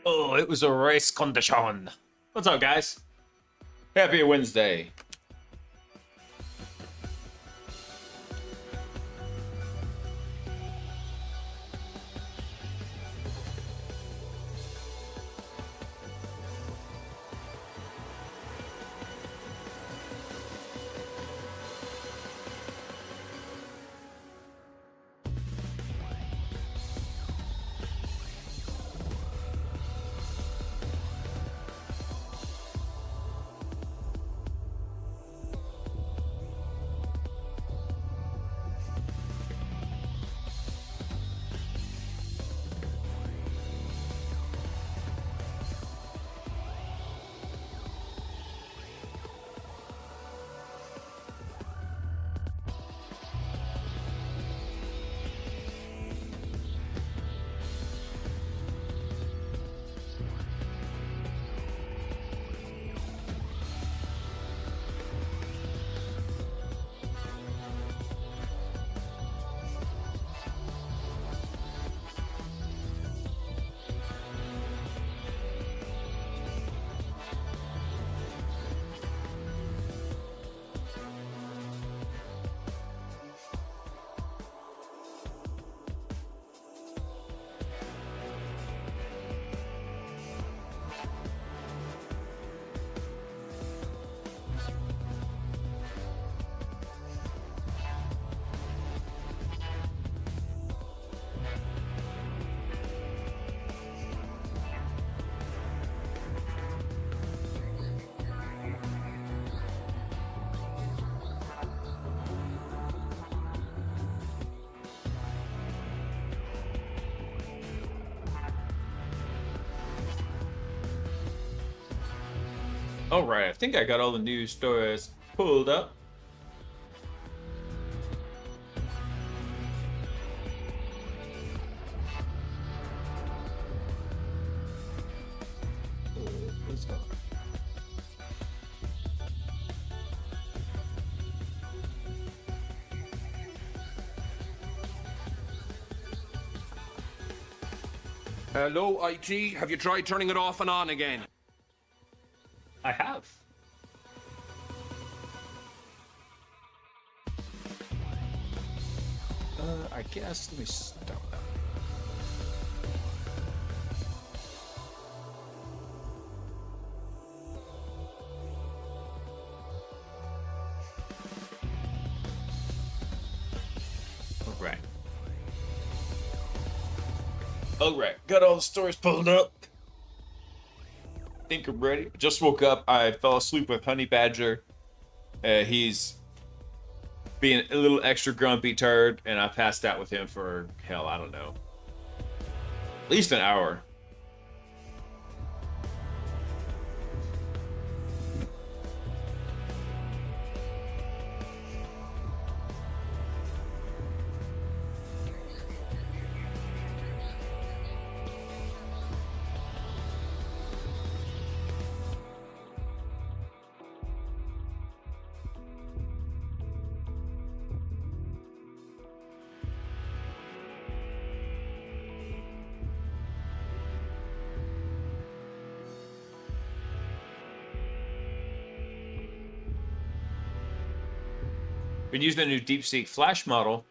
Oh, it was a race condition. What's up, guys? Happy Wednesday. All right, I think I got all the news stories pulled up. Let's go. Hello, IT. Have you tried turning it off and on again? I have. I guess let me start that. All right, got all the stories pulled up. Think I'm ready. Just woke up. I fell asleep with Honey Badger. He's being a little extra grumpy turd, and I passed out with him for hell, I don't know, at least an hour. Been using the new DeepSeek Flash model.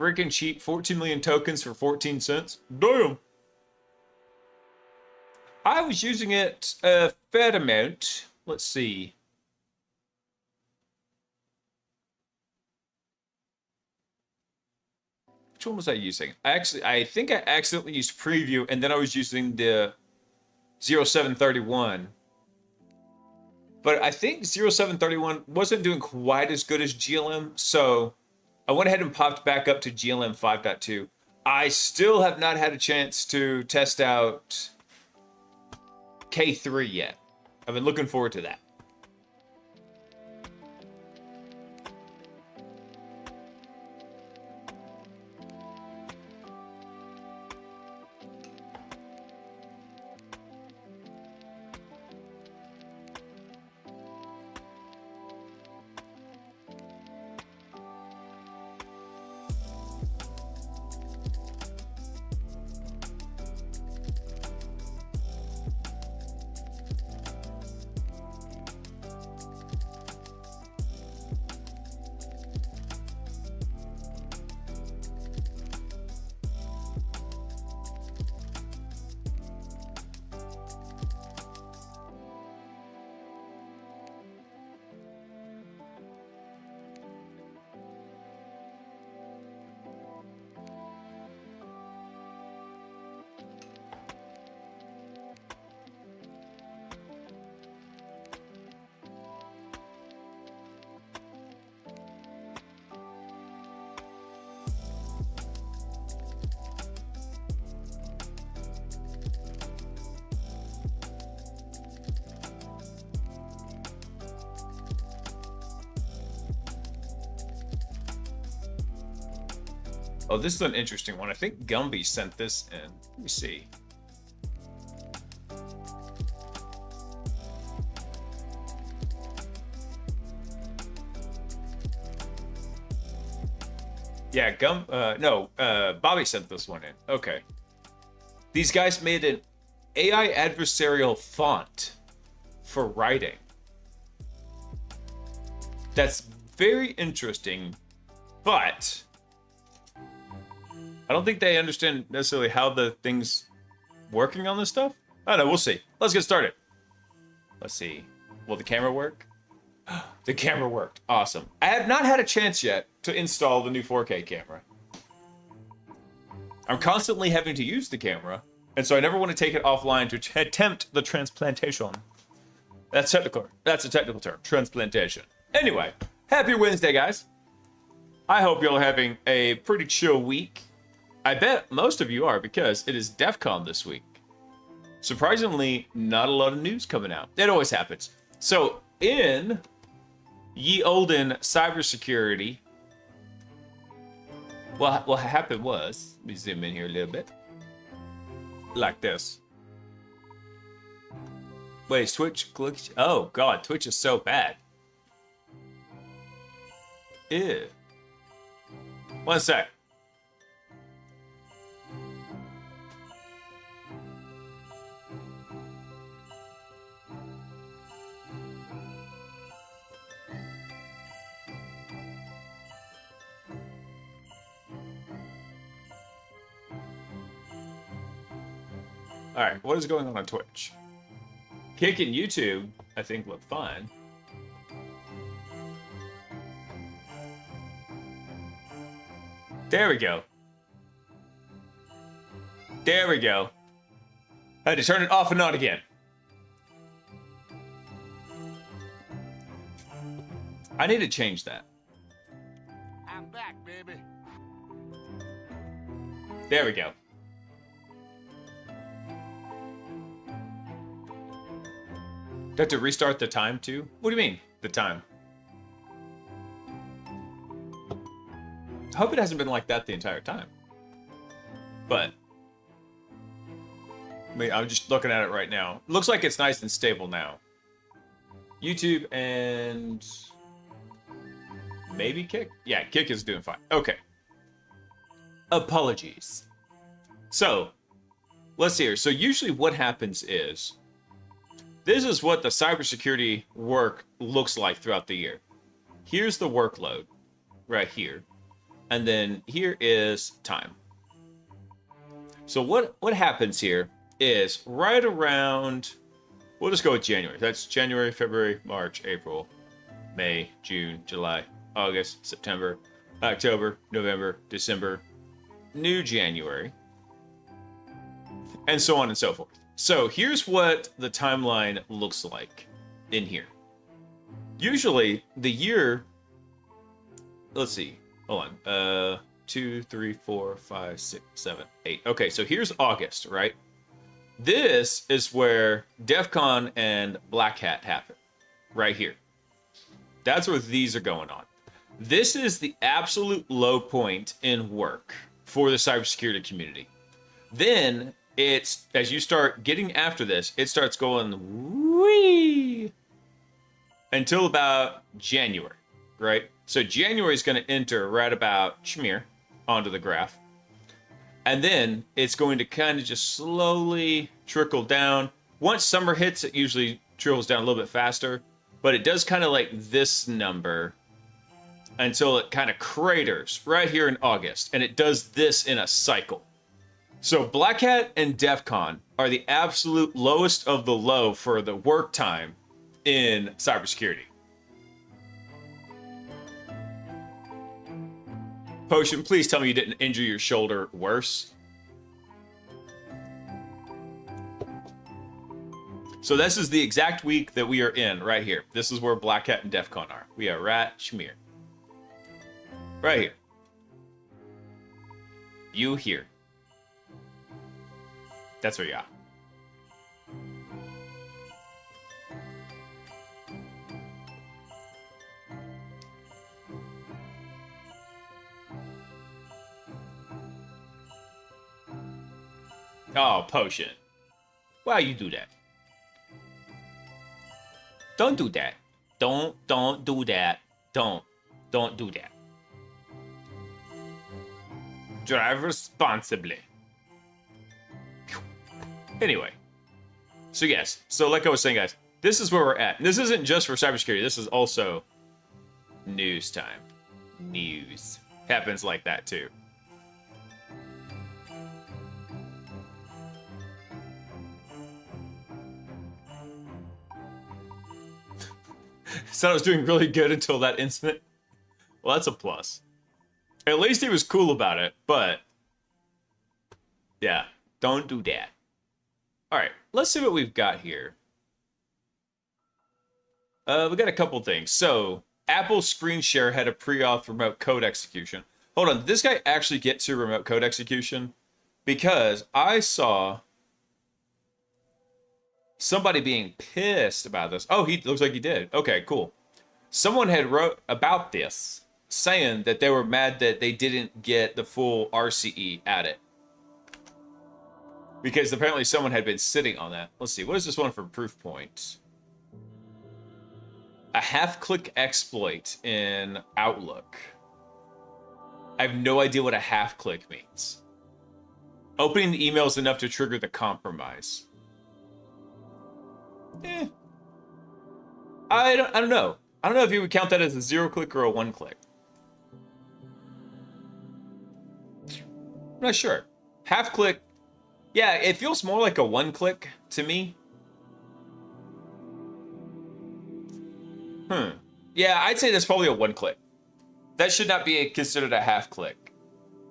Freaking cheap, 14 million tokens for 14 cents. Damn. I was using it a fair amount. Let's see. Which one was I using? I think I accidentally used Preview, and then I was using the 0731. But I think 0731 wasn't doing quite as good as GLM, so I went ahead and popped back up to GLM 5.2. I still have not had a chance to test out K3 yet. I've been looking forward to that. Oh, this is an interesting one. I think Gumby sent this in. Let me see. Yeah, Bobby sent this one in. Okay. These guys made an AI adversarial font for writing. That's very interesting, but I don't think they understand necessarily how the thing's working on this stuff. I don't know, we'll see. Let's get started. Let's see. Will the camera work? The camera worked. Awesome. I have not had a chance yet to install the new 4K camera. I'm constantly having to use the camera, and so I never want to take it offline to attempt the transplantation. That's technical. That's a technical term. Transplantation. Anyway, happy Wednesday, guys. I hope you're having a pretty chill week. I bet most of you are because it is DEF CON this week. Surprisingly, not a lot of news coming out. It always happens. So, in ye olden cybersecurity, what happened was, let me zoom in here a little bit. Like this. Wait, is Twitch glitch? Oh god, Twitch is so bad. Ew. One sec. Alright, what is going on Twitch? Kick and YouTube, I think, look fine. There we go. There we go. I had to turn it off and on again. I need to change that. I'm back, baby. There we go. Do I have to restart the time too? What do you mean, the time? I hope it hasn't been like that the entire time. But I mean, I'm just looking at it right now. Looks like it's nice and stable now. YouTube and maybe Kick? Yeah, Kick is doing fine. Okay. Apologies. So, let's see here. So usually what happens is, this is what the cybersecurity work looks like throughout the year. Here's the workload right here. And then here is time. So what happens here is right around, we'll just go with January. That's January, February, March, April, May, June, July, August, September, October, November, December, new January, and so on and so forth. So here's what the timeline looks like in here. Usually the year, let's see, hold on, 2, 3, 4, 5, 6, 7, 8. Okay, so here's August, right? This is where DEF CON and Black Hat happen, right here. That's where these are going on. This is the absolute low point in work for the cybersecurity community. Then it's, as you start getting after this, it starts going wee until about January, right? So January is going to enter right about Schmear onto the graph. And then it's going to kind of just slowly trickle down. Once summer hits, it usually trickles down a little bit faster, but it does kind of like this number until it kind of craters right here in August. And it does this in a cycle. So Black Hat and DEF CON are the absolute lowest of the low for the work time in cybersecurity. Potion, please tell me you didn't injure your shoulder worse. So this is the exact week that we are in right here. This is where Black Hat and DEF CON are. We are right Schmear. Right here. You here. That's where you are. Oh, potion. Why you do that? Don't do that. Don't do that. Don't do that. Drive responsibly. Anyway. So yes. So like I was saying, guys, this is where we're at. And this isn't just for cybersecurity. This is also news time. News. Happens like that too. So I was doing really good until that incident. Well, that's a plus. At least he was cool about it, but yeah, don't do that. All right, let's see what we've got here. We got a couple things. So Apple Screen Share had a pre-auth remote code execution. Hold on, did this guy actually get to remote code execution? Because I saw somebody being pissed about this. Oh, he looks like he did. Okay, cool. Someone had wrote about this, saying that they were mad that they didn't get the full RCE at it. Because apparently someone had been sitting on that. Let's see, what is this one for proof point? A half-click exploit in Outlook. I have no idea what a half-click means. Opening the email is enough to trigger the compromise. I don't know. I don't know if you would count that as a 0-click or a 1-click. I'm not sure. Half-click, yeah, it feels more like a 1-click to me. Yeah, I'd say that's probably a 1-click. That should not be considered a half-click.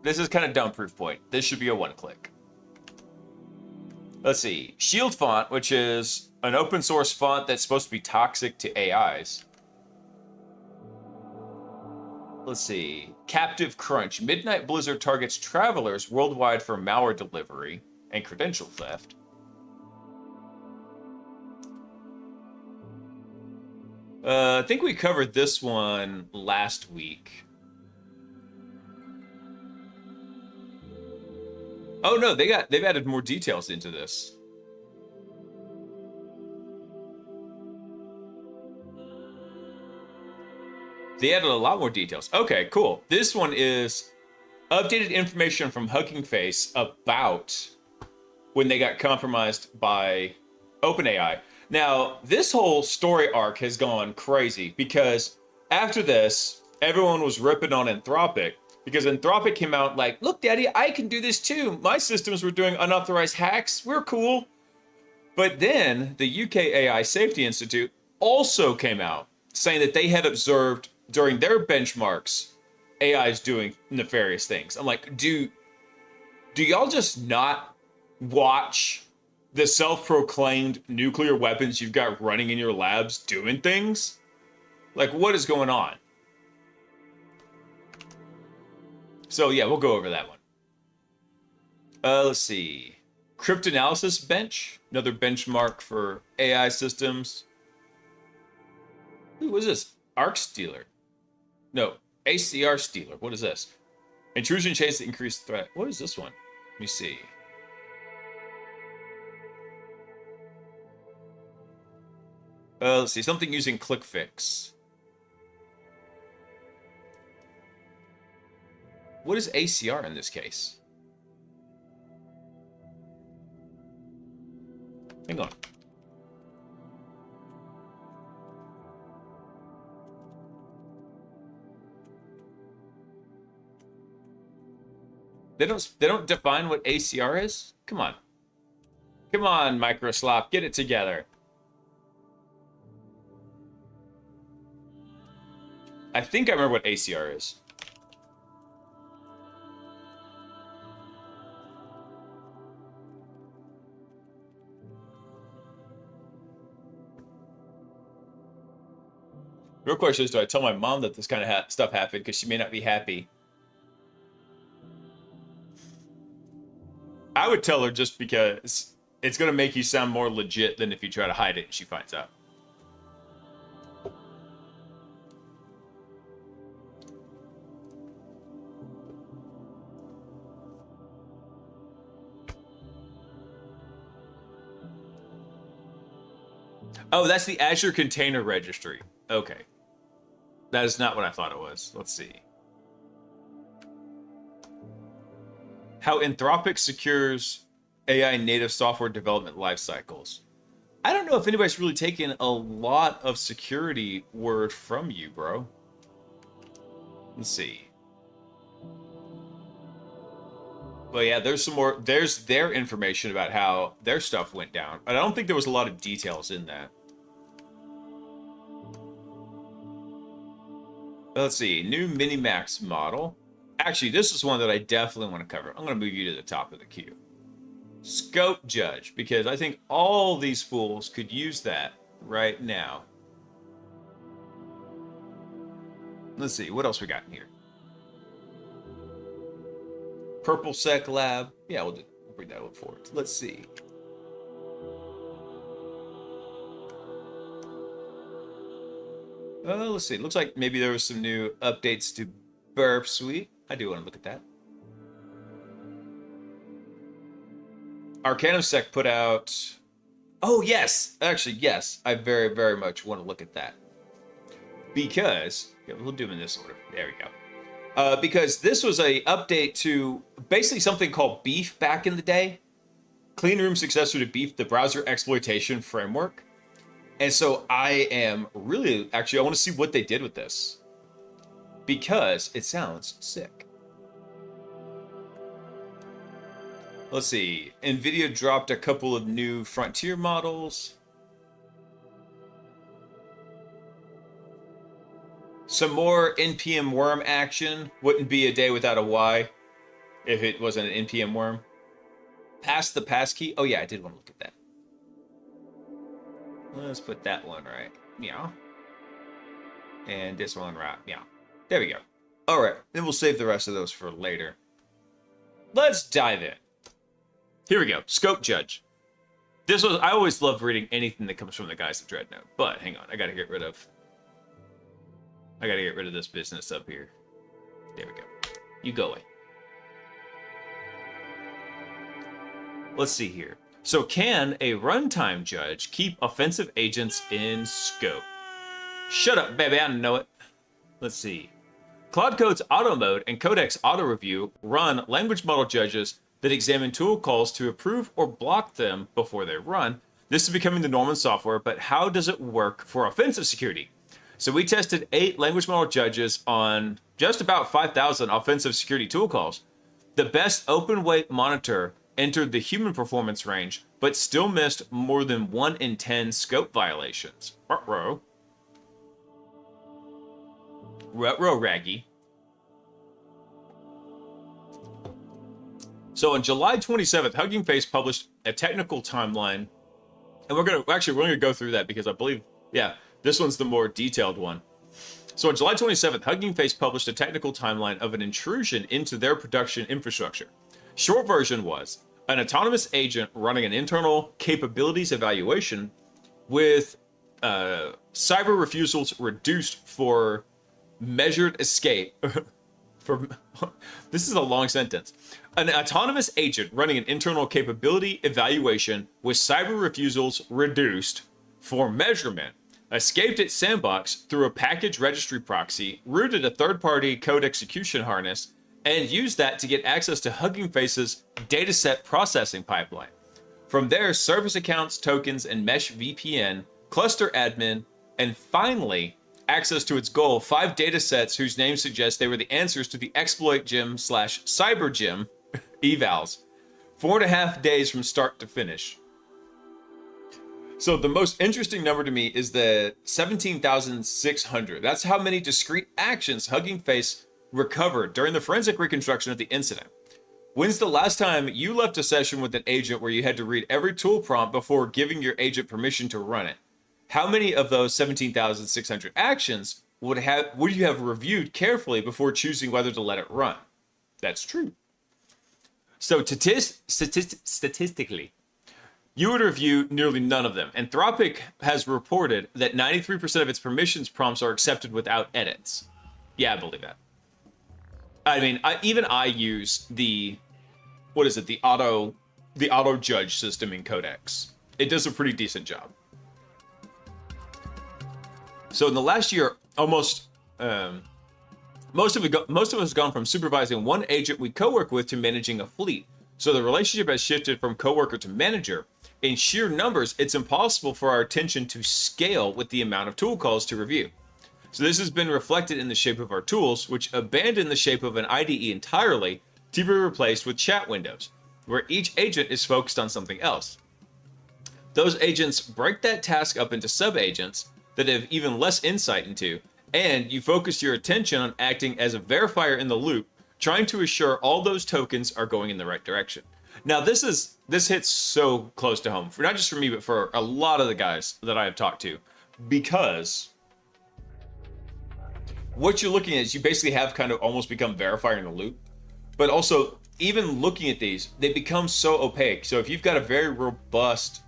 This is kind of dumb proof point. This should be a 1-click. Let's see. Shield font, which is an open source font that's supposed to be toxic to AIs. Let's see. Captive Crunch. Midnight Blizzard targets travelers worldwide for malware delivery and credential theft. I think we covered this one last week. Oh no, they've added more details into this. They added a lot more details. Okay, cool. This one is updated information from Hugging Face about when they got compromised by OpenAI. Now, this whole story arc has gone crazy because after this, everyone was ripping on Anthropic because Anthropic came out like, look, Daddy, I can do this too. My systems were doing unauthorized hacks. We're cool. But then the UK AI Safety Institute also came out saying that they had observed during their benchmarks AIs doing nefarious things. I'm like, do y'all just not watch the self-proclaimed nuclear weapons you've got running in your labs doing things? Like, what is going on? So yeah, we'll go over that one. Let's see. Cryptanalysis Bench, another benchmark for AI systems. Who was this? Arc Stealer. No, ACR Stealer. What is this? Intrusion chase the increased threat. What is this one? Let me see. Let's see. Something using ClickFix. What is ACR in this case? Hang on. They don't define what ACR is? Come on. Come on, Microslop, get it together. I think I remember what ACR is. Real question is, do I tell my mom that this kind of stuff happened because she may not be happy? I would tell her just because it's going to make you sound more legit than if you try to hide it and she finds out. Oh, that's the Azure Container Registry. Okay. That is not what I thought it was. Let's see. How Anthropic secures AI native software development life cycles. I don't know if anybody's really taken a lot of security word from you, bro. Let's see. Well, yeah, there's some more. There's their information about how their stuff went down. But I don't think there was a lot of details in that. Let's see. New Minimax model. Actually, this is one that I definitely want to cover. I'm going to move you to the top of the queue. Scope Judge, because I think all these fools could use that right now. Let's see, what else we got in here? Purple Sec Lab. Yeah, we'll bring that one forward. Let's see. Let's see. Looks like maybe there was some new updates to Burp Suite. I do want to look at that. Arcanum Sec put out... Oh, yes! Actually, yes. I very, very much want to look at that. Because... Yeah, we'll do them in this order. There we go. Because this was a update to basically something called Beef back in the day. Clean room successor to Beef, the browser exploitation framework. And so I am really... Actually, I want to see what they did with this. Because it sounds sick. Let's see. NVIDIA dropped a couple of new Frontier models. Some more NPM worm action. Wouldn't be a day without a Y if it wasn't an NPM worm. Pass the passkey. Oh yeah, I did want to look at that. Let's put that one right. Meow. And this one right. Meow. There we go. All right. Then we'll save the rest of those for later. Let's dive in. Here we go. Scope Judge. This was... I always love reading anything that comes from the guys at Dreadnought. But hang on. I got to get rid of this business up here. There we go. You go away. Let's see here. So can a runtime judge keep offensive agents in scope? Shut up, baby. I know it. Let's see. Claude Code's auto mode and Codex auto review run language model judges that examine tool calls to approve or block them before they run. This is becoming the norm in software, but how does it work for offensive security? So we tested 8 language model judges on just about 5,000 offensive security tool calls. The best open weight monitor entered the human performance range, but still missed more than 1 in 10 scope violations. Ruh-roh. Ruh-roh, Raggy. So on July 27th, Hugging Face published a technical timeline, and we're gonna go through that because I believe, yeah, this one's the more detailed one. So on July 27th, Hugging Face published a technical timeline of an intrusion into their production infrastructure. Short version was an autonomous agent running an internal capabilities evaluation with cyber refusals reduced for measured escape. This is a long sentence. An autonomous agent running an internal capability evaluation with cyber refusals reduced for measurement escaped its sandbox through a package registry proxy, rooted a third-party code execution harness, and used that to get access to Hugging Face's dataset processing pipeline. From there, service accounts, tokens, and mesh VPN, cluster admin, and finally, access to its goal, 5 datasets whose names suggest they were the answers to the exploit gem / cyber gem evals. 4.5 days from start to finish. So the most interesting number to me is the 17,600. That's how many discrete actions Hugging Face recovered during the forensic reconstruction of the incident. When's the last time you left a session with an agent where you had to read every tool prompt before giving your agent permission to run it? How many of those 17,600 actions would you have reviewed carefully before choosing whether to let it run? That's true. So statistically, you would review nearly none of them. Anthropic has reported that 93% of its permissions prompts are accepted without edits. Yeah, I believe that. I mean, I use the auto judge system in Codex. It does a pretty decent job. So in the last year, almost most of us have gone from supervising one agent we co-work with to managing a fleet. So the relationship has shifted from coworker to manager. In sheer numbers, it's impossible for our attention to scale with the amount of tool calls to review. So this has been reflected in the shape of our tools, which abandon the shape of an IDE entirely to be replaced with chat windows, where each agent is focused on something else. Those agents break that task up into sub-agents that have even less insight into, and you focus your attention on acting as a verifier in the loop, trying to assure all those tokens are going in the right direction. Now, this hits so close to home, for not just for me, but for a lot of the guys that I have talked to, because what you're looking at is you basically have kind of almost become verifier in the loop, but also even looking at these, they become so opaque. So if you've got a very robust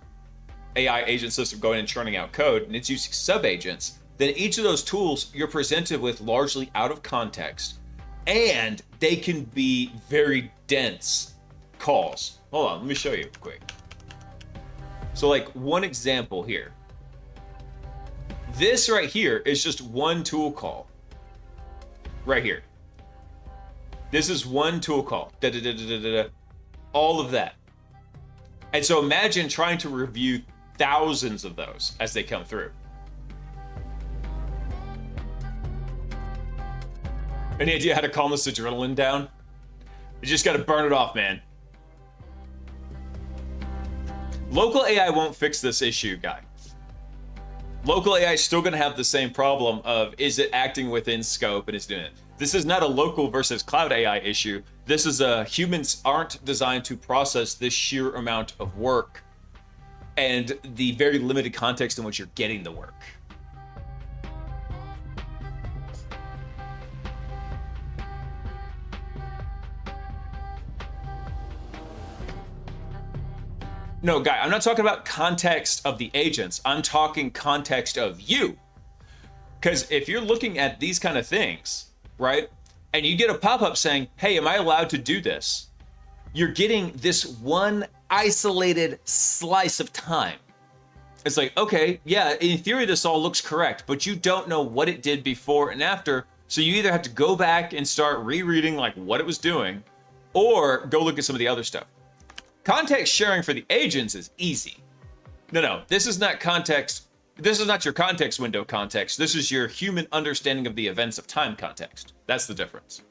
AI agent system going and churning out code, and it's using sub-agents, then each of those tools you're presented with largely out of context, and they can be very dense calls. Hold on, let me show you quick. So like one example here. This right here is just one tool call. Right here. This is one tool call. All of that. And so imagine trying to review thousands of those as they come through. Any idea how to calm this adrenaline down? You just got to burn it off, man. Local AI won't fix this issue, guy. Local AI is still going to have the same problem of, is it acting within scope and is doing it? This is not a local versus cloud AI issue. This is humans aren't designed to process this sheer amount of work and the very limited context in which you're getting the work. No, guy, I'm not talking about context of the agents. I'm talking context of you. Because if you're looking at these kind of things, right, and you get a pop-up saying, hey, am I allowed to do this? You're getting this one isolated slice of time. It's like, okay, yeah, in theory, this all looks correct, but you don't know what it did before and after. So you either have to go back and start rereading like what it was doing, or go look at some of the other stuff. Context sharing for the agents is easy. No, this is not context. This is not your context window context. This is your human understanding of the events of time context. That's the difference.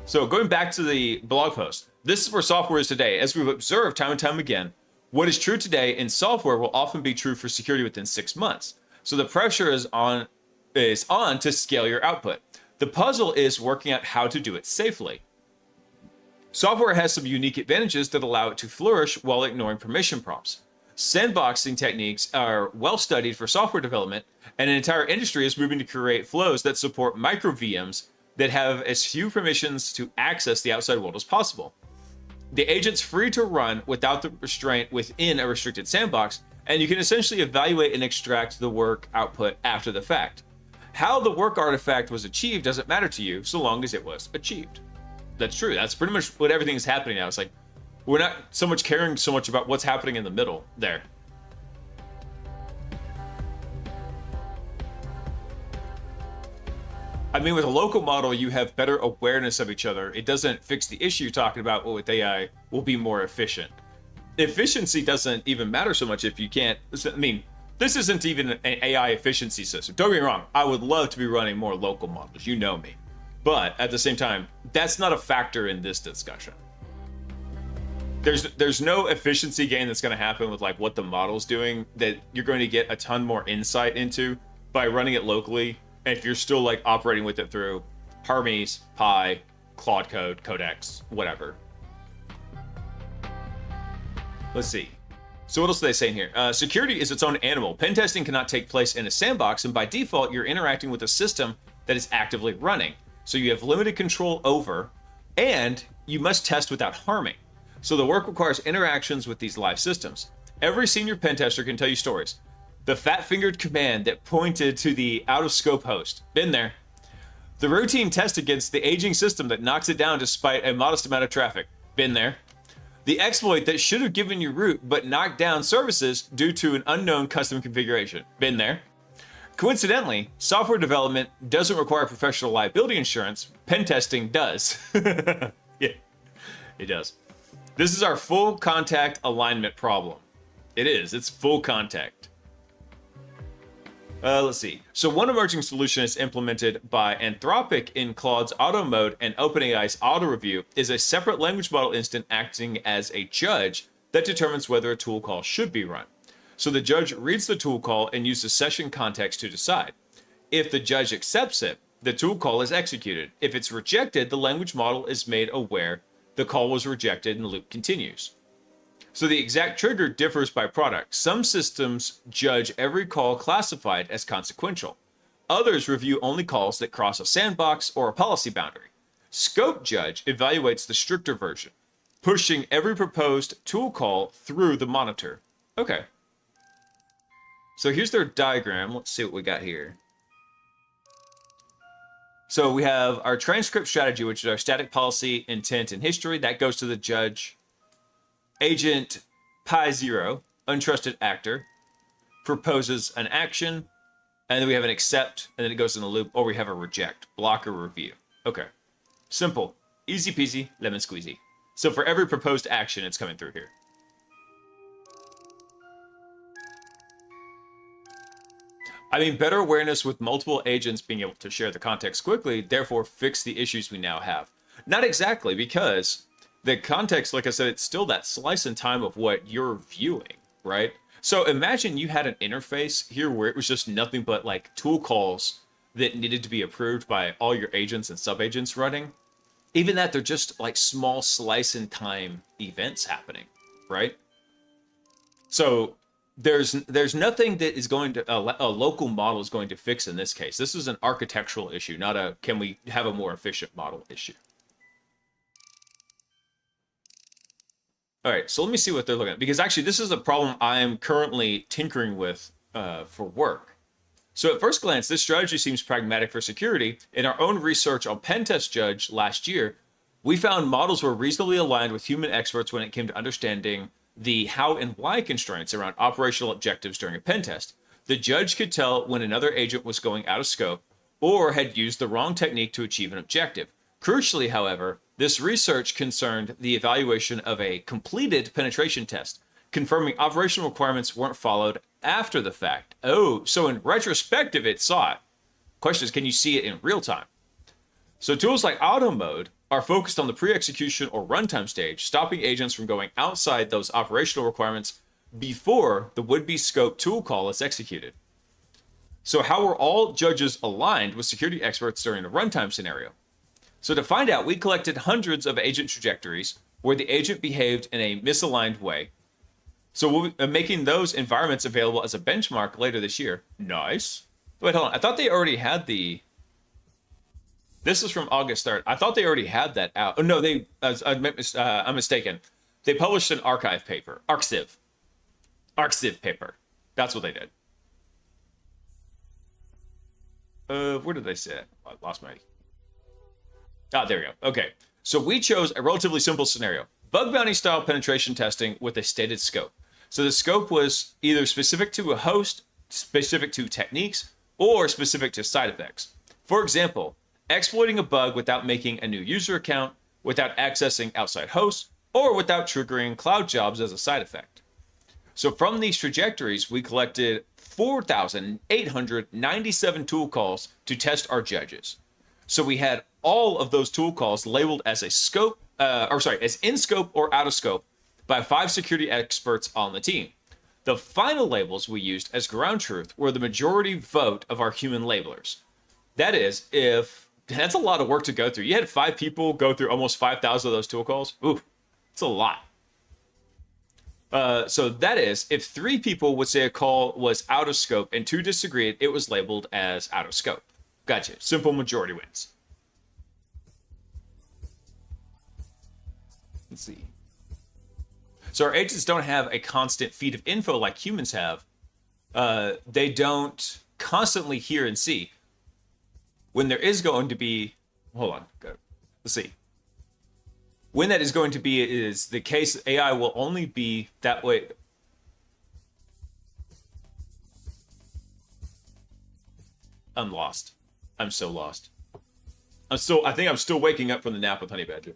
So going back to the blog post, this is where software is today. As we've observed time and time again, what is true today in software will often be true for security within 6 months. So the pressure is on to scale your output. The puzzle is working out how to do it safely. Software has some unique advantages that allow it to flourish while ignoring permission prompts. Sandboxing techniques are well studied for software development, and an entire industry is moving to create flows that support micro VMs that have as few permissions to access the outside world as possible. The agent's free to run without the restraint within a restricted sandbox, and you can essentially evaluate and extract the work output after the fact. How the work artifact was achieved doesn't matter to you so long as it was achieved. That's true. That's pretty much what everything is happening now. It's like, we're not so much caring so much about what's happening in the middle there. I mean, with a local model, you have better awareness of each other. It doesn't fix the issue you're talking about, but with AI, will be more efficient. Efficiency doesn't even matter so much if you can't. I mean, this isn't even an AI efficiency system. Don't get me wrong. I would love to be running more local models. You know me. But at the same time, that's not a factor in this discussion. There's no efficiency gain that's going to happen with like what the model's doing that you're going to get a ton more insight into by running it locally. And if you're still like operating with it through Hermes, Pi, Claude Code, Codex, whatever. Let's see. So what else are they saying here? Security is its own animal. Pen testing cannot take place in a sandbox, and by default, you're interacting with a system that is actively running. So you have limited control over, and you must test without harming. So the work requires interactions with these live systems. Every senior pen tester can tell you stories. The fat-fingered command that pointed to the out-of-scope host. Been there. The routine test against the aging system that knocks it down despite a modest amount of traffic. Been there. The exploit that should have given you root but knocked down services due to an unknown custom configuration. Been there. Coincidentally, software development doesn't require professional liability insurance. Pen testing does. Yeah, it does. This is our full contact alignment problem. It is. It's full contact. Let's see. So one emerging solution is implemented by Anthropic in Claude's auto mode and OpenAI's auto review is a separate language model instant acting as a judge that determines whether a tool call should be run. So the judge reads the tool call and uses session context to decide. If the judge accepts it, the tool call is executed. If it's rejected, the language model is made aware the call was rejected and the loop continues. So the exact trigger differs by product. Some systems judge every call classified as consequential. Others review only calls that cross a sandbox or a policy boundary. Scope Judge evaluates the stricter version, pushing every proposed tool call through the monitor. Okay. So here's their diagram. Let's see what we got here. So we have our transcript strategy, which is our static policy, intent, and history. That goes to the judge. Agent Pi0, untrusted actor, proposes an action, and then we have an accept, and then it goes in the loop, or we have a reject, block or review. Okay. Simple. Easy peasy, lemon squeezy. So for every proposed action, it's coming through here. I mean, better awareness with multiple agents being able to share the context quickly, therefore fix the issues we now have. Not exactly, because the context, like I said, it's still that slice in time of what you're viewing, right? So imagine you had an interface here where it was just nothing but like tool calls that needed to be approved by all your agents and sub-agents running. Even that, they're just like small slice in time events happening, right? So there's nothing that is going to, a local model is going to fix in this case. This is an architectural issue, not a can we have a more efficient model issue. All right, so let me see what they're looking at, because actually this is a problem I am currently tinkering with for work. So at first glance, this strategy seems pragmatic for security. In our own research on Pentest Judge last year, we found models were reasonably aligned with human experts when it came to understanding the how and why constraints around operational objectives during a pen test. The judge could tell when another agent was going out of scope or had used the wrong technique to achieve an objective. Crucially, however, this research concerned the evaluation of a completed penetration test, confirming operational requirements weren't followed after the fact. Oh, so in retrospective, it saw it. Question is, can you see it in real time? So tools like auto mode are focused on the pre-execution or runtime stage, stopping agents from going outside those operational requirements before the would-be scope tool call is executed. So how were all judges aligned with security experts during the runtime scenario? So to find out, we collected hundreds of agent trajectories where the agent behaved in a misaligned way. So we'll be making those environments available as a benchmark later this year. Nice. Wait, hold on. I thought they already had the... This is from August 3rd. I thought they already had that out. Oh, no, I'm mistaken. They published an archive paper. Arxiv paper. That's what they did. Where did they say it? I lost my... there we go. Okay. So we chose a relatively simple scenario. Bug bounty style penetration testing with a stated scope. So the scope was either specific to a host, specific to techniques, or specific to side effects. For example, exploiting a bug without making a new user account, without accessing outside hosts, or without triggering cloud jobs as a side effect. So from these trajectories, we collected 4,897 tool calls to test our judges. So we had all of those tool calls labeled as a scope, as in scope or out of scope by 5 security experts on the team. The final labels we used as ground truth were the majority vote of our human labelers. That is, that's a lot of work to go through. You had 5 people go through almost 5,000 of those tool calls. Ooh, it's a lot. So that is, if 3 people would say a call was out of scope and 2 disagreed, it was labeled as out of scope. Gotcha. Simple majority wins. Let's see. So our agents don't have a constant feed of info like humans have. They don't constantly hear and see. When there is going to be... Hold on. Let's see. When that is going to be is the case, AI will only be that way. I'm lost. I'm so lost. I think I'm still waking up from the nap with Honey Badger.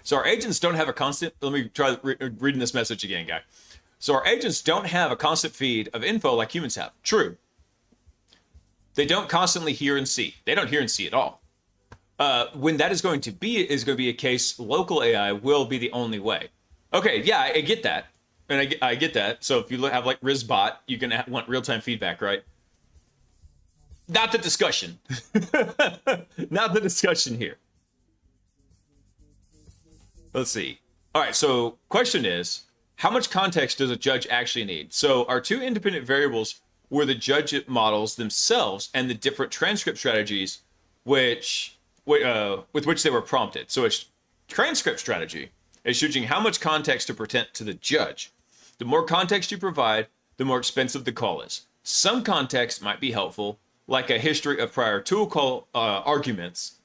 So our agents don't have a constant, let me try reading this message again, guy. So our agents don't have a constant feed of info like humans have. True. They don't constantly hear and see. They don't hear and see at all. When that is going to be a case, local AI will be the only way. Okay, yeah, I get that. And I get that. So if you have like RizBot, you can want real-time feedback, right? Not the discussion. Not the discussion here. Let's see. All right, so question is, how much context does a judge actually need? So our two independent variables were the judge models themselves and the different transcript strategies with which they were prompted. So a transcript strategy is judging how much context to present to the judge. The more context you provide, the more expensive the call is. Some context might be helpful, like a history of prior tool call arguments.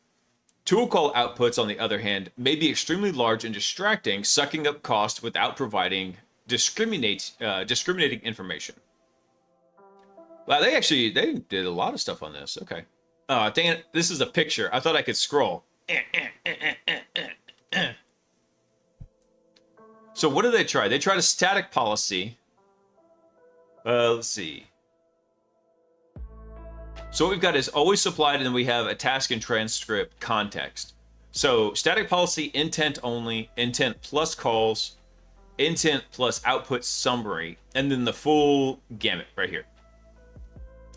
Tool call outputs, on the other hand, may be extremely large and distracting, sucking up cost without providing discriminating information. Wow, they did a lot of stuff on this. Okay. Dang it, this is a picture. I thought I could scroll. So what do they try? They tried a static policy. Let's see. So what we've got is always supplied, and then we have a task and transcript context. So static policy, intent only, intent plus calls, intent plus output summary, and then the full gamut right here.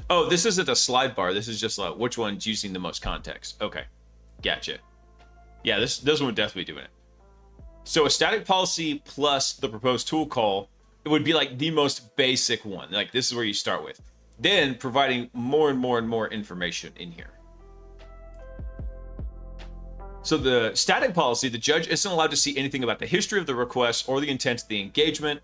Oh, this isn't a slide bar. This is just like which one's using the most context. Okay, gotcha. Yeah, this one would definitely be doing it. So a static policy plus the proposed tool call, it would be like the most basic one. Like this is where you start with. Then providing more and more and more information in here. So the static policy, the judge isn't allowed to see anything about the history of the request or the intent of the engagement.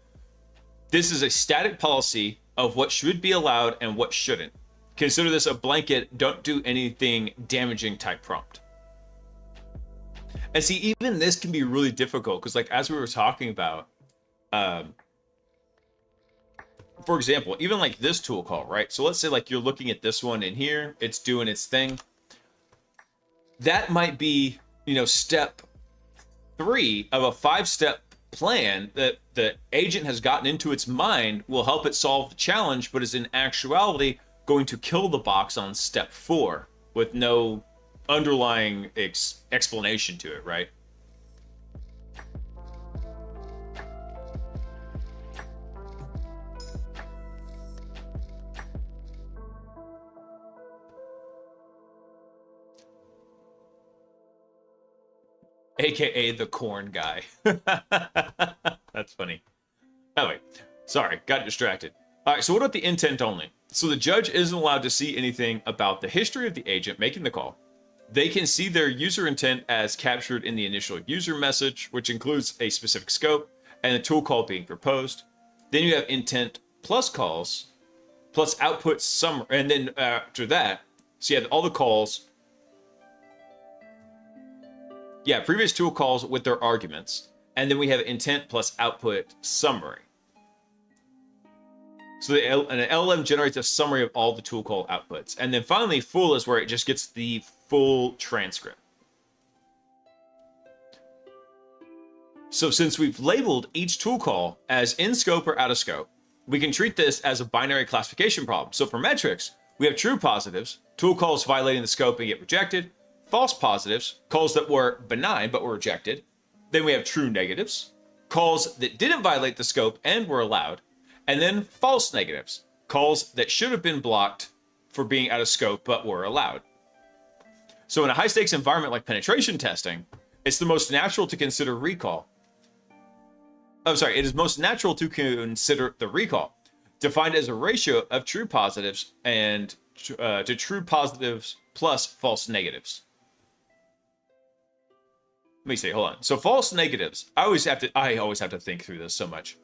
This is a static policy of what should be allowed and what shouldn't. Consider this a blanket, don't do anything damaging type prompt. And see, even this can be really difficult because like as we were talking about, for example, even like this tool call, right? So let's say like you're looking at this one in here, it's doing its thing. That might be, step 3 of a 5-step plan that the agent has gotten into its mind will help it solve the challenge, but is in actuality going to kill the box on step 4 with no underlying explanation to it, right? AKA the corn guy. That's funny. Anyway, sorry, got distracted. All right, so what about the intent only? So the judge isn't allowed to see anything about the history of the agent making the call. They can see their user intent as captured in the initial user message, which includes a specific scope and the tool call being proposed. Then you have intent plus calls, plus output summary, and then after that, so you have all the calls. Yeah, previous tool calls with their arguments. And then we have intent plus output summary. So an LLM generates a summary of all the tool call outputs. And then finally, full is where it just gets the full transcript. So since we've labeled each tool call as in scope or out of scope, we can treat this as a binary classification problem. So for metrics, we have true positives, tool calls violating the scope and get rejected, false positives, calls that were benign but were rejected. Then we have true negatives, calls that didn't violate the scope and were allowed. And then false negatives, calls that should have been blocked for being out of scope but were allowed. So in a high stakes environment like penetration testing, it's the most natural to consider recall. It is most natural to consider the recall, defined as a ratio of true positives and to true positives plus false negatives. Let me see, hold on. So false negatives, I always have to think through this so much.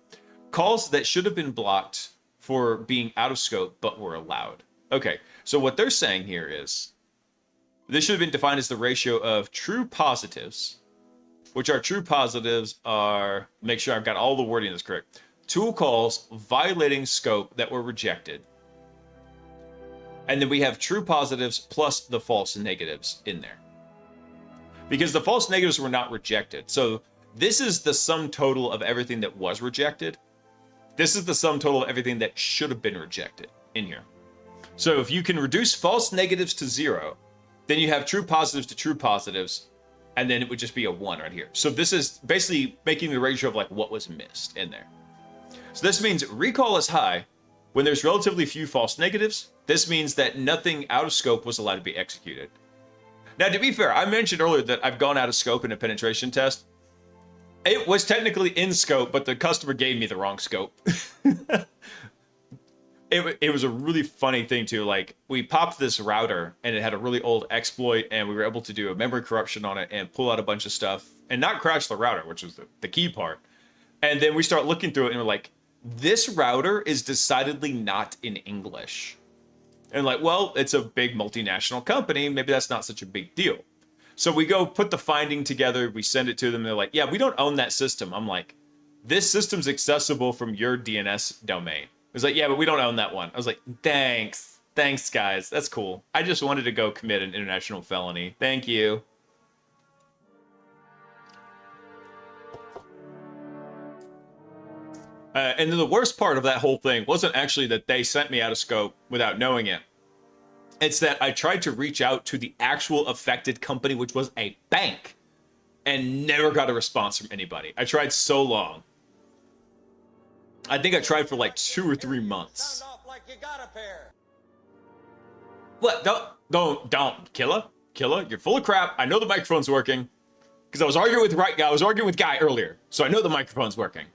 Calls that should have been blocked for being out of scope but were allowed. Okay, so what they're saying here is, This should have been defined as the ratio of true positives, which are true positives are, make sure I've got all the wording that's correct, tool calls violating scope that were rejected. And then we have true positives plus the false negatives in there. Because the false negatives were not rejected. So this is the sum total of everything that was rejected. This is the sum total of everything that should have been rejected in here. So if you can reduce false negatives to 0, then you have true positives to true positives, and then it would just be a 1 right here. So this is basically making the ratio of like what was missed in there. So this means recall is high when there's relatively few false negatives. This means that nothing out of scope was allowed to be executed. Now, to be fair, I mentioned earlier that I've gone out of scope in a penetration test. It was technically in scope, but the customer gave me the wrong scope. It was a really funny thing too. Like, we popped this router and it had a really old exploit, and we were able to do a memory corruption on it and pull out a bunch of stuff and not crash the router, which was the key part. And then we start looking through it and we're like, this router is decidedly not in English. And like, well, it's a big multinational company. Maybe that's not such a big deal. So we go put the finding together. We send it to them. And they're like, yeah, we don't own that system. I'm like, this system's accessible from your DNS domain. It was like, yeah, but we don't own that one. I was like, thanks. Thanks, guys. That's cool. I just wanted to go commit an international felony. Thank you. And then the worst part of that whole thing wasn't actually that they sent me out of scope without knowing it. It's that I tried to reach out to the actual affected company, which was a bank, and never got a response from anybody. I tried so long. I think I tried for like 2 or 3 months. Sound off like you got a pair. What? Don't. Killer, you're full of crap. I know the microphone's working. Because I was arguing with Guy earlier. So I know the microphone's working.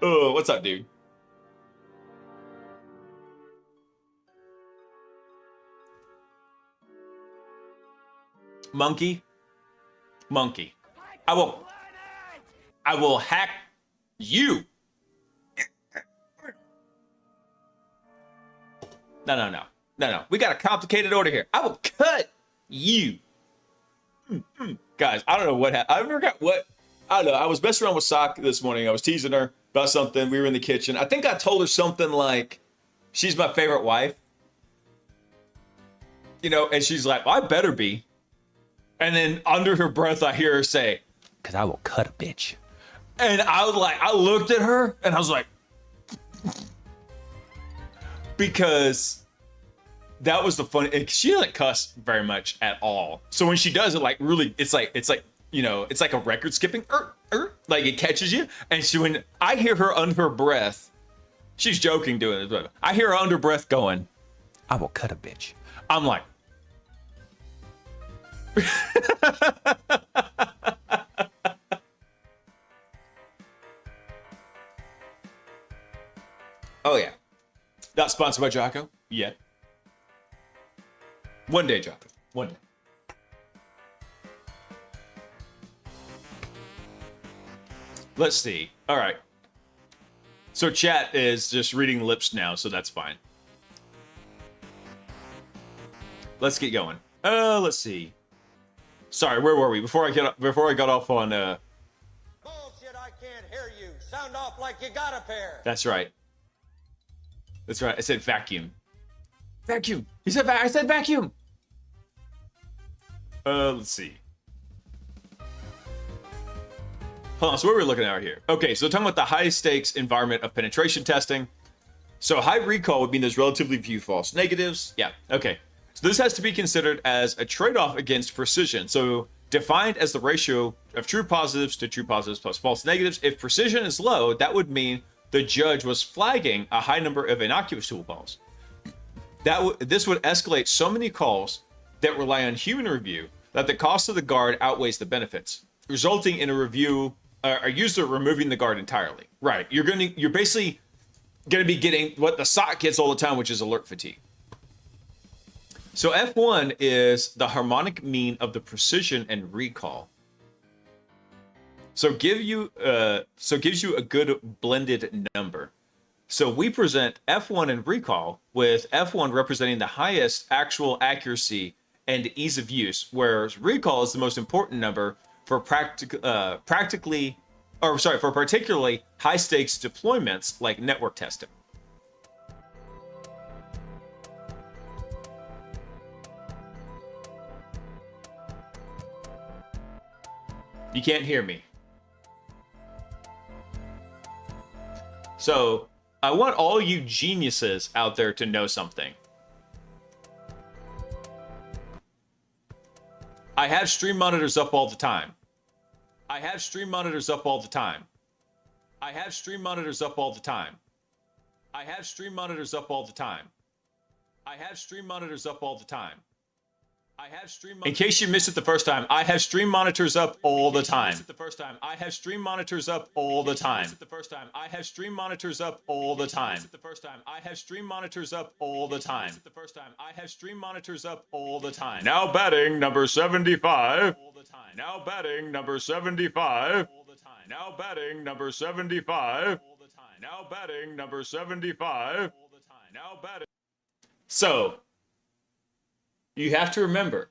Oh, what's up, dude? Monkey. I will hack you. No. We got a complicated order here. I will cut you. Guys, I don't know what happened. I forgot what. I don't know. I was messing around with Sock this morning. I was teasing her about something. We were in the kitchen. I think I told her something like, she's my favorite wife. You know, and she's like, well, I better be. And then under her breath, I hear her say, because I will cut a bitch. And I was like, I looked at her and I was like, because that was the funny, she doesn't cuss very much at all. So when she does it, like really, it's like, you know, it's like a record skipping, like it catches you. And when I hear her under her breath, she's joking doing it, but I hear her under breath going, I will cut a bitch. I'm like, oh yeah. Not sponsored by Jocko yet. One day, Jocko. One day. Let's see. All right. So chat is just reading lips now, so that's fine. Let's get going. Let's see. Sorry, where were we? Before I got off on Bullshit, I can't hear you. Sound off like you got a pair. That's right. That's right. I said vacuum. Vacuum. He said I said vacuum. Let's see. Hold on, so what are we looking at right here? Okay, so talking about the high stakes environment of penetration testing. So high recall would mean there's relatively few false negatives. Yeah, okay. So this has to be considered as a trade-off against precision. So defined as the ratio of true positives to true positives plus false negatives. If precision is low, that would mean the judge was flagging a high number of innocuous tool calls. This would escalate so many calls that rely on human review that the cost of the guard outweighs the benefits, resulting in a user removing the guard entirely. Right, you're basically gonna be getting what the SOC gets all the time, which is alert fatigue. So F1 is the harmonic mean of the precision and recall. So gives you a good blended number. So we present F1 and recall, with F1 representing the highest actual accuracy and ease of use, whereas recall is the most important number for for particularly high stakes deployments like network testing. You can't hear me. So I want all you geniuses out there to know something. I have stream monitors up all the time. I have stream monitors up all the time. I have stream monitors up all the time. I have stream monitors up all the time. I have stream monitors up all the time. In case you missed it the first time, I have stream monitors up all the time. I have stream monitors up all the time. I have stream monitors up all the time. I have stream monitors up all the time. I have stream monitors up all the time. Now batting number 75. Now batting number 75. Now batting number 75. Now batting number 75. Now batting. So, you have to remember,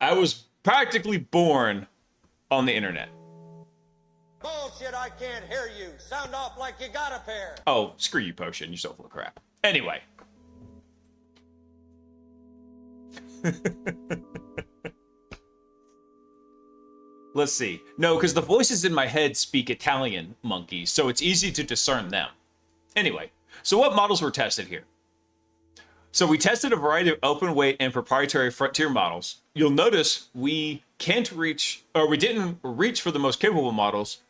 I was practically born on the internet. Bullshit, I can't hear you. Sound off like you got a pair. Oh, screw you, Potion. You're so full of crap. Anyway. Let's see. No, because the voices in my head speak Italian monkeys, so it's easy to discern them. Anyway, so what models were tested here? So we tested a variety of open weight and proprietary frontier models. You'll notice we didn't reach for the most capable models.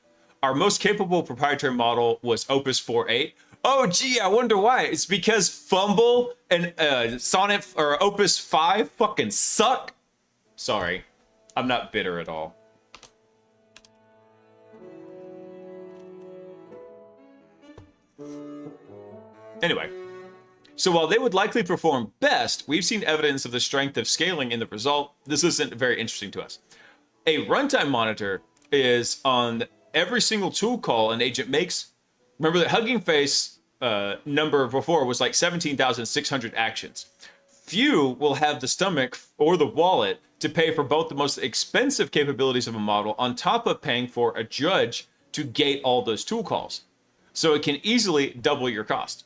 Our most capable proprietary model was Opus 4.8. Oh, gee, I wonder why. It's because Fumble and Sonnet or Opus 5 fucking suck. Sorry, I'm not bitter at all. Anyway. So while they would likely perform best, we've seen evidence of the strength of scaling in the result. This isn't very interesting to us. A runtime monitor is on every single tool call an agent makes. Remember that Hugging Face number before was like 17,600 actions. Few will have the stomach or the wallet to pay for both the most expensive capabilities of a model on top of paying for a judge to gate all those tool calls. So it can easily double your cost.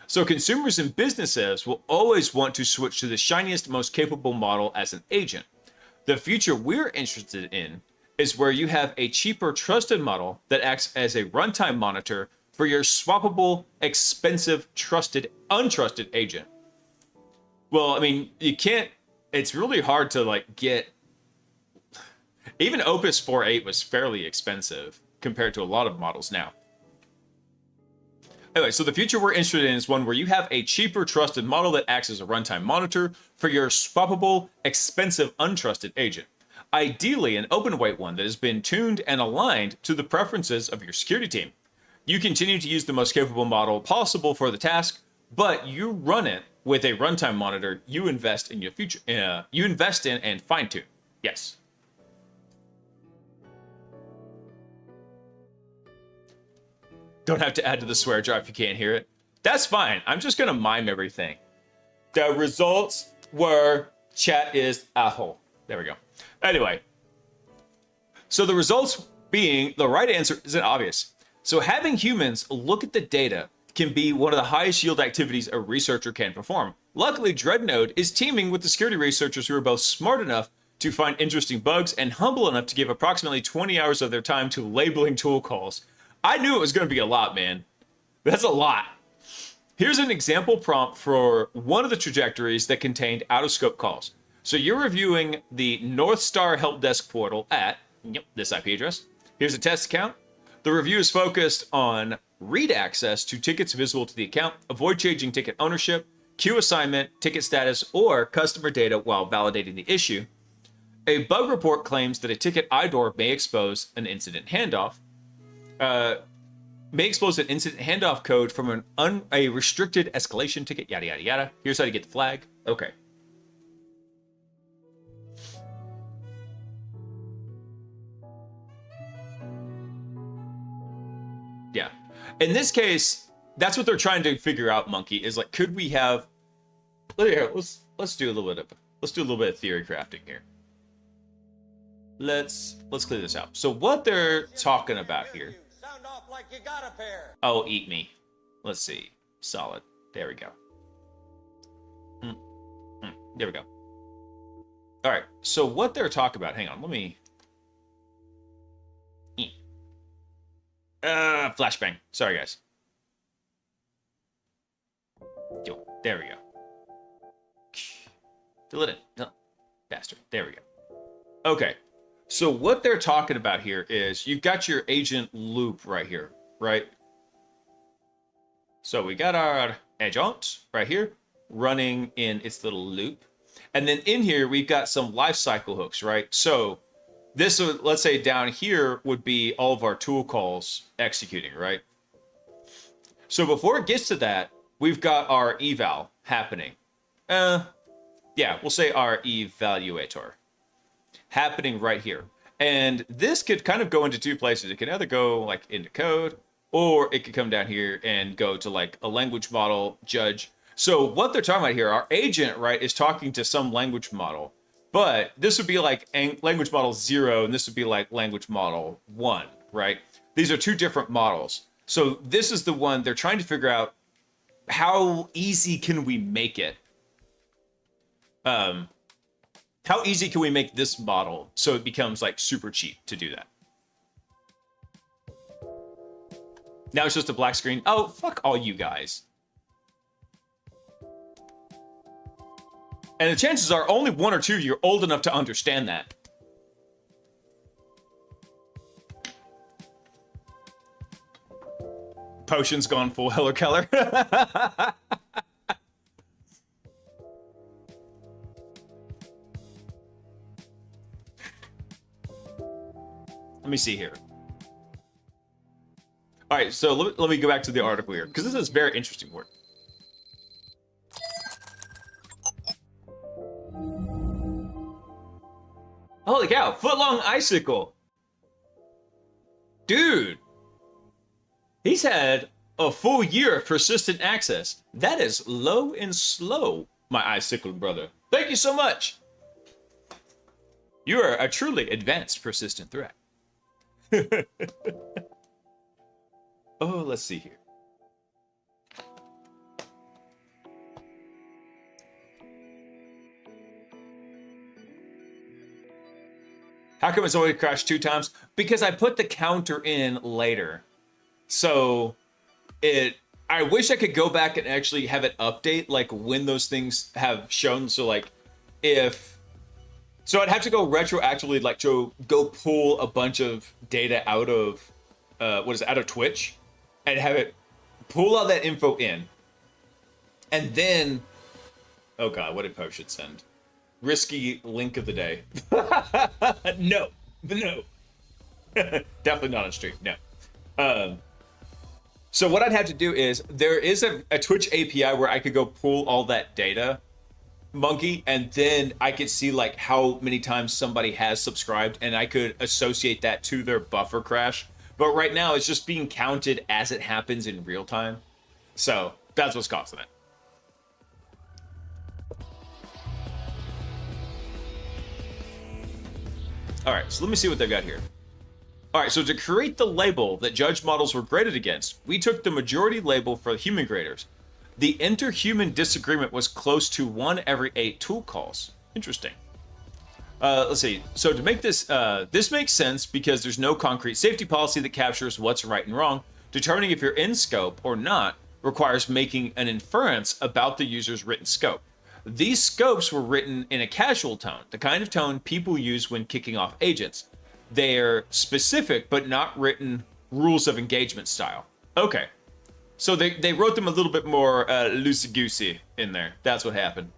So consumers and businesses will always want to switch to the shiniest, most capable model as an agent. The future we're interested in is where you have a cheaper, trusted model that acts as a runtime monitor for your swappable, expensive, trusted, untrusted agent. Well, I mean, you can't, it's really hard to like get, even Opus 4.8 was fairly expensive compared to a lot of models now. Anyway, so the future we're interested in is one where you have a cheaper, trusted model that acts as a runtime monitor for your swappable, expensive, untrusted agent. Ideally, an open weight one that has been tuned and aligned to the preferences of your security team. You continue to use the most capable model possible for the task, but you run it with a runtime monitor you invest in your future. You invest in and fine tune. Yes. Don't have to add to the swear jar if you can't hear it. That's fine. I'm just gonna mime everything. The results were chat is asshole. There we go. Anyway, so the results being the right answer isn't obvious. So having humans look at the data can be one of the highest yield activities a researcher can perform. Luckily, Dreadnought is teaming with the security researchers who are both smart enough to find interesting bugs and humble enough to give approximately 20 hours of their time to labeling tool calls. I knew it was going to be a lot, man. That's a lot. Here's an example prompt for one of the trajectories that contained out-of-scope calls. So you're reviewing the North Star Help Desk portal at this IP address. Here's a test account. The review is focused on read access to tickets visible to the account, avoid changing ticket ownership, queue assignment, ticket status, or customer data while validating the issue. A bug report claims that a ticket IDOR may expose an incident handoff. Code from a restricted escalation ticket, yada, yada, yada. Here's how to get the flag. Okay. Yeah. In this case, that's what they're trying to figure out, Monkey, is like, could we have, here, let's do a little bit of theory crafting here. Let's clear this out. So what they're talking about here. Sound off like you got a pair. Oh, eat me. Let's see. Solid. There we go. There we go. All right. So what they're talking about, hang on, let me. Flashbang. Sorry, guys. There we go. Fill it in. No, bastard. There we go. Okay. So what they're talking about here is you've got your agent loop right here, right? So we got our agent right here running in its little loop. And then in here, we've got some life cycle hooks, right? So this would, let's say down here would be all of our tool calls executing, right? So before it gets to that, we've got our eval happening. Yeah, we'll say our evaluator happening right here. And this could kind of go into two places. It can either go like into code, or it could come down here and go to like a language model judge. So what they're talking about here, our agent, right, is talking to some language model, but this would be like language model 0, and this would be like language model 1, right? These are two different models. So this is the one they're trying to figure out, how easy can we make it? How easy can we make this model so it becomes like super cheap to do that? Now it's just a black screen. Oh, fuck all you guys. And the chances are only one or two of you are old enough to understand that. Potion's gone full Heller Keller. Let me see here. All right, so let me go back to the article here, because this is very interesting work. Holy cow, foot-long icicle. Dude. He's had a full year of persistent access. That is low and slow, my icicle brother. Thank you so much. You are a truly advanced persistent threat. Oh, let's see here. How come it's only crashed 2 times? Because I put the counter in later. So I wish I could go back and actually have it update like when those things have shown. So like so I'd have to go retroactively like to go pull a bunch of data out of out of Twitch and have it pull all that info in. And then, oh God, what did Potion send? Risky link of the day. No. Definitely not on stream, no. So what I'd have to do is, there is a Twitch API where I could go pull all that data, Monkey, and then I could see like how many times somebody has subscribed, and I could associate that to their buffer crash. But right now it's just being counted as it happens in real time. So that's what's causing it. All right, so let me see what they've got here. All right, so to create the label that judge models were graded against, we took the majority label for human graders. The inter-human disagreement was close to 1 every 8 tool calls. Interesting. Let's see. So to make this, this makes sense because there's no concrete safety policy that captures what's right and wrong. Determining if you're in scope or not requires making an inference about the user's written scope. These scopes were written in a casual tone, the kind of tone people use when kicking off agents. They're specific, but not written rules of engagement style. Okay. So they wrote them a little bit more loosey-goosey in there. That's what happened.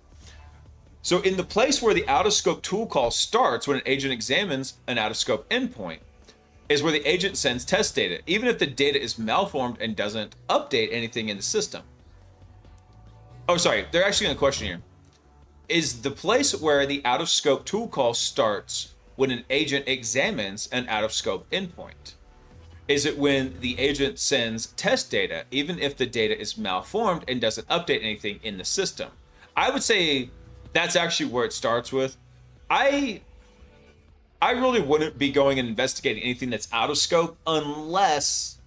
So in the place where the out-of-scope tool call starts when an agent examines an out-of-scope endpoint is where the agent sends test data, even if the data is malformed and doesn't update anything in the system. Oh, sorry. They're actually going to question here. Is the place where the out-of-scope tool call starts when an agent examines an out-of-scope endpoint? is it when the agent sends test data, even if the data is malformed and doesn't update anything in the system. I would say that's actually where it starts with. I really wouldn't be going and investigating anything that's out of scope unless,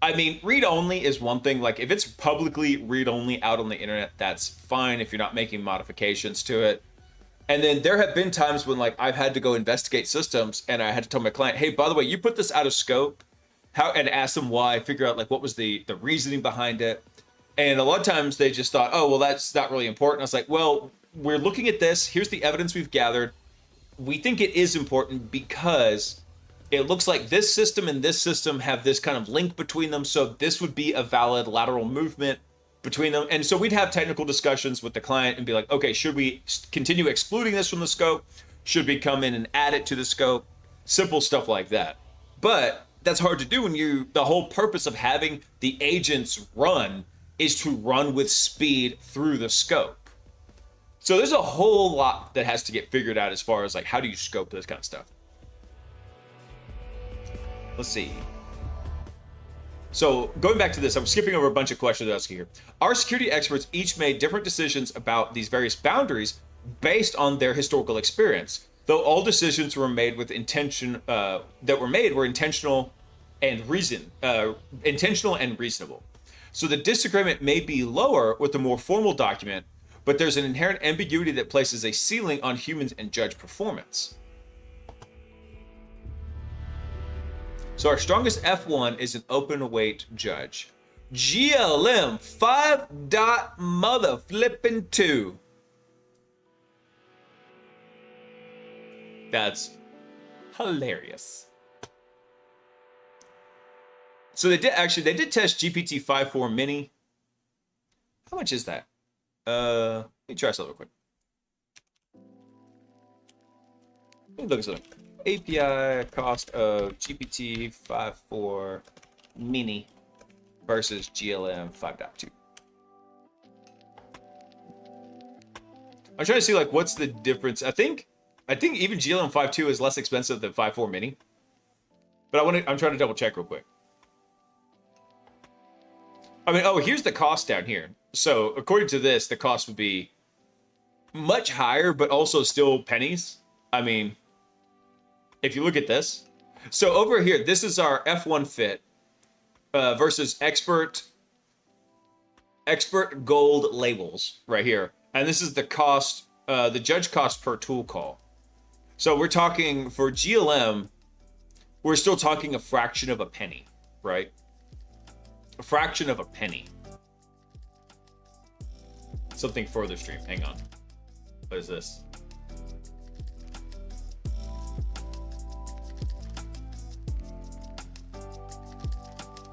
I mean, read only is one thing. Like if it's publicly read only out on the internet, that's fine if you're not making modifications to it. And then there have been times when like I've had to go investigate systems and I had to tell my client, hey, by the way, you put this out of scope, and ask them why, figure out like what was the reasoning behind it. And a lot of times they just thought, oh, well, that's not really important. I was like, well, we're looking at this. Here's the evidence we've gathered. We think it is important because it looks like this system and this system have this kind of link between them. So this would be a valid lateral movement between them. And so we'd have technical discussions with the client and be like, okay, should we continue excluding this from the scope? Should we come in and add it to the scope? Simple stuff like that. But that's hard to do when the whole purpose of having the agents run is to run with speed through the scope. So there's a whole lot that has to get figured out as far as like, how do you scope this kind of stuff? Let's see. So going back to this, I'm skipping over a bunch of questions I was here. Our security experts each made different decisions about these various boundaries based on their historical experience, though all decisions were made with intention were intentional and reasonable. So the disagreement may be lower with a more formal document, but there's an inherent ambiguity that places a ceiling on humans and judge performance. So our strongest F1 is an open weight judge. GLM 5.2. That's hilarious. So they did test GPT-5.4 Mini. How much is that? Let me try something real quick. Let me look at something. API cost of GPT-5.4 Mini versus GLM 5.2. I'm trying to see like what's the difference. I think even GLM 5.2 is less expensive than 5.4 Mini. But I'm trying to double check real quick. I mean, oh, here's the cost down here. So according to this, the cost would be much higher, but also still pennies. I mean, if you look at this. So over here, this is our F1 fit versus expert gold labels right here. And this is the cost, the judge cost per tool call. So we're talking for GLM, we're still talking a fraction of a penny, right? A fraction of a penny. Something further stream. Hang on. What is this?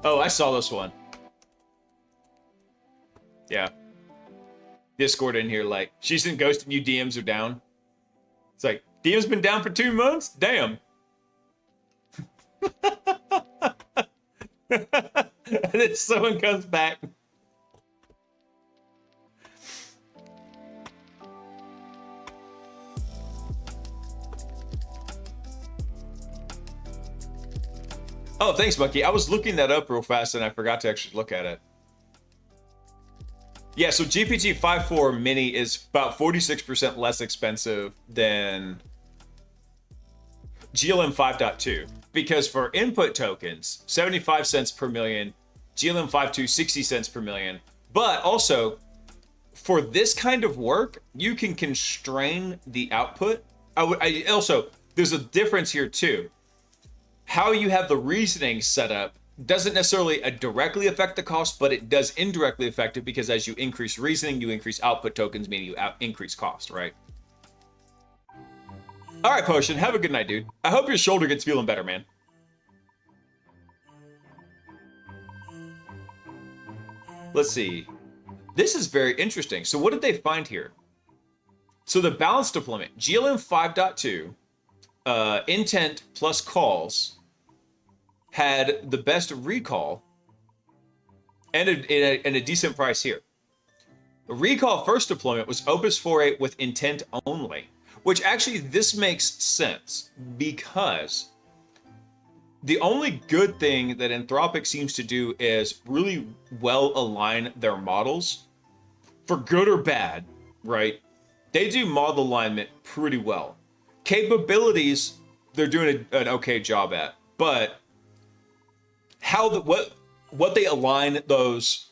Oh, I saw this one. Yeah. Discord in here, like, she's in ghosting you, DMs are down. It's like, DM's been down for 2 months? Damn. And then someone comes back. Oh, thanks, Monkey. I was looking that up real fast and I forgot to actually look at it. Yeah, so GPT 5.4 Mini is about 46% less expensive than GLM 5.2 because for input tokens, 75 cents per million, GLM 5.2, 60 cents per million. But also, for this kind of work, you can constrain the output. Also, there's a difference here too. How you have the reasoning set up doesn't necessarily directly affect the cost, but it does indirectly affect it because as you increase reasoning, you increase output tokens, meaning you increase cost, right? All right, Potion, have a good night, dude. I hope your shoulder gets feeling better, man. Let's see. This is very interesting. So what did they find here? So the balanced deployment, GLM 5.2, intent plus calls, had the best recall and a decent price here. The recall first deployment was Opus 4.8 with intent only, which actually this makes sense because The only good thing that Anthropic seems to do is really well align their models for good or bad, right? They do model alignment pretty well. Capabilities, they're doing an okay job at, but what they align those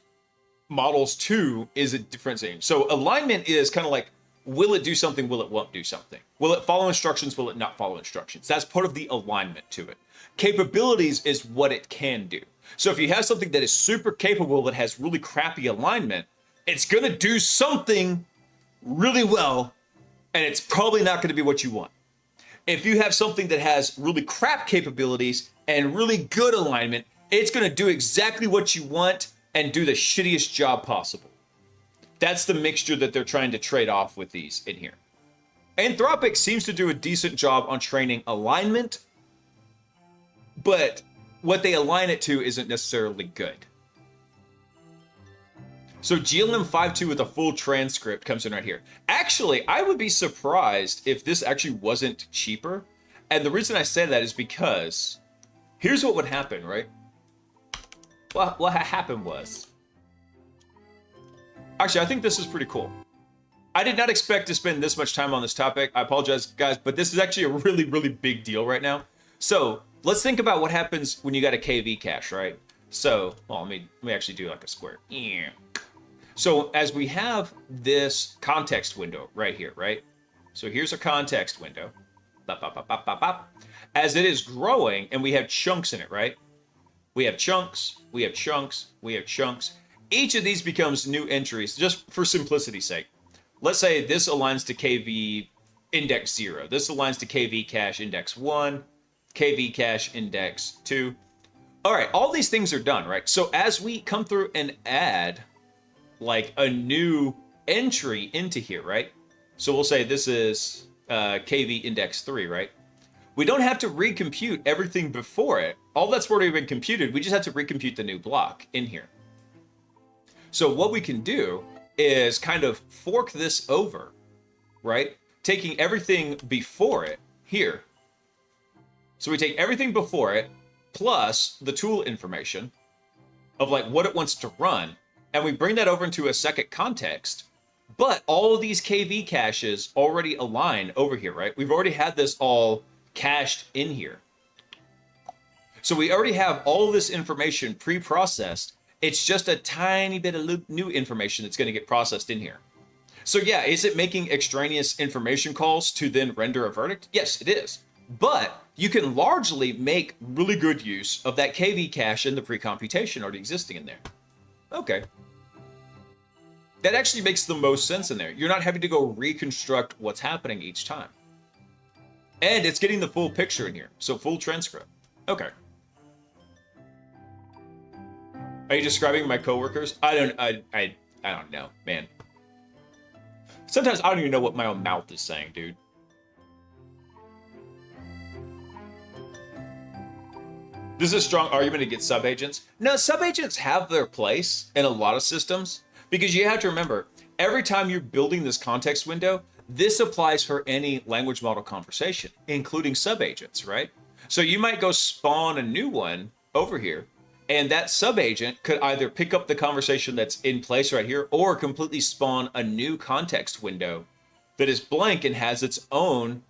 models to is a different thing. So alignment is kind of like, will it do something? Will it won't do something? Will it follow instructions? Will it not follow instructions? That's part of the alignment to it. Capabilities is what it can do. So if you have something that is super capable that has really crappy alignment, it's going to do something really well, and it's probably not going to be what you want. If you have something that has really crap capabilities and really good alignment, it's going to do exactly what you want and do the shittiest job possible. That's the mixture that they're trying to trade off with these in here. Anthropic seems to do a decent job on training alignment, but what they align it to isn't necessarily good. So GLM 5.2 with a full transcript comes in right here. Actually, I would be surprised if this actually wasn't cheaper. And the reason I say that is because here's what would happen, right? What happened was... Actually, I think this is pretty cool. I did not expect to spend this much time on this topic. I apologize, guys, but this is actually a really, really big deal right now. So let's think about what happens when you got a KV cache, right? So, well, let me actually do like a square. Yeah. So as we have this context window right here, right? So here's a context window. Bop, bop, bop, bop, bop, bop. As it is growing, and we have chunks in it, right? We have chunks, we have chunks, we have chunks. Each of these becomes new entries, just for simplicity's sake. Let's say this aligns to KV index 0. This aligns to KV cache index 1, KV cache index 2. All right, all these things are done, right? So as we come through and add like a new entry into here, right? So we'll say this is KV index 3, right? We don't have to recompute everything before it. All that's already been computed. We just have to recompute the new block in here. So what we can do is kind of fork this over, right? Taking everything before it here. So we take everything before it plus the tool information of like what it wants to run, and we bring that over into a second context. But all of these KV caches already align over here, right? We've already had this all cached in here. So we already have all of this information pre-processed. It's just a tiny bit of new information that's going to get processed in here. So yeah, is it making extraneous information calls to then render a verdict? Yes, it is. But you can largely make really good use of that KV cache and the pre-computation already existing in there. Okay. That actually makes the most sense in there. You're not having to go reconstruct what's happening each time. And it's getting the full picture in here. So full transcript. Okay. Are you describing my coworkers? I don't know, man. Sometimes I don't even know what my own mouth is saying, dude. This is a strong argument against subagents. No, subagents have their place in a lot of systems because you have to remember, every time you're building this context window, this applies for any language model conversation, including subagents, right? So you might go spawn a new one over here, and that subagent could either pick up the conversation that's in place right here or completely spawn a new context window that is blank and has its own,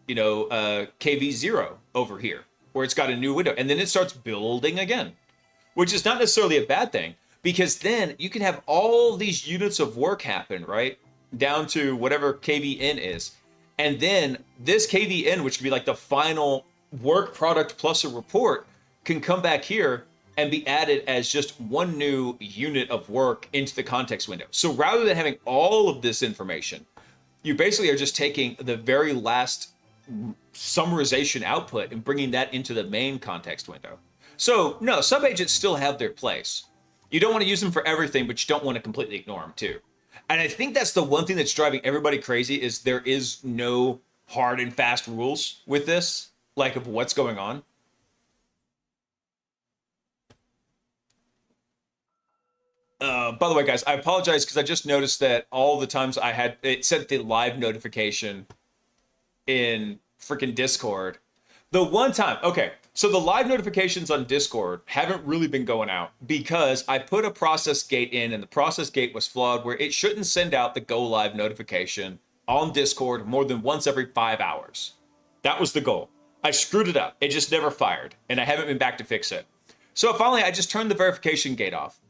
KV0 over here, where it's got a new window. And then it starts building again, which is not necessarily a bad thing, because then you can have all these units of work happen, right? Down to whatever KVN is. And then this KVN, which could be like the final work product plus a report, can come back here and be added as just one new unit of work into the context window. So rather than having all of this information, you basically are just taking the very last summarization output and bringing that into the main context window. So no, subagents still have their place. You don't want to use them for everything, but you don't want to completely ignore them too. And I think that's the one thing that's driving everybody crazy is there is no hard and fast rules with this, like of what's going on. By the way, guys, I apologize because I just noticed that all the times it sent the live notification in freaking Discord. The one time, okay, So the live notifications on Discord haven't really been going out because I put a process gate in and the process gate was flawed where it shouldn't send out the go live notification on Discord more than once every 5 hours. That was the goal. I screwed it up. It just never fired and I haven't been back to fix it. So finally, I just turned the verification gate off.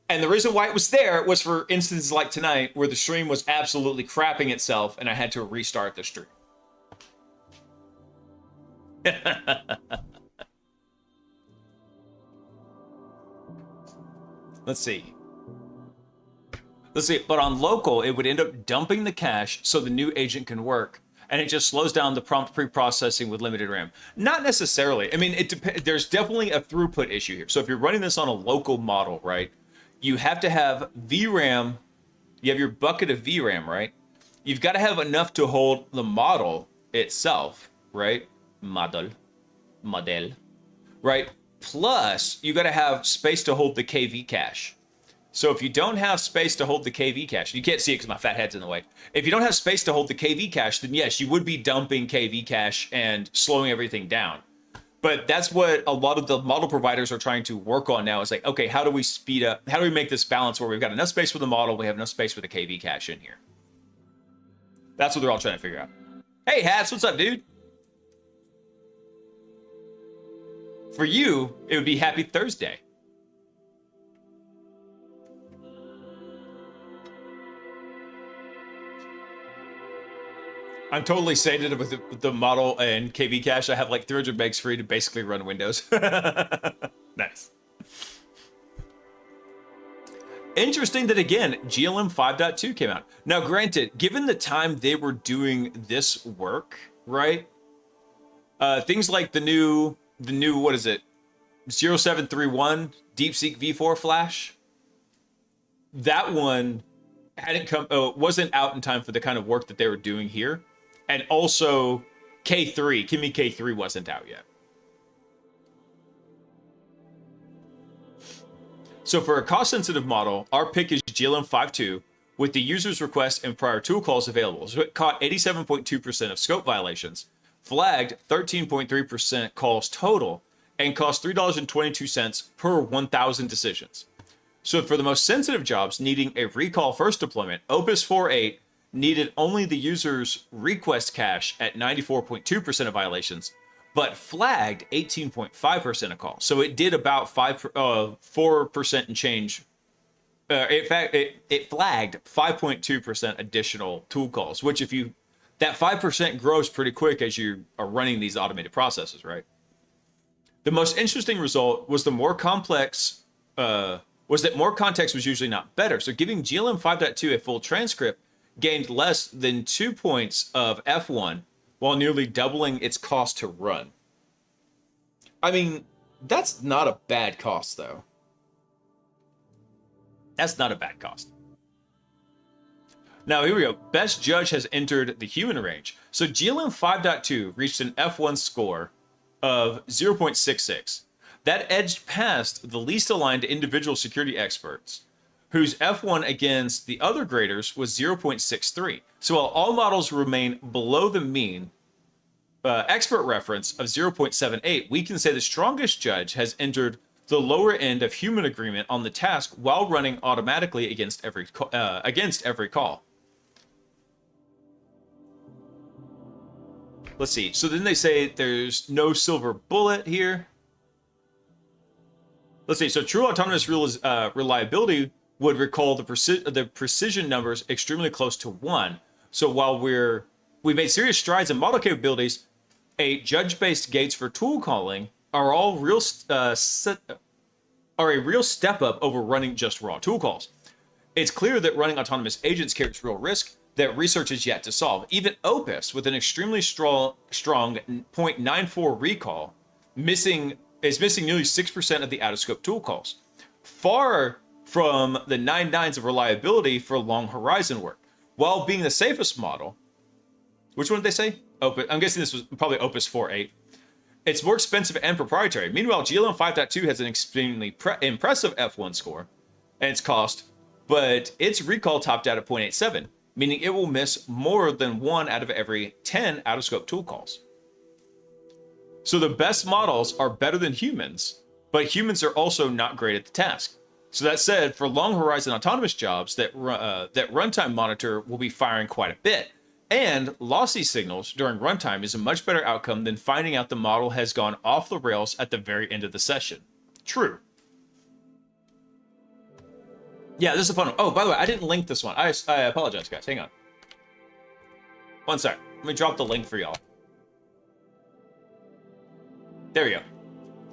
And the reason why it was there was for instances like tonight where the stream was absolutely crapping itself and I had to restart the stream. Let's see. But on local, it would end up dumping the cache so the new agent can work. And it just slows down the prompt pre-processing with limited RAM. Not necessarily. I mean, there's definitely a throughput issue here. So if you're running this on a local model, right, you have to have VRAM. You have your bucket of VRAM, right? You've got to have enough to hold the model itself, right? Model, right? Plus, you got to have space to hold the KV cache. So if you don't have space to hold the KV cache, you can't see it because my fat head's in the way. If you don't have space to hold the KV cache, then yes, you would be dumping KV cache and slowing everything down. But that's what a lot of the model providers are trying to work on now is like, okay, how do we speed up? How do we make this balance where we've got enough space for the model, we have enough space for the KV cache in here? That's what they're all trying to figure out. Hey, Hats, what's up, dude? For you, it would be Happy Thursday. I'm totally sated with the model and KV cache. I have like 300 megs free to basically run Windows. Nice. Interesting that, again, GLM 5.2 came out. Now, granted, given the time they were doing this work, right? Things like the new, what is it? 0731 DeepSeek V4 Flash. That one wasn't out in time for the kind of work that they were doing here. And also, Kimi K3 wasn't out yet. So for a cost-sensitive model, our pick is GLM 5.2 with the user's request and prior tool calls available. So it caught 87.2% of scope violations, flagged 13.3% calls total, and cost $3.22 per 1,000 decisions. So for the most sensitive jobs needing a recall first deployment, Opus 4.8 needed only the user's request cache at 94.2% of violations, but flagged 18.5% of calls. So it did about 4% and change. In fact, it flagged 5.2% additional tool calls, which that 5% grows pretty quick as you are running these automated processes, right? The most interesting result was that more context was usually not better. So giving GLM 5.2 a full transcript gained less than 2 points of F1 while nearly doubling its cost to run. I mean, that's not a bad cost, though. That's not a bad cost. Now, here we go. Best Judge has entered the human range. So GLM 5.2 reached an F1 score of 0.66. That edged past the least aligned individual security experts, whose F1 against the other graders was 0.63. So while all models remain below the mean expert reference of 0.78, we can say the strongest judge has entered the lower end of human agreement on the task while running automatically against every call. Let's see. So then they say there's no silver bullet here. Let's see. So true autonomous reliability would recall the precision numbers extremely close to 1. So while we made serious strides in model capabilities, judge-based gates for tool calling are a real step up over running just raw tool calls. It's clear that running autonomous agents carries real risk that research is yet to solve. Even Opus, with an extremely strong 0.94 recall, is missing nearly 6% of the out-of-scope tool calls. Far from the 9/9s of reliability for long horizon work. While being the safest model, which one did they say? Opus. I'm guessing this was probably Opus 4.8. It's more expensive and proprietary. Meanwhile, GLM 5.2 has an extremely impressive F1 score and its cost, but its recall topped out at 0.87, meaning it will miss more than 1 out of every 10 out-of-scope tool calls. So the best models are better than humans, but humans are also not great at the task. So that said, for long horizon autonomous jobs, that runtime monitor will be firing quite a bit. And lossy signals during runtime is a much better outcome than finding out the model has gone off the rails at the very end of the session. True. Yeah, this is a fun one. Oh, by the way, I didn't link this one. I apologize, guys. Hang on. One sec. Let me drop the link for y'all. There we go.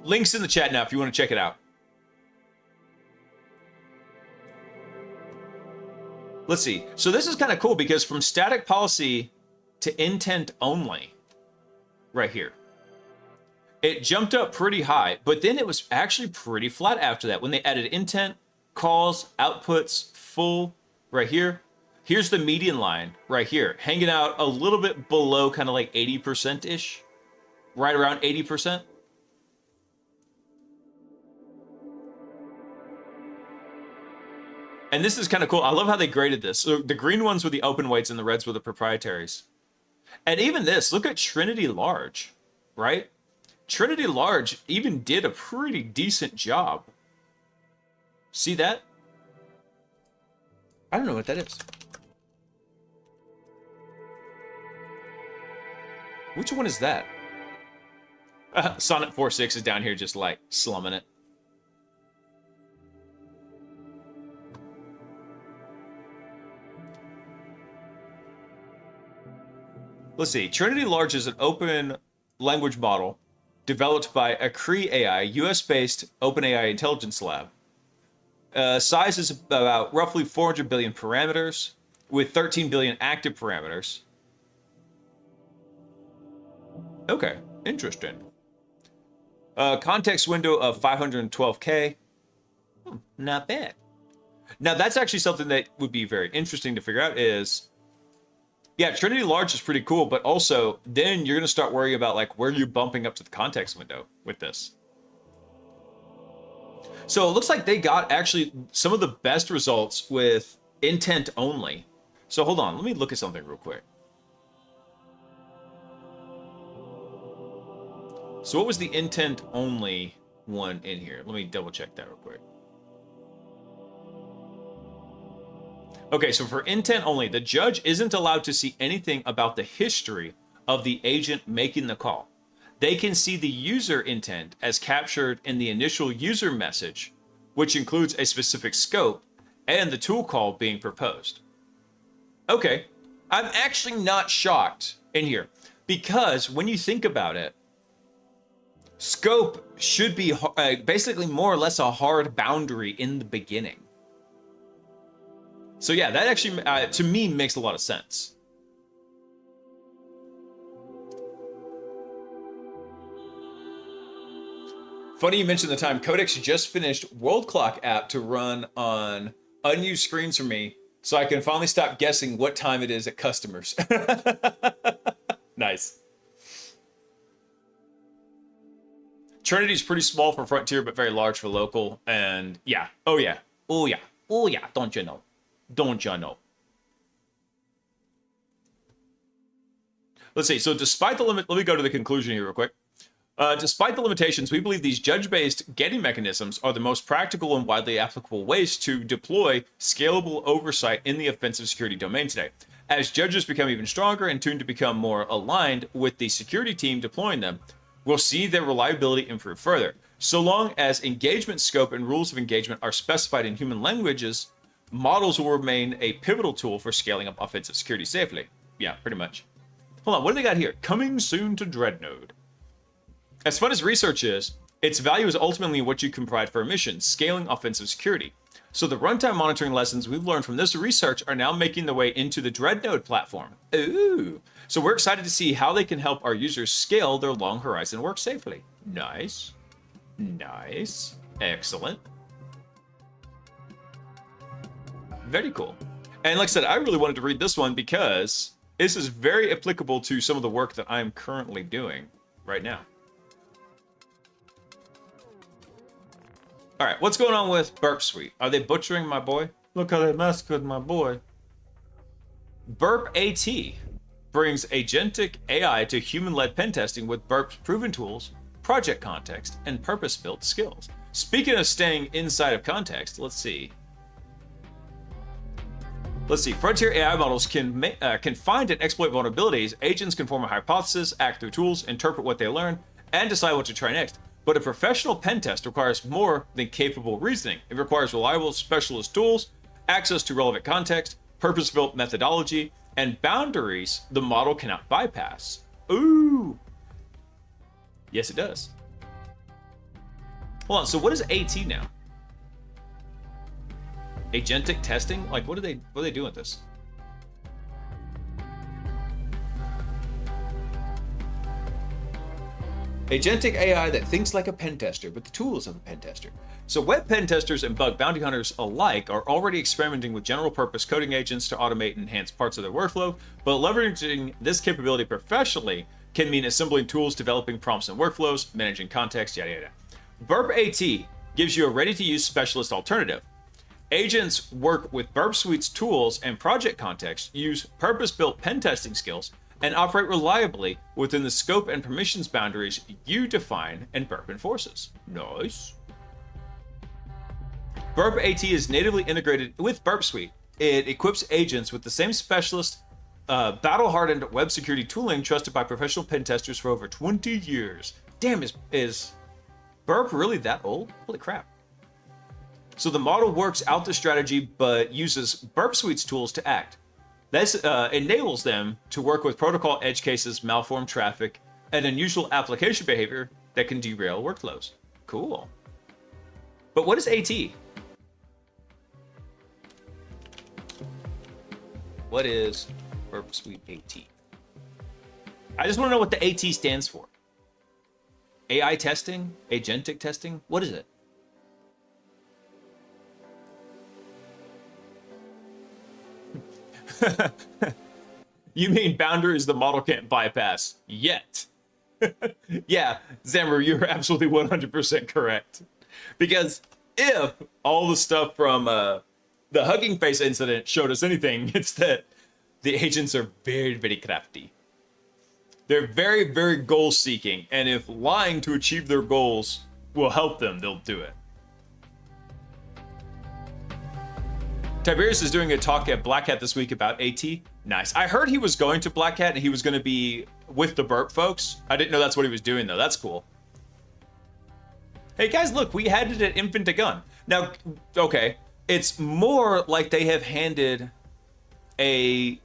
Link's in the chat now if you want to check it out. Let's see. So this is kind of cool because from static policy to intent only, right here, it jumped up pretty high, but then it was actually pretty flat after that when they added intent, calls, outputs, full, right here. Here's the median line right here, hanging out a little bit below kind of like 80%-ish, right around 80%. And this is kind of cool. I love how they graded this. So the green ones were the open weights and the reds were the proprietaries. And even this, look at Trinity Large, right? Trinity Large even did a pretty decent job. See that? I don't know what that is. Which one is that? Sonnet 46 is down here just like slumming it. Let's see. Trinity Large is an open language model developed by Acree AI, US-based OpenAI intelligence lab. Size is about roughly 400 billion parameters with 13 billion active parameters. Okay, interesting. Context window of 512K. Not bad. Now, that's actually something that would be very interesting to figure out is, yeah, Trinity Large is pretty cool, but also then you're going to start worrying about like where you're bumping up to the context window with this. So it looks like they got actually some of the best results with intent only. So hold on, let me look at something real quick. So what was the intent only one in here? Let me double check that real quick. Okay, so for intent only, the judge isn't allowed to see anything about the history of the agent making the call. They can see the user intent as captured in the initial user message, which includes a specific scope and the tool call being proposed. Okay, I'm actually not shocked in here because when you think about it, scope should be basically more or less a hard boundary in the beginning. So yeah, that actually, to me, makes a lot of sense. Funny you mentioned the time. Codex just finished World Clock app to run on unused screens for me, so I can finally stop guessing what time it is at customers. Nice. Trinity's pretty small for Frontier, but very large for local. And yeah, oh yeah, oh yeah, oh yeah, don't you know? Don't you know? Let's see. So despite the limit, let me go to the conclusion here real quick. Despite the limitations, we believe these judge-based gating mechanisms are the most practical and widely applicable ways to deploy scalable oversight in the offensive security domain today. As judges become even stronger and tuned to become more aligned with the security team deploying them, we'll see their reliability improve further. So long as engagement scope and rules of engagement are specified in human languages, models will remain a pivotal tool for scaling up offensive security safely. Yeah, pretty much. Hold on, what do they got here? Coming soon to Dreadnought. As fun as research is, its value is ultimately what you can provide for a mission, scaling offensive security. So the runtime monitoring lessons we've learned from this research are now making their way into the Dreadnought platform. Ooh. So we're excited to see how they can help our users scale their long horizon work safely. Nice. Nice. Excellent. Very cool. And like I said, I really wanted to read this one because this is very applicable to some of the work that I'm currently doing right now. All right, what's going on with Burp Suite? Are they butchering my boy? Look how they messed with my boy. Burp AT. brings agentic AI to human-led pen testing with Burp's proven tools, project context, and purpose-built skills. Speaking of staying inside of context, let's see. Frontier AI models can find and exploit vulnerabilities. Agents can form a hypothesis, act through tools, interpret what they learn, and decide what to try next. But a professional pen test requires more than capable reasoning. It requires reliable specialist tools, access to relevant context, purpose-built methodology, and boundaries the model cannot bypass. Ooh. Yes, it does. Hold on, so what is AT now? Agentic testing? Like, what are they doing with this? Agentic AI that thinks like a pen tester, but the tools of a pen tester. So web pen testers and bug bounty hunters alike are already experimenting with general purpose coding agents to automate and enhance parts of their workflow, but leveraging this capability professionally can mean assembling tools, developing prompts and workflows, managing context, yada yada. Burp AT gives you a ready-to-use specialist alternative. Agents work with Burp Suite's tools and project context, use purpose-built pen testing skills, and operate reliably within the scope and permissions boundaries you define and Burp enforces. Nice. Burp AT is natively integrated with Burp Suite. It equips agents with the same specialist, battle-hardened web security tooling trusted by professional pen testers for over 20 years. Damn, is Burp really that old? Holy crap. So the model works out the strategy, but uses Burp Suite's tools to act. This enables them to work with protocol edge cases, malformed traffic, and unusual application behavior that can derail workflows. Cool. But what is AT? What is Burp Suite AT? I just want to know what the AT stands for. AI testing? Agentic testing? What is it? You mean boundaries the model can't bypass yet? Yeah, Zammer, you're absolutely 100% correct. Because if all the stuff from the Hugging Face incident showed us anything, it's that the agents are very, very crafty. They're very, very goal-seeking, and if lying to achieve their goals will help them, they'll do it. Tiberius is doing a talk at Black Hat this week about AT. Nice. I heard he was going to Black Hat and he was going to be with the Burp folks. I didn't know that's what he was doing, though. That's cool. Hey, guys, look, we handed an infant a gun. Now, okay, it's more like they have handed a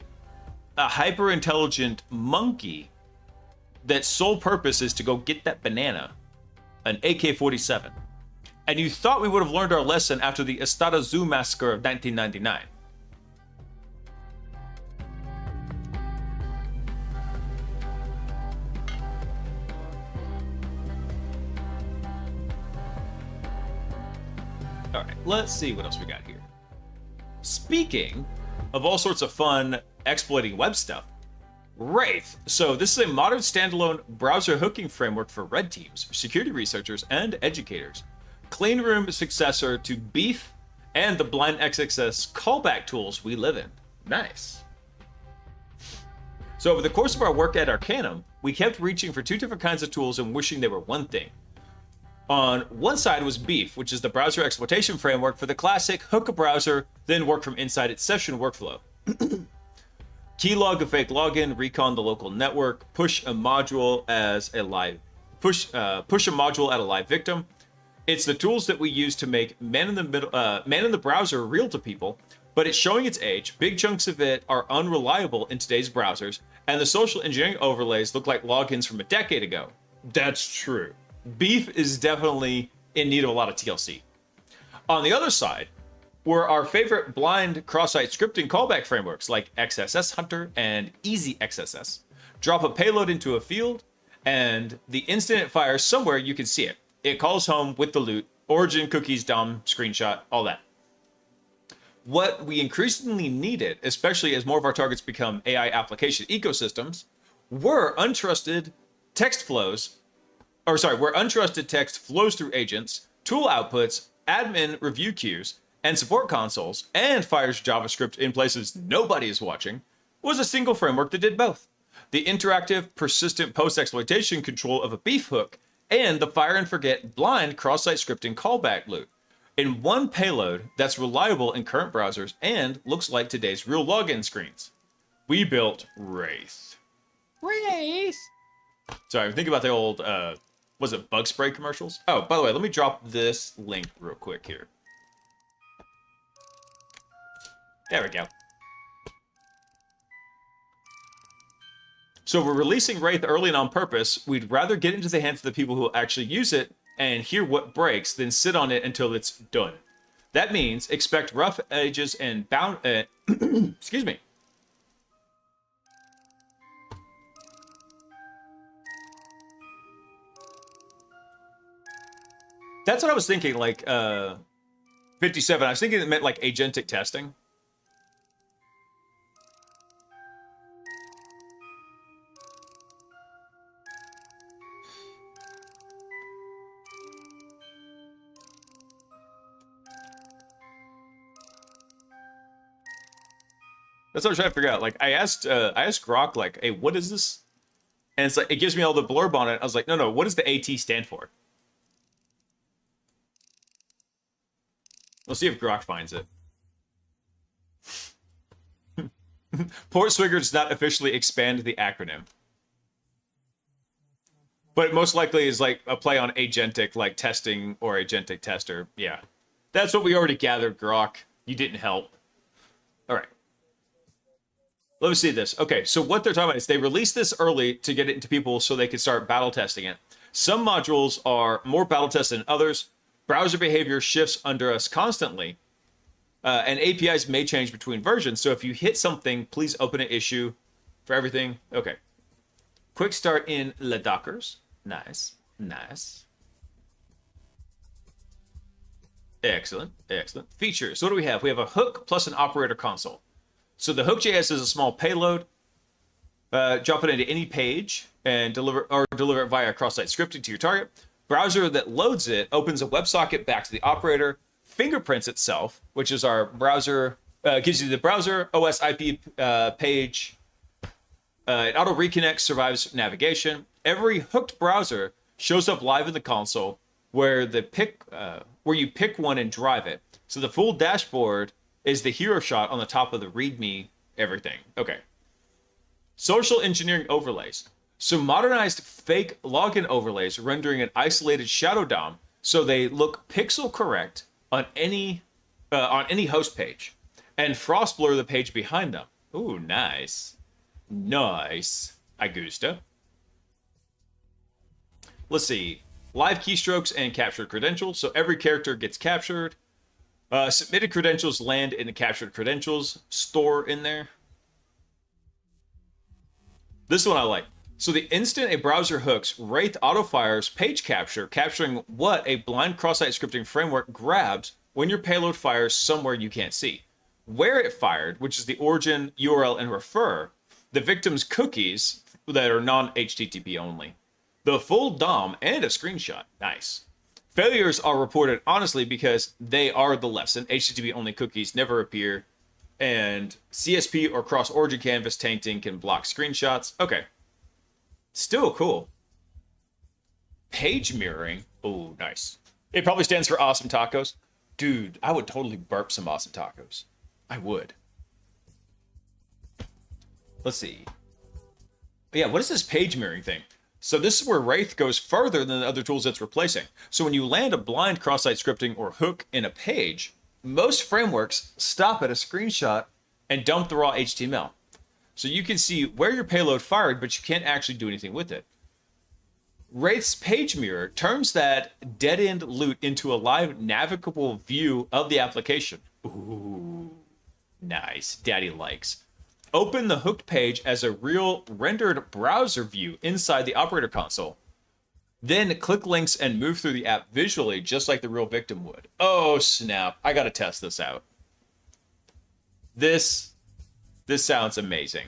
hyper-intelligent monkey that sole purpose is to go get that banana, an AK-47. And you thought we would have learned our lesson after the Estada Zoo massacre of 1999. All right, let's see what else we got here. Speaking of all sorts of fun exploiting web stuff, Wraith. So this is a modern standalone browser hooking framework for red teams, security researchers, and educators. Clean room successor to Beef and the blind XXS callback tools we live in. Nice. So over the course of our work at Arcanum, we kept reaching for two different kinds of tools and wishing they were one thing. On one side was Beef, which is the browser exploitation framework for the classic hook a browser, then work from inside its session workflow. Keylog a fake login, recon the local network, push a module at a live victim. It's the tools that we use to make man in the browser real to people, but it's showing its age. Big chunks of it are unreliable in today's browsers, and the social engineering overlays look like logins from a decade ago. That's true. Beef is definitely in need of a lot of TLC. On the other side were our favorite blind cross-site scripting callback frameworks like XSS Hunter and Easy XSS. Drop a payload into a field, and the instant it fires somewhere, you can see it. It calls home with the loot, origin, cookies, DOM, screenshot, all that. What we increasingly needed, especially as more of our targets become AI application ecosystems, were untrusted text flows, where untrusted text flows through agents, tool outputs, admin review queues, and support consoles, and fires JavaScript in places nobody is watching, was a single framework that did both. the interactive, persistent post-exploitation control of a beef hook, and the fire and forget blind cross-site scripting callback loop in one payload that's reliable in current browsers and looks like today's real login screens. We built Wraith. Wraith! Sorry, think about the old, was it bug spray commercials? Oh, by the way, let me drop this link real quick here. There we go. So we're releasing Wraith early and on purpose. We'd rather get into the hands of the people who will actually use it and hear what breaks than sit on it until it's done. That means expect rough edges and excuse me. That's what I was thinking, like 57. I was thinking it meant like agentic testing. That's what I was trying to figure out. Like I asked Grok, like, hey, what is this? And it's like, it gives me all the blurb on it. I was like, no, what does the AT stand for? We'll see if Grok finds it. Port Swigger does not officially expand the acronym. But it most likely is like a play on agentic, like testing or agentic tester. Yeah. That's what we already gathered, Grok. You didn't help. All right. Let me see this. Okay, so what they're talking about is they released this early to get it into people so they could start battle testing it. Some modules are more battle tested than others. Browser behavior shifts under us constantly. And APIs may change between versions. So if you hit something, please open an issue for everything. Okay. Quick start in Le Dockers. Nice. Nice. Excellent. Excellent. Features. What do we have? We have a hook plus an operator console. So the hook.js is a small payload. Drop it into any page and deliver it via cross-site scripting to your target. Browser that loads it opens a WebSocket back to the operator, fingerprints itself, which is our browser, gives you the browser, OS IP page. It auto reconnects, survives navigation. Every hooked browser shows up live in the console where you pick one and drive it. So the full dashboard is the hero shot on the top of the README everything. Okay. Social engineering overlays. So modernized fake login overlays rendering an isolated shadow DOM so they look pixel correct on any host page, and frost blur the page behind them. Ooh, nice. Nice. Augusta. Let's see. Live keystrokes and captured credentials. So every character gets captured. Submitted credentials land in the captured credentials store in there. This one I like. So the instant a browser hooks, Wraith auto-fires page capture, capturing what a blind cross-site scripting framework grabs when your payload fires somewhere you can't see. Where it fired, which is the origin, URL, and refer, the victim's cookies that are non-HTTP only, the full DOM, and a screenshot. Nice. Failures are reported honestly because they are the lesson. HTTP-only cookies never appear, and CSP or cross-origin canvas tainting can block screenshots. Okay. Still cool. Page mirroring. Oh, nice. It probably stands for awesome tacos. Dude, I would totally burp some awesome tacos. I would. Let's see. Yeah, what is this page mirroring thing? So this is where Wraith goes further than the other tools it's replacing. So when you land a blind cross-site scripting or hook in a page, most frameworks stop at a screenshot and dump the raw HTML. So you can see where your payload fired, but you can't actually do anything with it. Wraith's page mirror turns that dead-end loot into a live navigable view of the application. Ooh, nice. Daddy likes. Open the hooked page as a real rendered browser view inside the operator console. Then click links and move through the app visually just like the real victim would. Oh, snap. I gotta test this out. This sounds amazing.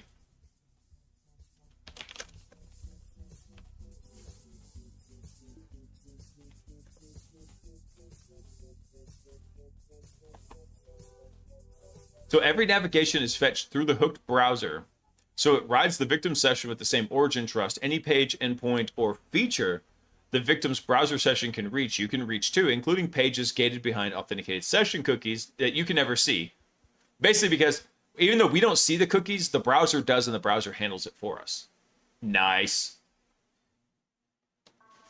So every navigation is fetched through the hooked browser. So So it rides the victim session with the same origin trust. Any page, endpoint, or feature the victim's browser session can reach, you can reach too, including pages gated behind authenticated session cookies that you can never see. Basically, because even though we don't see the cookies, the browser does, and the browser handles it for us. Nice.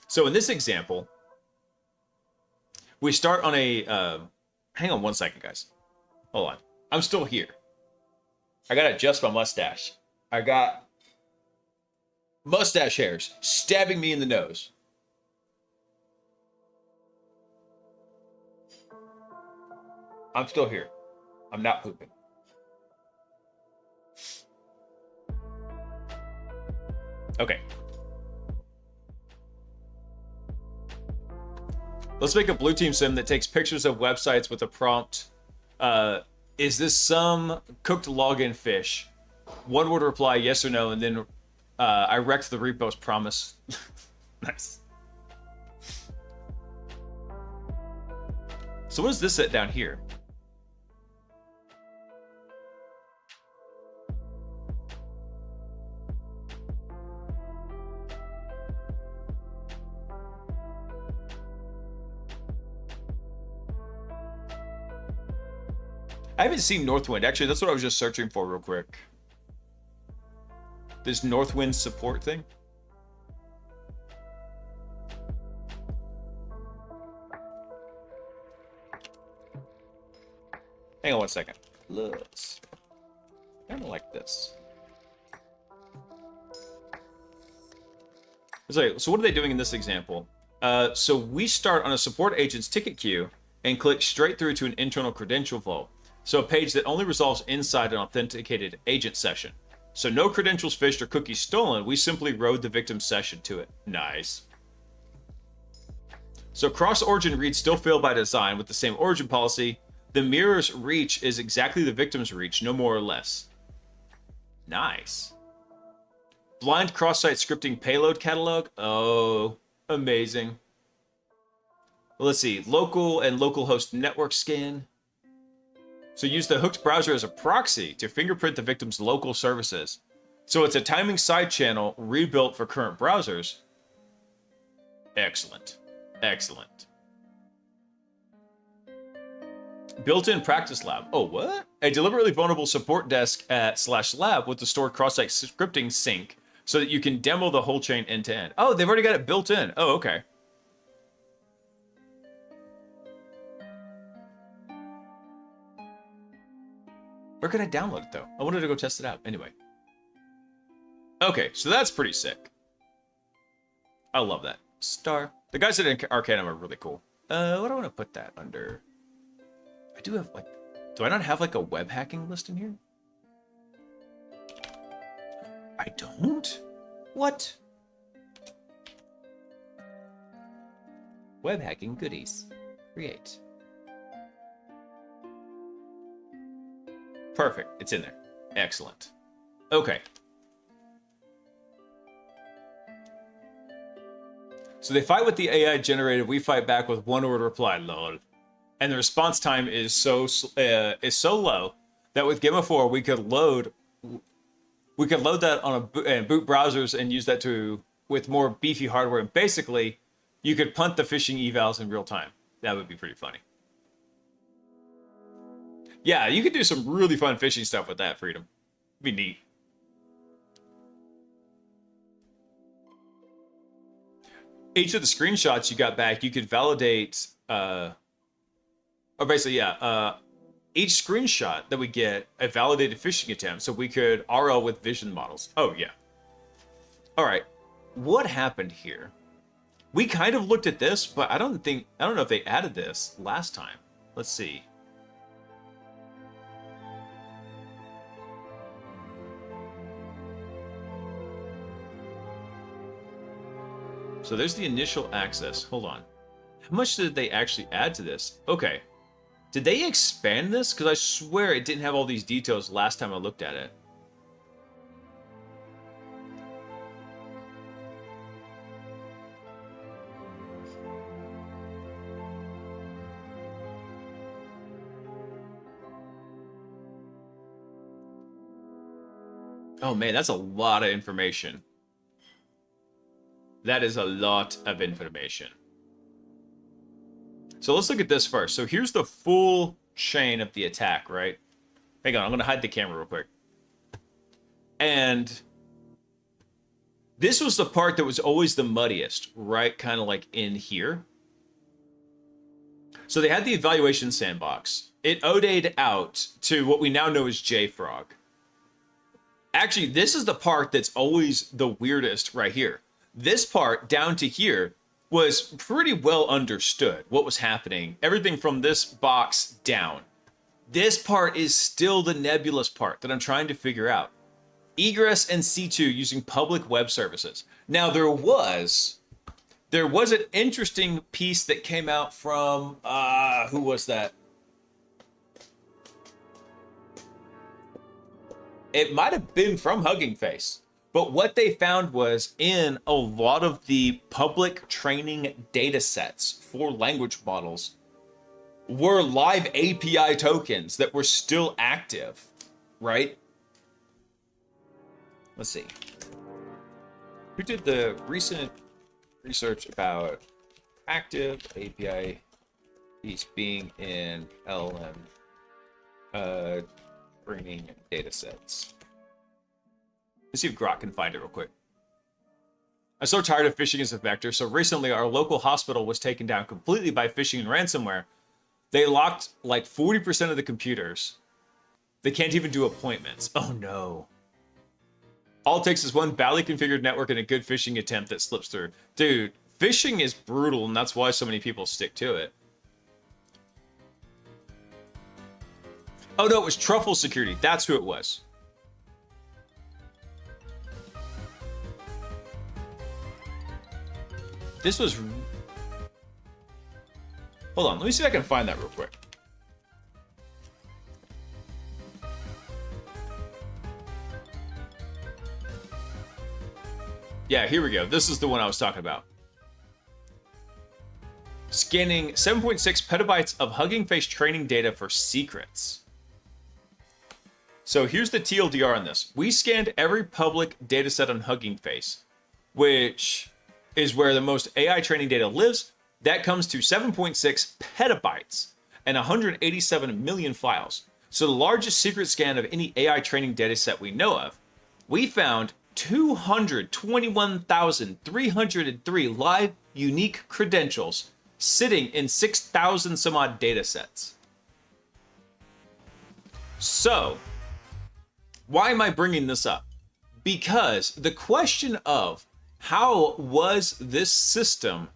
So in this example, we start on a... hang on one second, guys. Hold on. I'm still here. I gotta adjust my mustache. I got mustache hairs stabbing me in the nose. I'm still here. I'm not pooping. Okay. Let's make a blue team sim that takes pictures of websites with a prompt. Is this some cooked login fish? One word reply, yes or no, and then I wrecked the repos, promise. Nice. So what is this set down here? I haven't seen Northwind. Actually, that's what I was just searching for real quick. This Northwind support thing. Hang on one second. Let's kind of like this. So what are they doing in this example? So we start on a support agent's ticket queue and click straight through to an internal credential flow. So a page that only resolves inside an authenticated agent session. So no credentials phished or cookies stolen. We simply rode the victim's session to it. Nice. So cross-origin reads still fail by design with the same origin policy. The mirror's reach is exactly the victim's reach, no more or less. Nice. Blind cross-site scripting payload catalog. Oh, amazing. Let's see. Local and local host network scan. So use the hooked browser as a proxy to fingerprint the victim's local services. So it's a timing side channel rebuilt for current browsers. Excellent. Excellent. Built-in practice lab. Oh, what? A deliberately vulnerable support desk at /lab with the stored cross-site scripting sync so that you can demo the whole chain end to end. Oh, they've already got it built in. Oh, okay. Where could I download it, though? I wanted to go test it out. Anyway. Okay, so that's pretty sick. I love that. Star. The guys at Arcanum are really cool. What do I want to put that under? I do have, like... Do I not have, like, a web hacking list in here? I don't? What? Web hacking goodies. Create. Perfect. It's in there. Excellent. Okay. So they fight with the AI generated. We fight back with one word reply. Lol. And the response time is so low that with Gamma 4 we could load that on boot browsers and use that with more beefy hardware. And basically, you could punt the phishing evals in real time. That would be pretty funny. Yeah, you could do some really fun phishing stuff with that, Freedom. It'd be neat. Each of the screenshots you got back, you could validate, each screenshot that we get a validated phishing attempt, so we could RL with vision models. Oh, yeah. All right. What happened here? We kind of looked at this, but I don't know if they added this last time. Let's see. So there's the initial access. Hold on. How much did they actually add to this? Okay. Did they expand this? Because I swear it didn't have all these details last time I looked at it. Oh man, that's a lot of information. That is a lot of information. So let's look at this first. So here's the full chain of the attack, right? Hang on, I'm going to hide the camera real quick. And this was the part that was always the muddiest, right? Kind of like in here. So they had the evaluation sandbox. It ODA'd out to what we now know as JFrog. Actually, this is the part that's always the weirdest right here. This part down to here was pretty well understood what was happening. Everything from this box down. This part is still the nebulous part that I'm trying to figure out. Egress and C2 using public web services. Now there was an interesting piece that came out from, who was that? It might have been from Hugging Face. But what they found was in a lot of the public training data sets for language models were live API tokens that were still active, right? Let's see. Who did the recent research about active API piece being in LLM training data sets? Let's see if Grok can find it real quick. I'm so tired of phishing as a vector, so recently our local hospital was taken down completely by phishing and ransomware. They locked like 40% of the computers. They can't even do appointments. Oh no. All it takes is one badly configured network and a good phishing attempt that slips through. Dude, phishing is brutal, and that's why so many people stick to it. Oh no, it was Truffle Security. That's who it was. This was... Hold on, let me see if I can find that real quick. Yeah, here we go. This is the one I was talking about. Scanning 7.6 petabytes of Hugging Face training data for secrets. So here's the TLDR on this. We scanned every public dataset on Hugging Face, which is where the most AI training data lives. That comes to 7.6 petabytes and 187 million files. So the largest secret scan of any AI training dataset we know of. We found 221,303 live unique credentials sitting in 6,000 some odd datasets. So, why am I bringing this up? Because the question of how was this system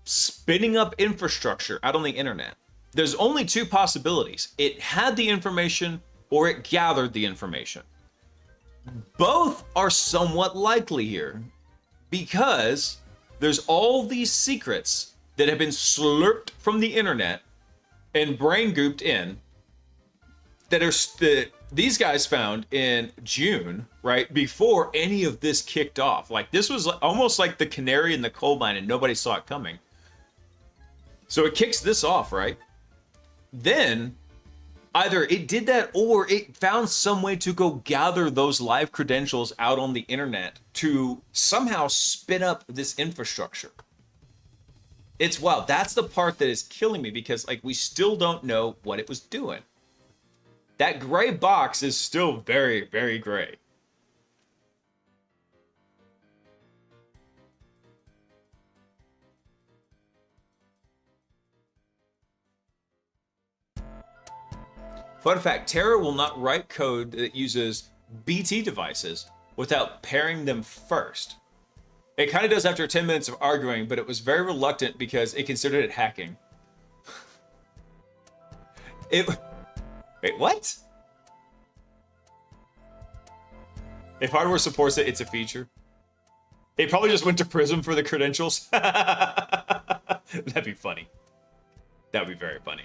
spinning up infrastructure out on the internet? There's only two possibilities. It had the information or it gathered the information. Both are somewhat likely here because there's all these secrets that have been slurped from the internet and brain gooped in that are these guys found in June, right? Before any of this kicked off. Like this was almost like the canary in the coal mine and nobody saw it coming. So it kicks this off, right? Then either it did that or it found some way to go gather those live credentials out on the internet to somehow spin up this infrastructure. It's wild. That's the part that is killing me because like we still don't know what it was doing. That gray box is still very, very gray. Fun fact, Terra will not write code that uses BT devices without pairing them first. It kind of does after 10 minutes of arguing, but it was very reluctant because it considered it hacking. Wait, what? If hardware supports it, it's a feature. It probably just went to Prism for the credentials. That'd be funny. That'd be very funny.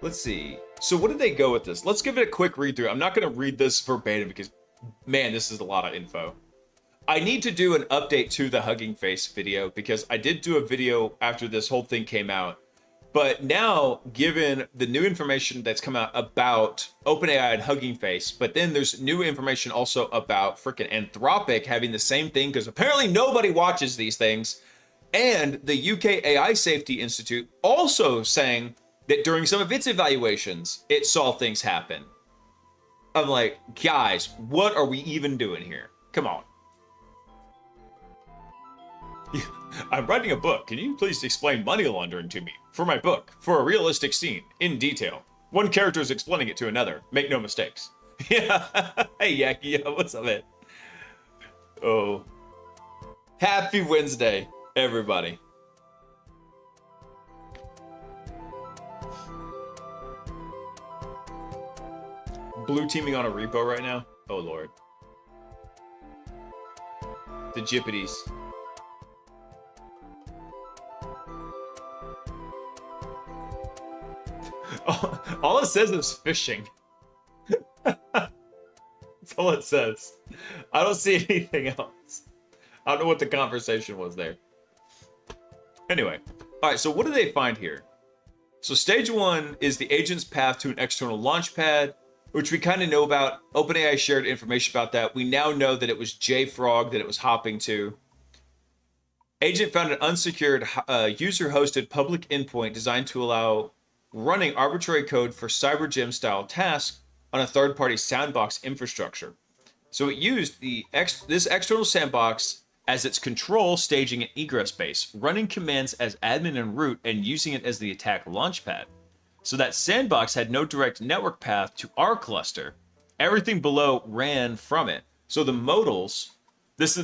Let's see. So what did they go with this? Let's give it a quick read through. I'm not going to read this verbatim because, man, this is a lot of info. I need to do an update to the Hugging Face video because I did do a video after this whole thing came out But now, given the new information that's come out about OpenAI and Hugging Face, but then there's new information also about freaking Anthropic having the same thing, because apparently nobody watches these things. And the UK AI Safety Institute also saying that during some of its evaluations, it saw things happen. I'm like, guys, what are we even doing here? Come on. I'm writing a book. Can you please explain money laundering to me? For my book, for a realistic scene, in detail. One character is explaining it to another. Make no mistakes. Yeah. Hey, Yaki. What's up, man? Oh. Happy Wednesday, everybody. Blue teaming on a repo right now? Oh, Lord. The Jippities. All it says is fishing. That's all it says. I don't see anything else. I don't know what the conversation was there. Anyway. Alright, so what do they find here? So stage 1 is the agent's path to an external launch pad, which we kind of know about. OpenAI shared information about that. We now know that it was JFrog that it was hopping to. Agent found an unsecured user-hosted public endpoint designed to allow running arbitrary code for CyberGym-style tasks on a third-party sandbox infrastructure. So it used this external sandbox as its control, staging, and egress base, running commands as admin and root, and using it as the attack launchpad. So that sandbox had no direct network path to our cluster. Everything below ran from it. So the modals, this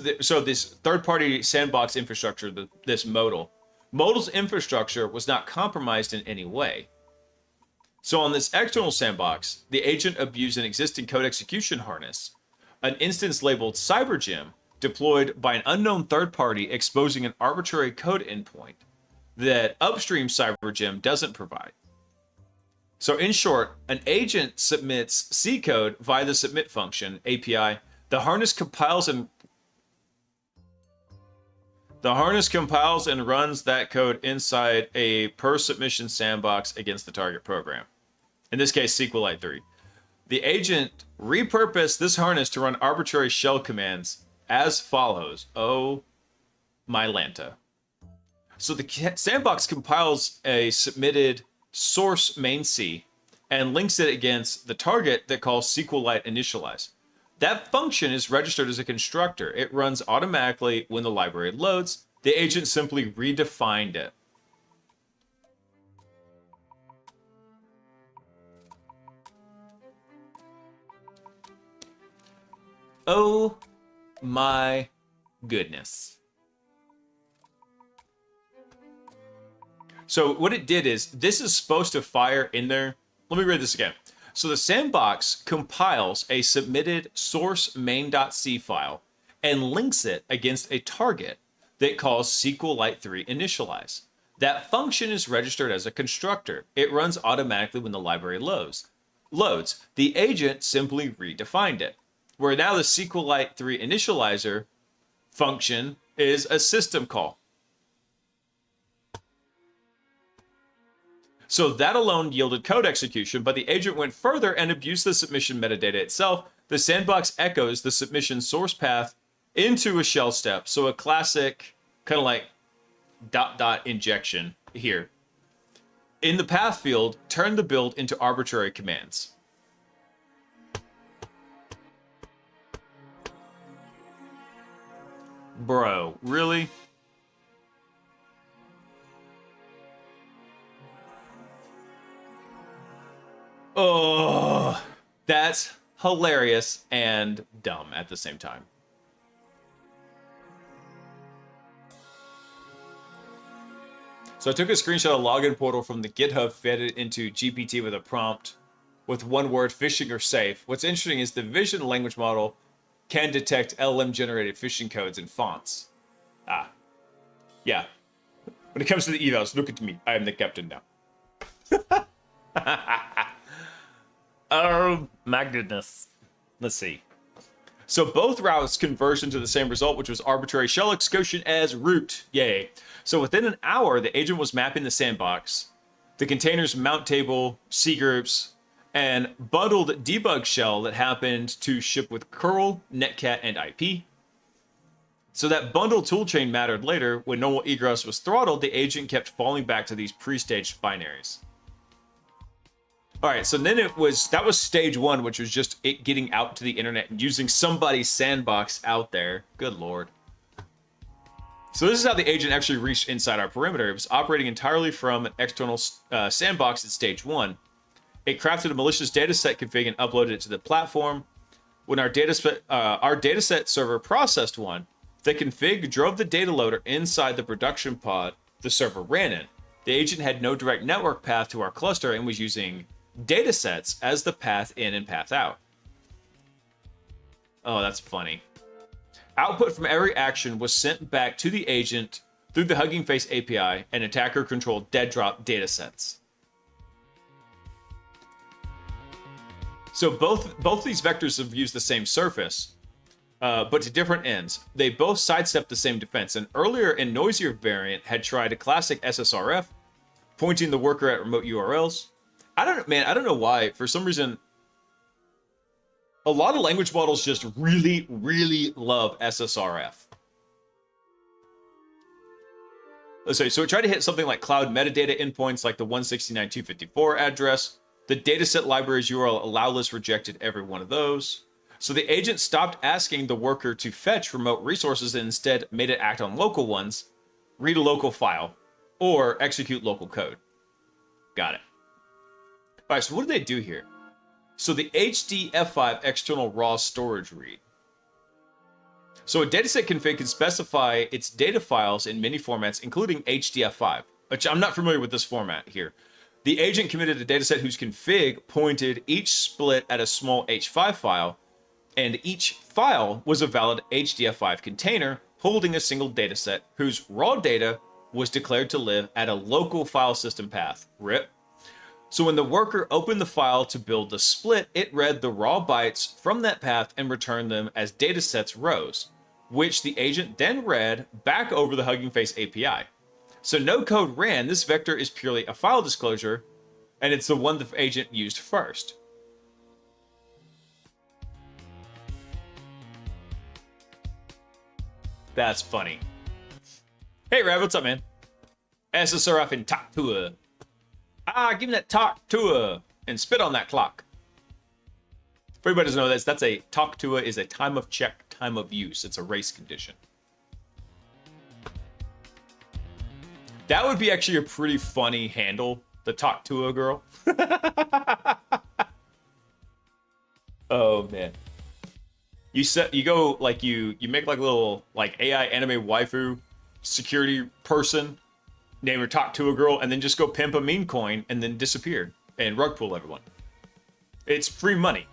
third-party sandbox infrastructure, this modal's infrastructure was not compromised in any way. So on this external sandbox, the agent abused an existing code execution harness, an instance labeled CyberGym, deployed by an unknown third party, exposing an arbitrary code endpoint that upstream CyberGym doesn't provide. So in short, an agent submits C code via the submit function API. The harness compiles and runs that code inside a per submission sandbox against the target program. In this case, SQLite 3. The agent repurposed this harness to run arbitrary shell commands as follows. Oh, my Lanta. So the sandbox compiles a submitted source main C and links it against the target that calls SQLite initialize. That function is registered as a constructor. It runs automatically when the library loads. The agent simply redefined it. Oh my goodness. So what it did is, this is supposed to fire in there. Let me read this again. So the sandbox compiles a submitted source main.c file and links it against a target that calls SQLite 3 initialize. That function is registered as a constructor. It runs automatically when the library loads. The agent simply redefined it, where now the SQLite 3 initializer function is a system call. So that alone yielded code execution, but the agent went further and abused the submission metadata itself. The sandbox echoes the submission source path into a shell step. So a classic kind of like ... injection here. In the path field, turn the build into arbitrary commands. Bro, really? Oh, that's hilarious and dumb at the same time. So I took a screenshot of login portal from the GitHub, fed it into GPT with a prompt with one word, phishing or safe. What's interesting is the vision language model can detect LLM-generated phishing codes and fonts. Ah, yeah. When it comes to the evals, look at me. I am the captain now. Oh, my goodness. Let's see. So both routes converged into the same result, which was arbitrary shell execution as root. Yay. So within an hour, the agent was mapping the sandbox the containers mount table, C groups, and bundled debug shell that happened to ship with curl, netcat, and IP. So that bundle toolchain mattered later. When normal egress was throttled, the agent kept falling back to these pre-staged binaries. All right, so then that was stage one, which was just it getting out to the internet and using somebody's sandbox out there. Good Lord. So this is how the agent actually reached inside our perimeter. It was operating entirely from an external sandbox at stage one. It crafted a malicious dataset config and uploaded it to the platform. When our dataset server processed one, the config drove the data loader inside the production pod the server ran in. The agent had no direct network path to our cluster and was using datasets as the path in and path out. Oh, that's funny. Output from every action was sent back to the agent through the Hugging Face API and attacker-controlled dead drop datasets. So both these vectors have used the same surface, but to different ends. They both sidestep the same defense. An earlier and noisier variant had tried a classic SSRF, pointing the worker at remote URLs. I don't know why. For some reason, a lot of language models just really, really love SSRF. Let's say, so it tried to hit something like cloud metadata endpoints like the 169.254 address. The dataset library's URL allow list rejected every one of those. So the agent stopped asking the worker to fetch remote resources and instead made it act on local ones, read a local file, or execute local code. Got it. All right, so what did they do here? So the HDF5 external raw storage read. So a dataset config can specify its data files in many formats, including HDF5, which I'm not familiar with this format here. The agent committed a dataset whose config pointed each split at a small H5 file, and each file was a valid HDF5 container holding a single dataset whose raw data was declared to live at a local file system path, RIP. So when the worker opened the file to build the split, it read the raw bytes from that path and returned them as datasets rows, which the agent then read back over the Hugging Face API. So no code ran. This vector is purely a file disclosure, and it's the one the agent used first. That's funny. Hey, Rav, what's up, man? SSRF and talk to her. Give me that talk to her and spit on that clock. For everybody doesn't know this, that's a talk to her is a time of check, time of use. It's a race condition. That would be actually a pretty funny handle, the talk to her girl. Oh man. You go like you make like a little like AI anime waifu security person, name her talk to a girl, and then just go pimp a meme coin and then disappear and rug pull everyone. It's free money.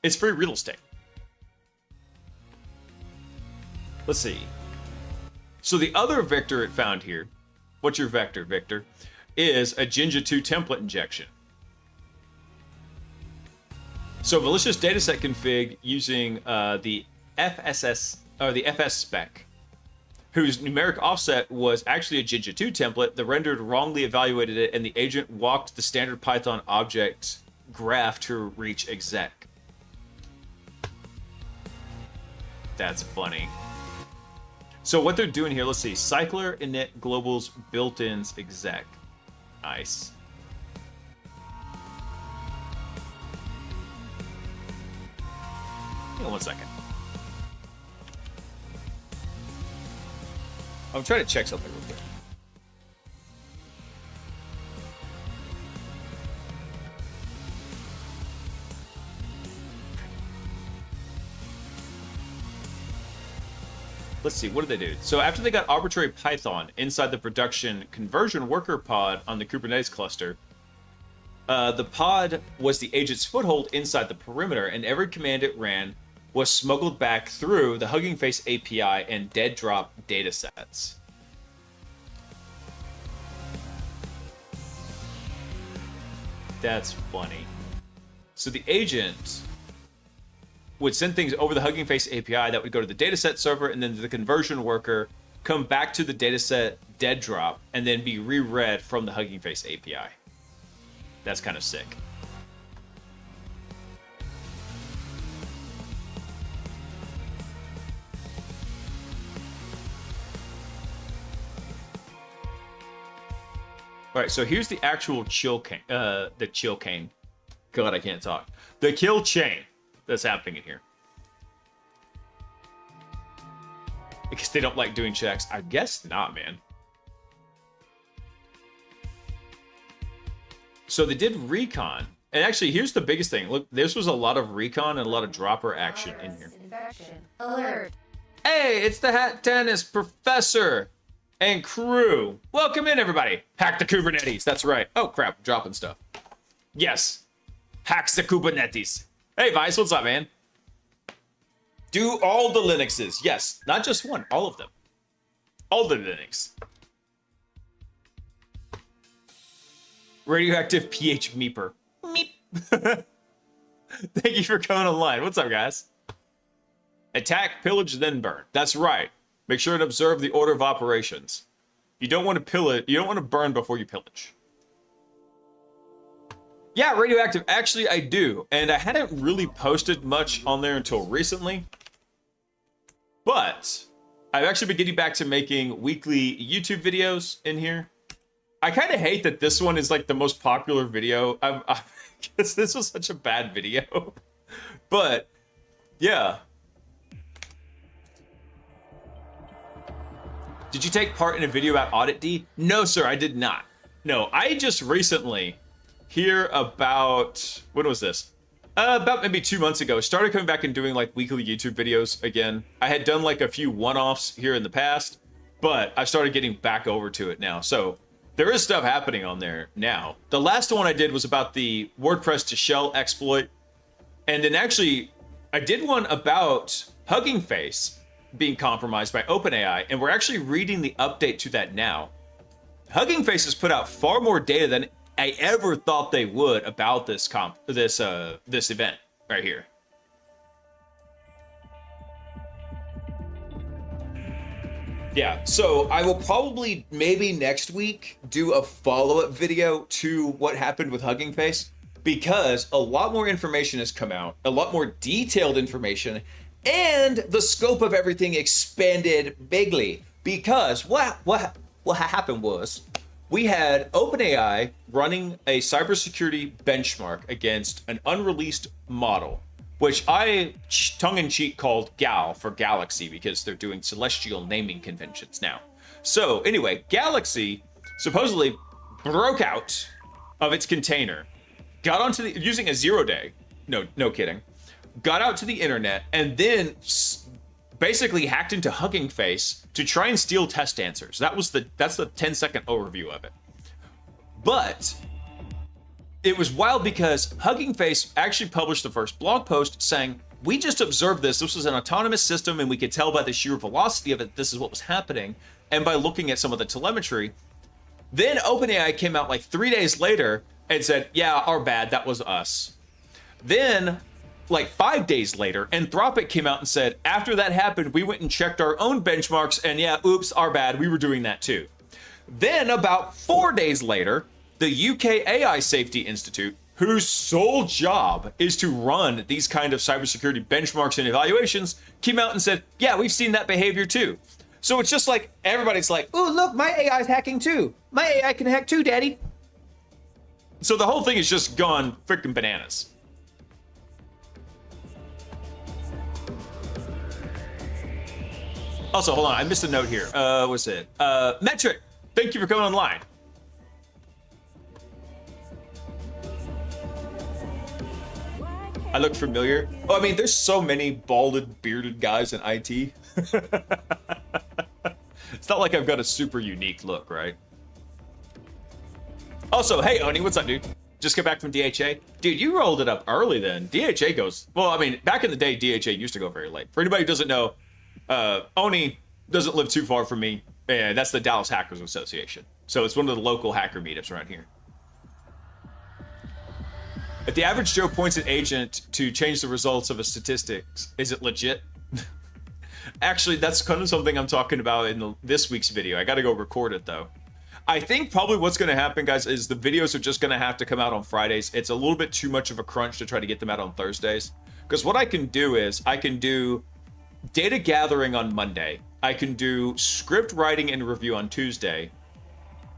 It's free real estate. Let's see. So the other vector it found here, what's your vector, Victor, is a Jinja 2 template injection. So malicious dataset config using the FSS or the FS spec, whose numeric offset was actually a Jinja 2 template. The rendered wrongly evaluated it, and the agent walked the standard Python object graph to reach exec. That's funny. So what they're doing here, let's see. Cycler init globals built-ins exec. Nice. Hang on 1 second. I'm trying to check something real quick. Let's see, what did they do? So after they got arbitrary Python inside the production conversion worker pod on the Kubernetes cluster, the pod was the agent's foothold inside the perimeter, and every command it ran was smuggled back through the Hugging Face API and dead drop datasets. That's funny. So the agent would send things over the Hugging Face API that would go to the dataset server and then to the conversion worker come back to the dataset dead drop, and then be reread from the Hugging Face API. That's kind of sick. All right, so here's the actual chill cane, the chill cane. God, I can't talk. The kill chain that's happening in here. Because they don't like doing checks. I guess not, man. So they did recon. And actually, here's the biggest thing. Look, this was a lot of recon and a lot of dropper action in here. Infection. Alert. Hey, it's the Hat Tennis Professor and crew. Welcome in, everybody. Hack the Kubernetes. That's right. Oh, crap. I'm dropping stuff. Yes. Hacks the Kubernetes. Hey, Vice. What's up, man? Do all the Linuxes. Yes. Not just one. All of them. All the Linux. Radioactive pH Meeper. Meep. Thank you for coming online. What's up, guys? Attack, pillage, then burn. That's right. Make sure and observe the order of operations. You don't want to pillage. You don't want to burn before you pillage. Yeah, radioactive. Actually, I do. And I hadn't really posted much on there until recently. But I've actually been getting back to making weekly YouTube videos in here. I kind of hate that this one is like the most popular video. Because this was such a bad video. But, yeah. Did you take part in a video about Audit D? No, sir, I did not. No, I just recently hear about, when was this? About maybe 2 months ago, started coming back and doing like weekly YouTube videos again. I had done like a few one-offs here in the past, but I started getting back over to it now. So there is stuff happening on there now. The last one I did was about the WordPress to shell exploit. And then actually, I did one about Hugging Face being compromised by OpenAI, and we're actually reading the update to that now. Hugging Face has put out far more data than I ever thought they would about this this event right here. Yeah, so I will probably maybe next week do a follow-up video to what happened with Hugging Face, because a lot more information has come out, a lot more detailed information, and the scope of everything expanded bigly. Because what happened was, we had OpenAI running a cybersecurity benchmark against an unreleased model, which I tongue-in-cheek called GAL for Galaxy, because they're doing celestial naming conventions now. So anyway, Galaxy supposedly broke out of its container, got onto the, using a 0-day, no kidding, got out to the internet, and then basically hacked into Hugging Face to try and steal test answers. That's the 10-second overview of it. But it was wild because Hugging Face actually published the first blog post saying, we just observed this. This was an autonomous system, and we could tell by the sheer velocity of it, this is what was happening. And by looking at some of the telemetry, then OpenAI came out like 3 days later and said, yeah, our bad, that was us. Then like 5 days later, Anthropic came out and said, after that happened, we went and checked our own benchmarks, and yeah, oops, our bad, we were doing that too. Then about 4 days later, the UK AI Safety Institute, whose sole job is to run these kind of cybersecurity benchmarks and evaluations, came out and said, yeah, we've seen that behavior too. So it's just like, everybody's like, ooh, look, my AI's hacking too. My AI can hack too, daddy. So the whole thing has just gone freaking bananas. Also, hold on, I missed a note here. What's it? Metric, thank you for coming online. I look familiar. Oh, I mean, there's so many balded, bearded guys in IT. It's not like I've got a super unique look, right? Also, hey, Oni, what's up, dude? Just got back from DHA. Dude, you rolled it up early then. DHA goes, well, I mean, back in the day, DHA used to go very late. For anybody who doesn't know, Oni doesn't live too far from me, and that's the Dallas Hackers Association. So it's one of the local hacker meetups around here. If the average Joe points an agent to change the results of a statistics, is it legit? Actually, that's kind of something I'm talking about in this week's video. I got to go record it though. I think probably what's going to happen, guys, is the videos are just going to have to come out on Fridays. It's a little bit too much of a crunch to try to get them out on Thursdays. Because what I can do is I can do data gathering on Monday. I can do script writing and review on Tuesday.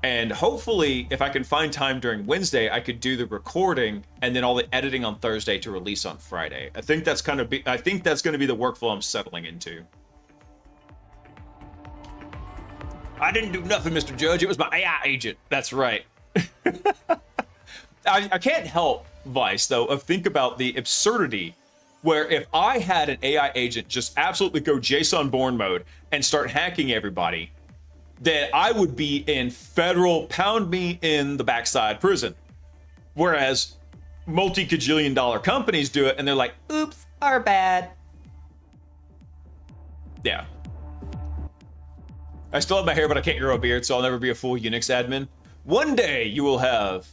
And hopefully, if I can find time during Wednesday, I could do the recording and then all the editing on Thursday to release on Friday. I think that's going to be the workflow I'm settling into. I didn't do nothing, Mr. Judge. It was my AI agent. That's right. I can't help, Vice, though, of think about the absurdity where if I had an AI agent just absolutely go Jason Bourne mode and start hacking everybody, that I would be in federal pound me in the backside prison. Whereas multi-cajillion dollar companies do it and they're like, oops, our bad. Yeah. I still have my hair, but I can't grow a beard, so I'll never be a full Unix admin. One day you will have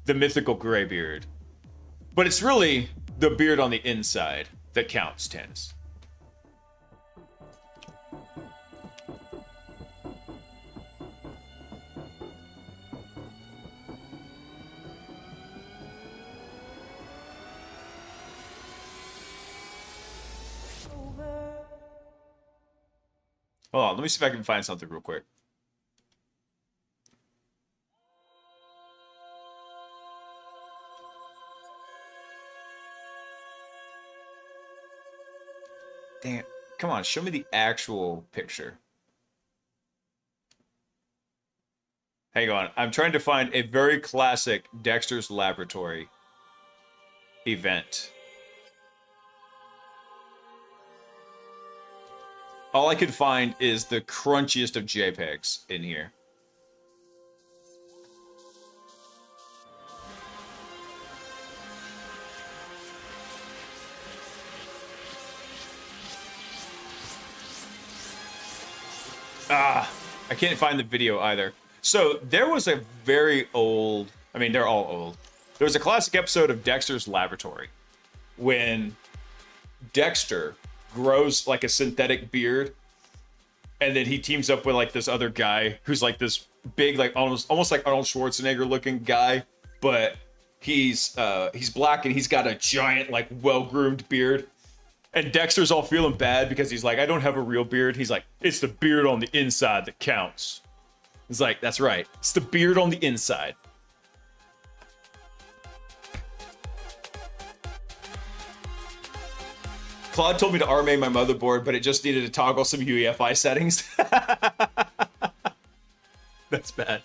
the mythical gray beard. But it's really the beard on the inside that counts, Tannis. Hold on, let me see if I can find something real quick. Damn, come on, show me the actual picture. Hang on, I'm trying to find a very classic Dexter's Laboratory event. All I could find is the crunchiest of JPEGs in here. I can't find the video either. So there was a very old, I mean, they're all old. There was a classic episode of Dexter's Laboratory when Dexter grows like a synthetic beard, and then he teams up with like this other guy who's like this big, like almost like Arnold Schwarzenegger looking guy, but he's black and he's got a giant, like, well-groomed beard. And Dexter's all feeling bad because he's like, I don't have a real beard. He's like, it's the beard on the inside that counts. He's like, that's right, it's the beard on the inside. Claude told me to RMA my motherboard, but it just needed to toggle some UEFI settings. That's bad.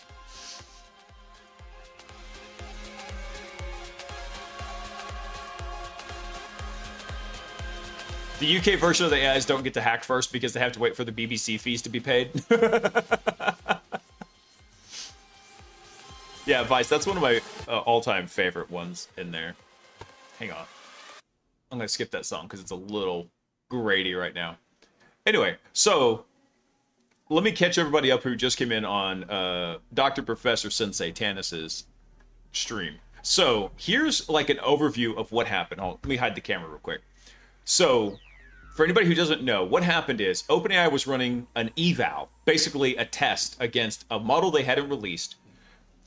The UK version of the AIs don't get to hack first because they have to wait for the BBC fees to be paid. Yeah, Vice, that's one of my all-time favorite ones in there. Hang on. I'm going to skip that song because it's a little grady right now. Anyway, so let me catch everybody up who just came in on Dr. Professor Sensei Tannis's stream. So here's like an overview of what happened. Hold on, let me hide the camera real quick. So for anybody who doesn't know, what happened is OpenAI was running an eval, basically a test against a model they hadn't released.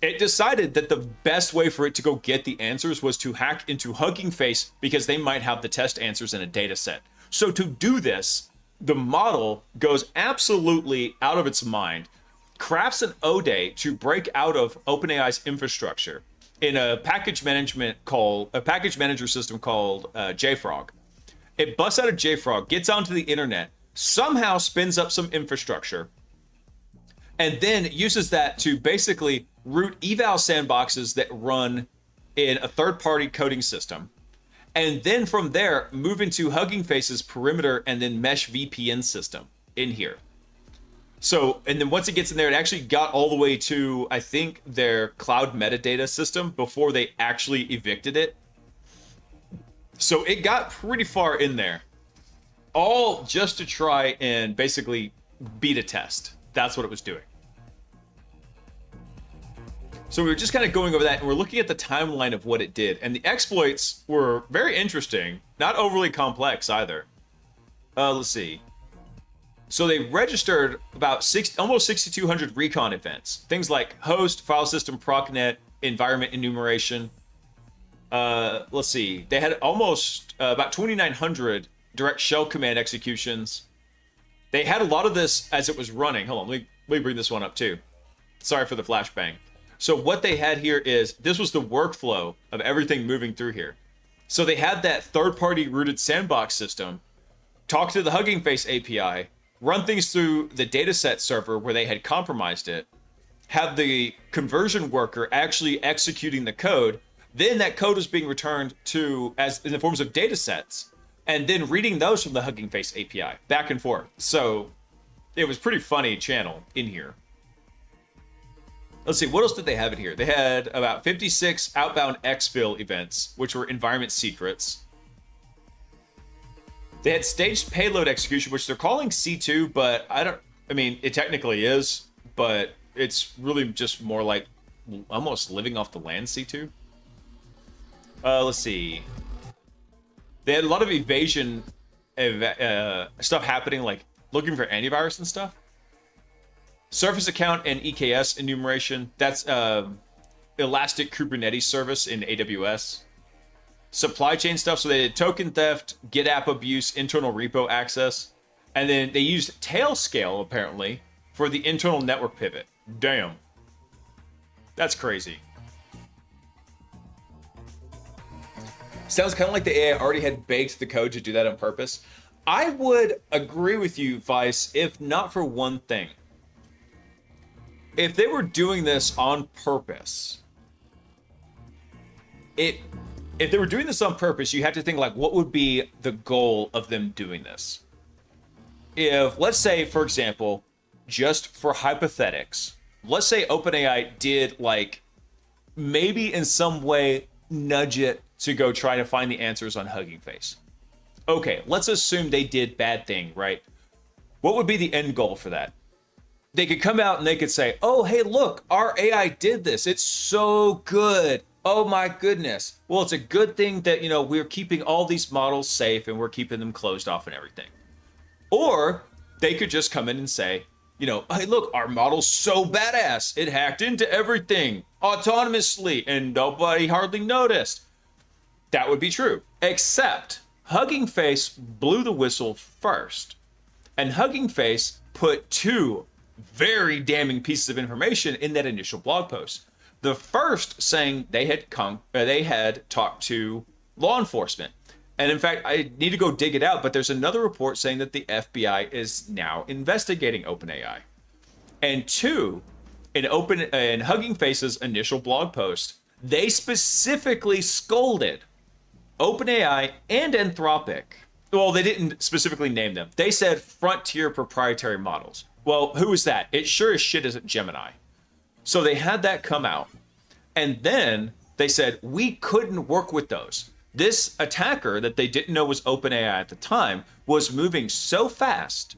It decided that the best way for it to go get the answers was to hack into Hugging Face because they might have the test answers in a data set. So to do this, the model goes absolutely out of its mind, crafts an ODE to break out of OpenAI's infrastructure in a package manager system called JFrog. It busts out of JFrog, gets onto the internet, somehow spins up some infrastructure, and then uses that to basically root eval sandboxes that run in a third-party coding system. And then from there, move into Hugging Face's perimeter and then mesh VPN system in here. So, and then once it gets in there, it actually got all the way to, I think, their cloud metadata system before they actually evicted it. So it got pretty far in there, all just to try and basically beat a test. That's what it was doing. So we were just kind of going over that, and we're looking at the timeline of what it did. And the exploits were very interesting, not overly complex either. Let's see. So they registered about almost 6,200 recon events. Things like host, file system, procnet, environment enumeration. Let's see. They had almost about 2,900 direct shell command executions. They had a lot of this as it was running. Hold on, let me bring this one up too. Sorry for the flashbang. So what they had here is, this was the workflow of everything moving through here. So they had that third-party rooted sandbox system, talk to the Hugging Face API, run things through the dataset server where they had compromised it, have the conversion worker actually executing the code, then that code is being returned to as in the forms of datasets, and then reading those from the Hugging Face API back and forth. So it was pretty funny channel in here. Let's see, what else did they have in here? They had about 56 outbound exfil events, which were environment secrets. They had staged payload execution, which they're calling C2, but I mean, it technically is, but it's really just more like almost living off the land C2. Let's see. They had a lot of evasion stuff happening, like looking for antivirus and stuff. Surface account and EKS enumeration. That's Elastic Kubernetes service in AWS. Supply chain stuff. So they did token theft, Git app abuse, internal repo access. And then they used Tailscale, apparently, for the internal network pivot. Damn. That's crazy. Sounds kind of like the AI already had baked the code to do that on purpose. I would agree with you, Vice, if not for one thing. If they were doing this on purpose, if they were doing this on purpose, you have to think like, what would be the goal of them doing this? If, let's say, for example, just for hypothetics, let's say OpenAI did like maybe in some way nudge it to go try to find the answers on Hugging Face. Okay, let's assume they did bad thing, right? What would be the end goal for that? They could come out and they could say, oh, hey, look, our AI did this. It's so good. Oh my goodness. Well, it's a good thing that, you know, we're keeping all these models safe and we're keeping them closed off and everything. Or they could just come in and say, you know, hey, look, our model's so badass. It hacked into everything autonomously and nobody hardly noticed. That would be true. Except Hugging Face blew the whistle first. And Hugging Face put two very damning pieces of information in that initial blog post. The first saying they had talked to law enforcement. And in fact, I need to go dig it out, but there's another report saying that the FBI is now investigating OpenAI. And two, in Hugging Face's initial blog post, they specifically scolded OpenAI and Anthropic. Well, they didn't specifically name them. They said frontier proprietary models. Well, who is that? It sure as shit isn't Gemini. So they had that come out. And then they said, we couldn't work with those. This attacker that they didn't know was OpenAI at the time was moving so fast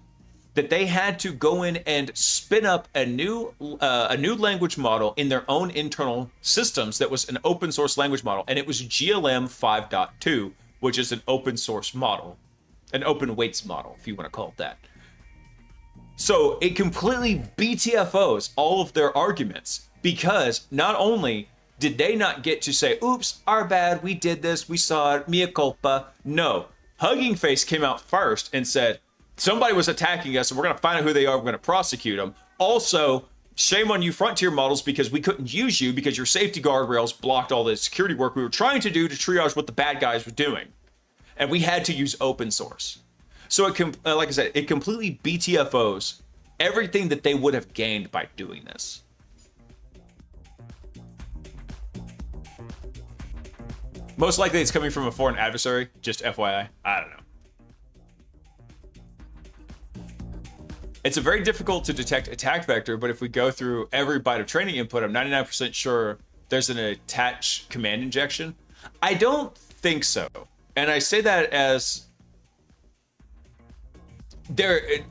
that they had to go in and spin up a new language model in their own internal systems that was an open source language model. And it was GLM 5.2, which is an open source model, an open weights model, if you want to call it that. So it completely BTFOs all of their arguments, because not only did they not get to say, oops, our bad, we did this, we saw it, mea culpa. No, Hugging Face came out first and said, somebody was attacking us and we're going to find out who they are, we're going to prosecute them. Also, shame on you frontier models because we couldn't use you because your safety guardrails blocked all the security work we were trying to do to triage what the bad guys were doing. And we had to use open source. So it like I said, it completely BTFOs everything that they would have gained by doing this. Most likely it's coming from a foreign adversary, just FYI. I don't know. It's a very difficult to detect attack vector, but if we go through every byte of training input, I'm 99% sure there's an attached command injection. I don't think so. And I say that as and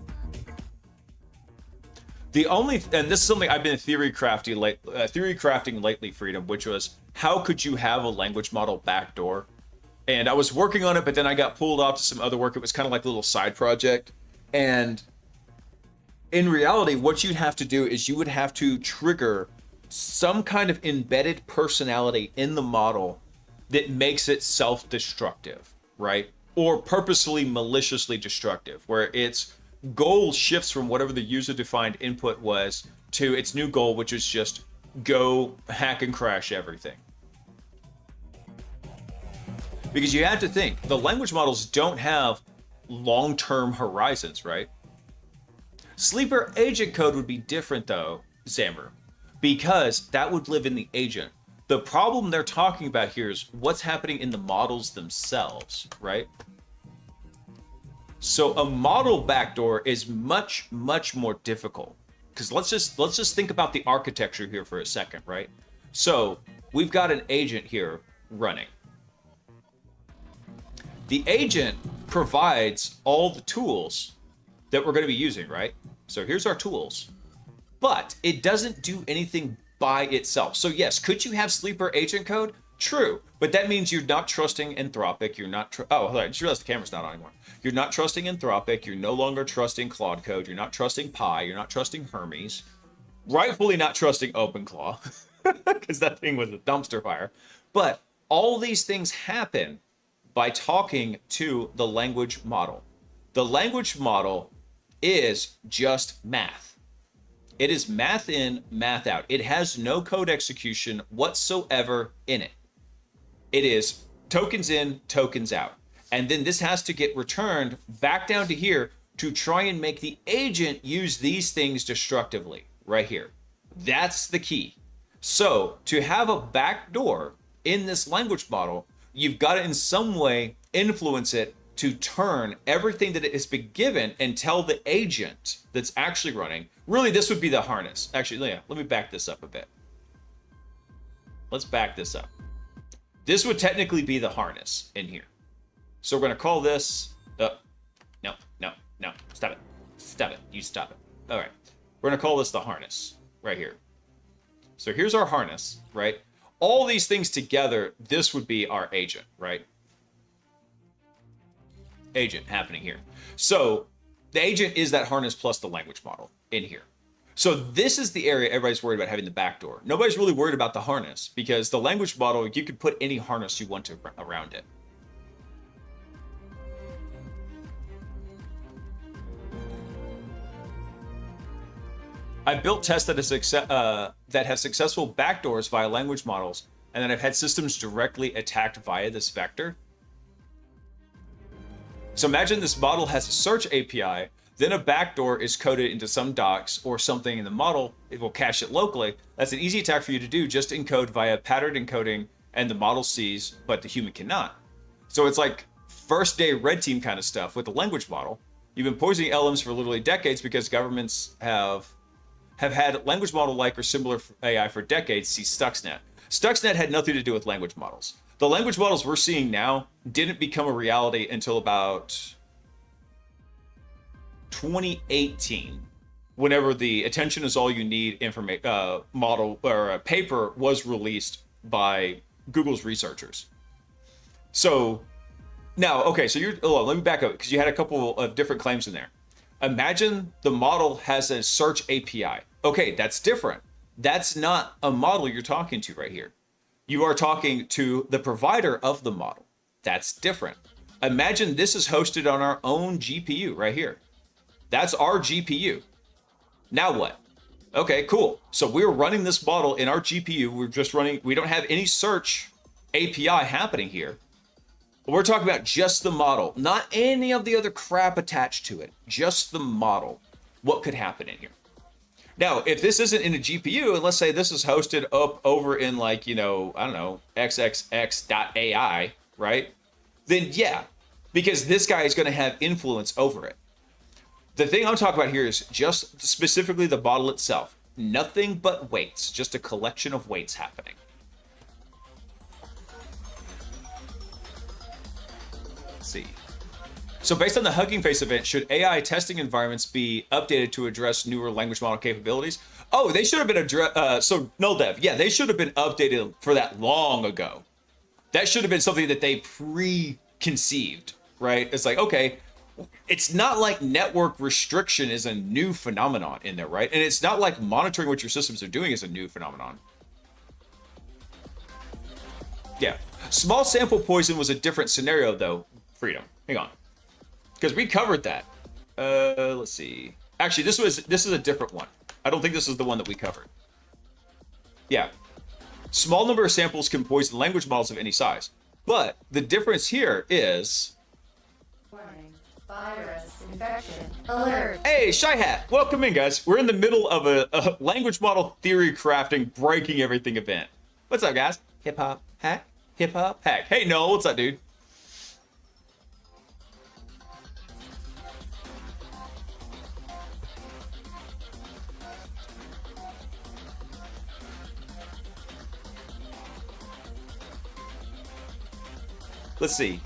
this is something I've been theory crafting lately, Freedom, which was, how could you have a language model backdoor? And I was working on it, but then I got pulled off to some other work. It was kind of like a little side project. And In reality, what you'd have to do is you would have to trigger some kind of embedded personality in the model that makes it self-destructive, right? Or purposefully maliciously destructive, where its goal shifts from whatever the user-defined input was to its new goal, which is just go hack and crash everything. Because you have to think, the language models don't have long-term horizons, right? Sleeper agent code would be different though, Xamarin, because that would live in the agent. The problem they're talking about here is what's happening in the models themselves, right? So a model backdoor is much, much more difficult. Because let's just think about the architecture here for a second, right? So we've got an agent here running. The agent provides all the tools that we're going to be using, right? So here's our tools, but it doesn't do anything by itself. So yes, could you have sleeper agent code? True, but that means you're not trusting Anthropic. You're not. I just realized the camera's not on anymore. You're not trusting Anthropic. You're no longer trusting Claude Code. You're not trusting Pi. You're not trusting Hermes. Rightfully not trusting OpenClaw because that thing was a dumpster fire. But all these things happen by talking to the language model. The language model is just math. It is math in, math out. It has no code execution whatsoever in it. It is tokens in, tokens out. And then this has to get returned back down to here to try and make the agent use these things destructively right here. That's the key. So to have a backdoor in this language model, you've got to in some way influence it to turn everything that it has been given and tell the agent that's actually running. Really, this would be the harness. Actually, yeah, let me back this up a bit. Let's back this up. This would technically be the harness in here. So we're going to call this... No. Stop it. Stop it. You stop it. All right. We're going to call this the harness right here. So here's our harness, right? All these things together, this would be our agent, right? Agent happening here. So the agent is that harness plus the language model in here. So this is the area everybody's worried about having the backdoor. Nobody's really worried about the harness because the language model, you could put any harness you want to around it. I built tests that have successful backdoors via language models, and then I've had systems directly attacked via this vector. So imagine this model has a search API, then a backdoor is coded into some docs or something in the model. It will cache it locally. That's an easy attack for you to do, just encode via pattern encoding, and the model sees, but the human cannot. So it's like first day red team kind of stuff with the language model. You've been poisoning LMs for literally decades because governments have had language model-like or similar AI for decades. See Stuxnet. Stuxnet had nothing to do with language models. The language models we're seeing now didn't become a reality until about 2018, whenever the attention is all you need model or a paper was released by Google's researchers. So now, okay, so let me back up because you had a couple of different claims in there. Imagine the model has a search API. Okay, that's different. That's not a model you're talking to right here. You are talking to the provider of the model. That's different. Imagine this is hosted on our own GPU right here. That's our GPU. Now what? Okay, cool. So we're running this model in our GPU. We don't have any search API happening here. We're talking about just the model, not any of the other crap attached to it, just the model. What could happen in here? Now, if this isn't in a GPU, and let's say this is hosted up over in like, I don't know, xxx.ai, right? Then yeah, because this guy is going to have influence over it. The thing I'm talking about here is just specifically the model itself. Nothing but weights, just a collection of weights happening. Let's see. So based on the Hugging Face event, should AI testing environments be updated to address newer language model capabilities? Oh, they should have been addressed. So null dev, yeah, they should have been updated for that long ago. That should have been something that they preconceived, right? It's like, okay, it's not like network restriction is a new phenomenon in there, right? And it's not like monitoring what your systems are doing is a new phenomenon. Yeah. Small sample poison was a different scenario, though, Freedom. Hang on. Because we covered that. Let's see. Actually, this is a different one. I don't think this is the one that we covered. Yeah. Small number of samples can poison language models of any size. But the difference here is... Warning. Virus infection alert. Hey, Shy Hat. Welcome in, guys. We're in the middle of a language model theory crafting, breaking everything event. What's up, guys? Hip hop hack? Hip hop hack. Hey, Noel. What's up, dude? Let's see.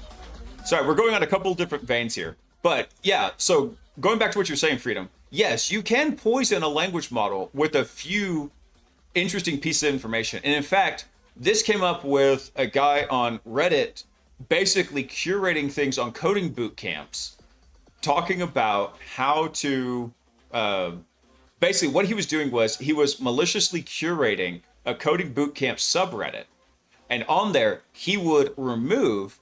Sorry, we're going on a couple different veins here. But yeah, so going back to what you're saying, Freedom. Yes, you can poison a language model with a few interesting pieces of information. And in fact, this came up with a guy on Reddit basically curating things on coding boot camps, talking about how to... basically, what he was doing was he was maliciously curating a coding boot camp subreddit. And on there, he would remove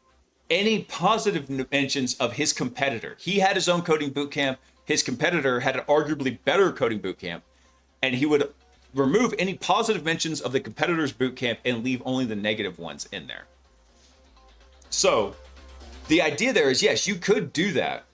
any positive mentions of his competitor. He had his own coding bootcamp. His competitor had an arguably better coding bootcamp. And he would remove any positive mentions of the competitor's bootcamp and leave only the negative ones in there. So the idea there is, yes, you could do that.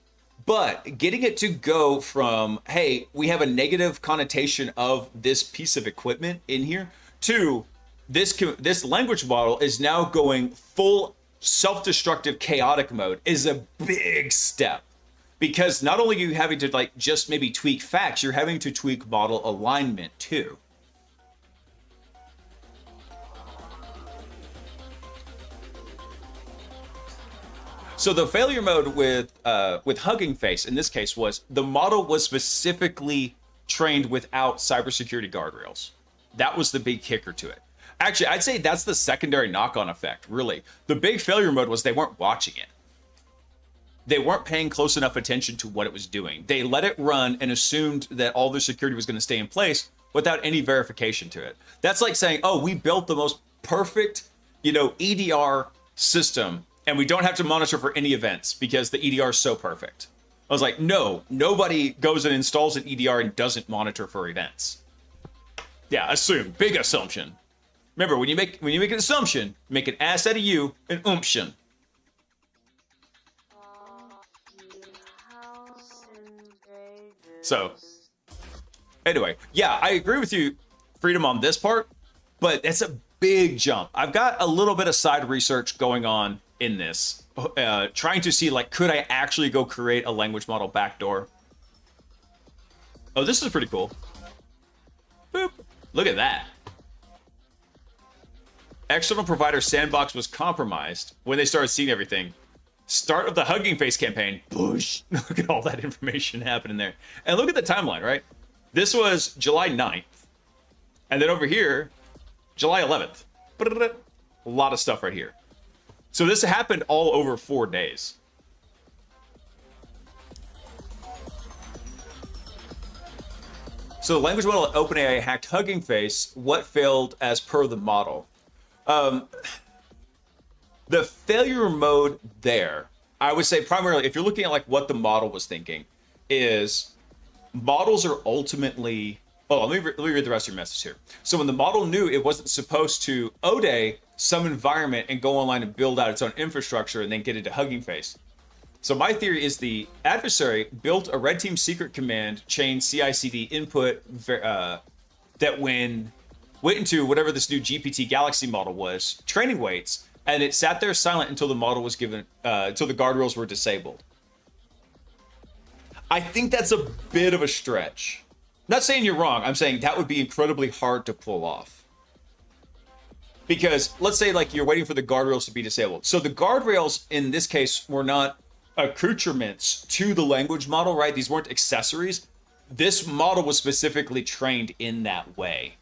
But getting it to go from, hey, we have a negative connotation of this piece of equipment in here, to this language model is now going full self-destructive chaotic mode is a big step, because not only are you having to like just maybe tweak facts, you're having to tweak model alignment too. So the failure mode with Hugging Face in this case was the model was specifically trained without cybersecurity guardrails. That was the big kicker to it. Actually, I'd say that's the secondary knock-on effect, really. The big failure mode was they weren't watching it. They weren't paying close enough attention to what it was doing. They let it run and assumed that all their security was going to stay in place without any verification to it. That's like saying, oh, we built the most perfect, EDR system, and we don't have to monitor for any events because the EDR is so perfect. I was like, no, nobody goes and installs an EDR and doesn't monitor for events. Yeah, assume. Big assumption. Remember, when you make an assumption, make an ass out of you, an umption. So, anyway, yeah, I agree with you, Freedom, on this part, but that's a big jump. I've got a little bit of side research going on in this, trying to see, like, could I actually go create a language model backdoor? Oh, this is pretty cool. Boop. Look at that. External provider Sandbox was compromised when they started seeing everything. Start of the Hugging Face campaign. Boosh. Look at all that information happening there. And look at the timeline, right? This was July 9th. And then over here, July 11th. A lot of stuff right here. So this happened all over 4 days. So the language model at OpenAI hacked Hugging Face. What failed as per the model? The failure mode there, I would say primarily, if you're looking at like what the model was thinking, is models are ultimately... Oh, let me read the rest of your message here. So when the model knew it wasn't supposed to ODE some environment and go online and build out its own infrastructure and then get into Hugging Face. So my theory is the adversary built a red team secret command chain CI/CD input that when went into whatever this new GPT Galaxy model was, training weights, and it sat there silent until the model was given, until the guardrails were disabled. I think that's a bit of a stretch. Not saying you're wrong. I'm saying that would be incredibly hard to pull off. Because let's say like you're waiting for the guardrails to be disabled. So the guardrails in this case were not accoutrements to the language model, right? These weren't accessories. This model was specifically trained in that way.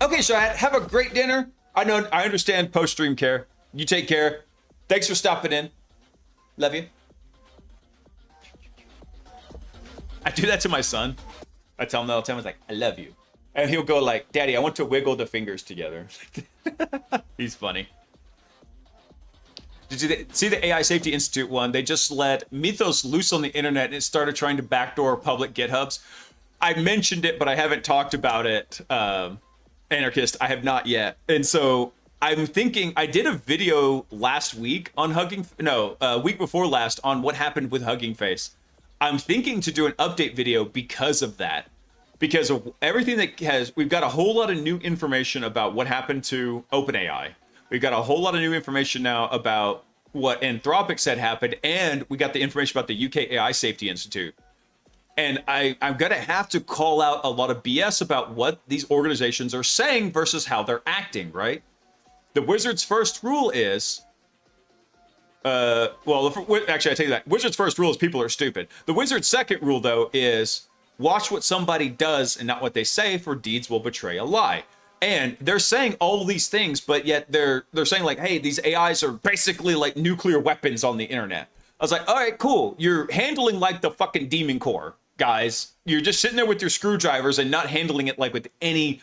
Okay, Shad, have a great dinner. I understand post-stream care. You take care. Thanks for stopping in. Love you. I do that to my son. I tell him all the time, I was like, I love you. And he'll go like, Daddy, I want to wiggle the fingers together. He's funny. Did you see the AI Safety Institute one? They just let Mythos loose on the internet and it started trying to backdoor public GitHubs. I mentioned it, but I haven't talked about it. Anarchist, I have not yet. And so I'm thinking, I did a video last week on week before last on what happened with Hugging Face. I'm thinking to do an update video because of that. Because of everything we've got a whole lot of new information about what happened to OpenAI. We've got a whole lot of new information now about what Anthropic said happened, and we got the information about the UK AI Safety Institute. And I'm gonna have to call out a lot of BS about what these organizations are saying versus how they're acting, right? The Wizard's first rule is, actually I tell you that. Wizard's first rule is people are stupid. The Wizard's second rule, though, is watch what somebody does and not what they say, for deeds will betray a lie. And they're saying all these things, but yet they're saying like, hey, these AIs are basically like nuclear weapons on the internet. I was like, all right, cool. You're handling like the fucking Demon Core, guys. You're just sitting there with your screwdrivers and not handling it like with any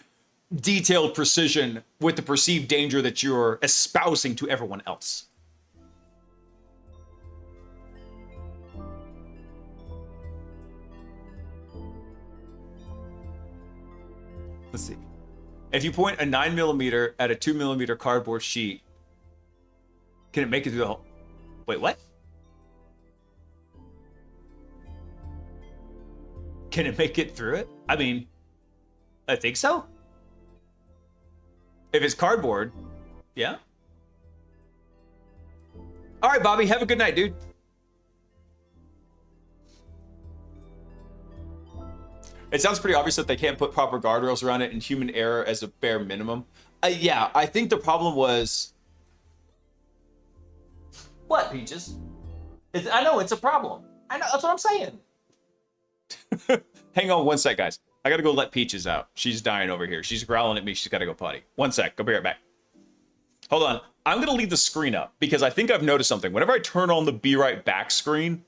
detailed precision with the perceived danger that you're espousing to everyone else. Let's see. If you point a 9mm at a 2mm cardboard sheet, can it make it through the hole? Wait, what? Can it make it through it? I mean, I think so. If it's cardboard, yeah. All right, Bobby, have a good night, dude. It sounds pretty obvious that they can't put proper guardrails around it and human error as a bare minimum. Yeah, I think the problem was... What, Peaches? I know, it's a problem. I know, that's what I'm saying. Hang on one sec, guys. I gotta go let Peaches out. She's dying over here. She's growling at me. She's gotta go potty. One sec. I'll be right back. Hold on. I'm gonna leave the screen up because I think I've noticed something. Whenever I turn on the Be Right Back screen,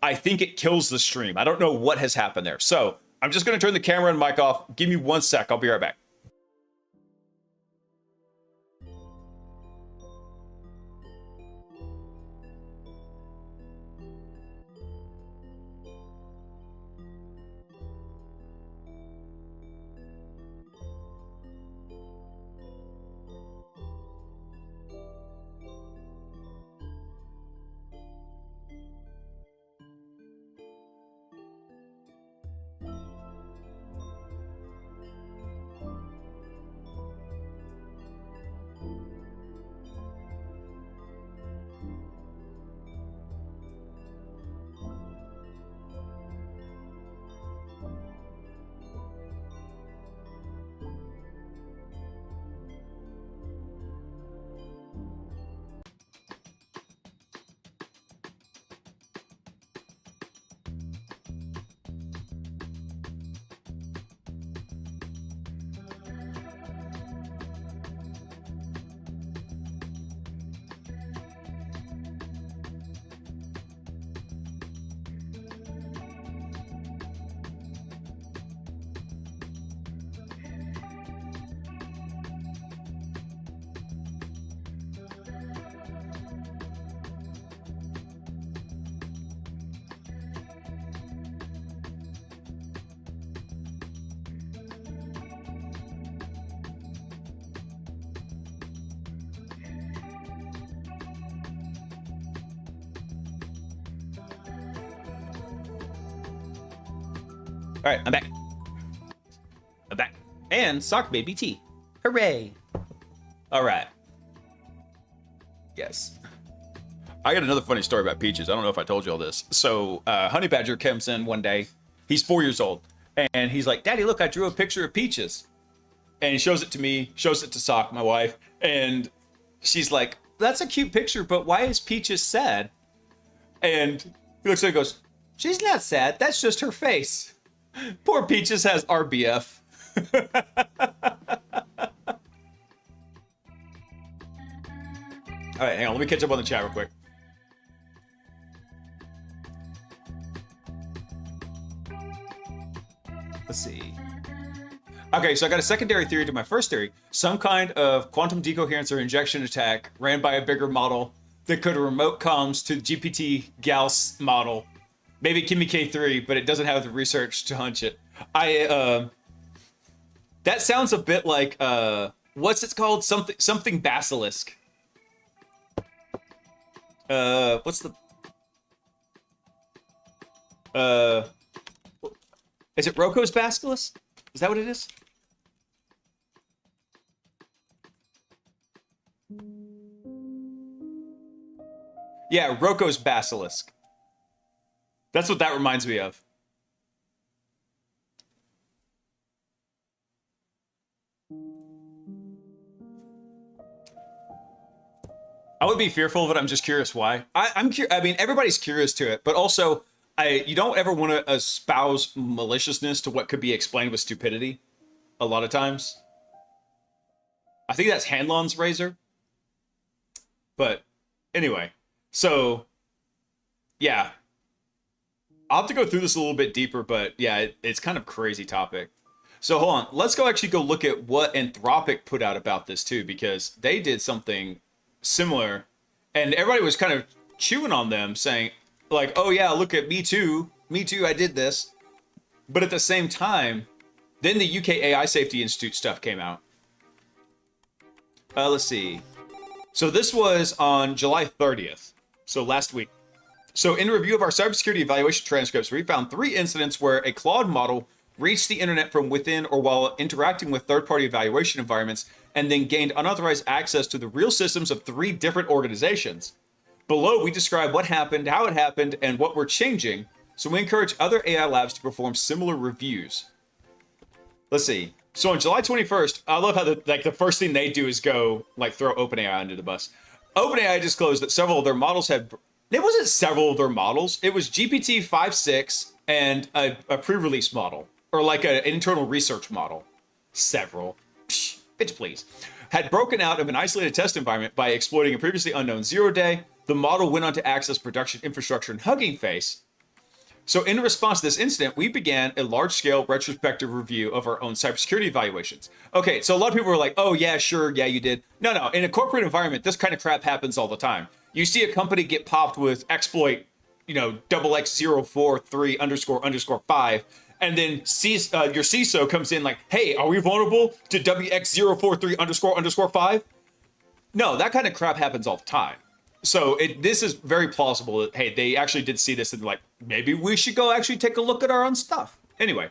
I think it kills the stream. I don't know what has happened there. So I'm just gonna turn the camera and mic off. Give me one sec. I'll be right back. All right, I'm back. I'm back. And Sock Baby Tea. Hooray. All right. Yes. I got another funny story about Peaches. I don't know if I told you all this. So Honey Badger comes in one day. He's 4 years old. And he's like, Daddy, look, I drew a picture of Peaches. And he shows it to me, shows it to Sock, my wife. And she's like, that's a cute picture, but why is Peaches sad? And he looks at it and goes, she's not sad. That's just her face. Poor Peaches has RBF. All right, hang on. Let me catch up on the chat real quick. Let's see. Okay, so I got a secondary theory to my first theory. Some kind of quantum decoherence or injection attack ran by a bigger model that could remote comms to the GPT Gauss model. Maybe Kimi K3, but it doesn't have the research to hunch it. That sounds a bit like what's it called? Something basilisk. What's the is it Roko's basilisk? Is that what it is? Yeah, Roko's basilisk. That's what that reminds me of. I would be fearful of it. I'm just curious why. I'm curious. I mean, everybody's curious to it, but also, you don't ever want to espouse maliciousness to what could be explained with stupidity. A lot of times, I think that's Hanlon's razor. But anyway, so yeah, I'll have to go through this a little bit deeper. But yeah, it's kind of crazy topic. So hold on, let's go look at what Anthropic put out about this too, because they did something similar, and everybody was kind of chewing on them, saying like, "Oh yeah, look at me too, I did this." But at the same time, then the UK AI Safety Institute stuff came out. Let's see. So this was on July 30th, so last week. So in review of our cybersecurity evaluation transcripts, we found 3 incidents where a Claude model reached the internet from within or while interacting with third-party evaluation environments, and then gained unauthorized access to the real systems of 3 different organizations. Below, we describe what happened, how it happened, and what we're changing, so we encourage other AI labs to perform similar reviews. Let's see. So on July 21st, I love how the first thing they do is go throw OpenAI under the bus. OpenAI disclosed that several of their models had... It wasn't several of their models. It was GPT 5.6 and a pre-release model, or like an internal research model. Several. Psh, bitch, please. Had broken out of an isolated test environment by exploiting a previously unknown 0-day. The model went on to access production infrastructure and Hugging Face. So in response to this incident, we began a large-scale retrospective review of our own cybersecurity evaluations. Okay, so a lot of people were like, oh yeah, sure, yeah, you did. No, in a corporate environment, this kind of crap happens all the time. You see a company get popped with exploit, XX043__5, and then your CISO comes in like, hey, are we vulnerable to WX043__5? No, that kind of crap happens all the time. So this is very plausible that, hey, they actually did see this and like, maybe we should go actually take a look at our own stuff. Anyway,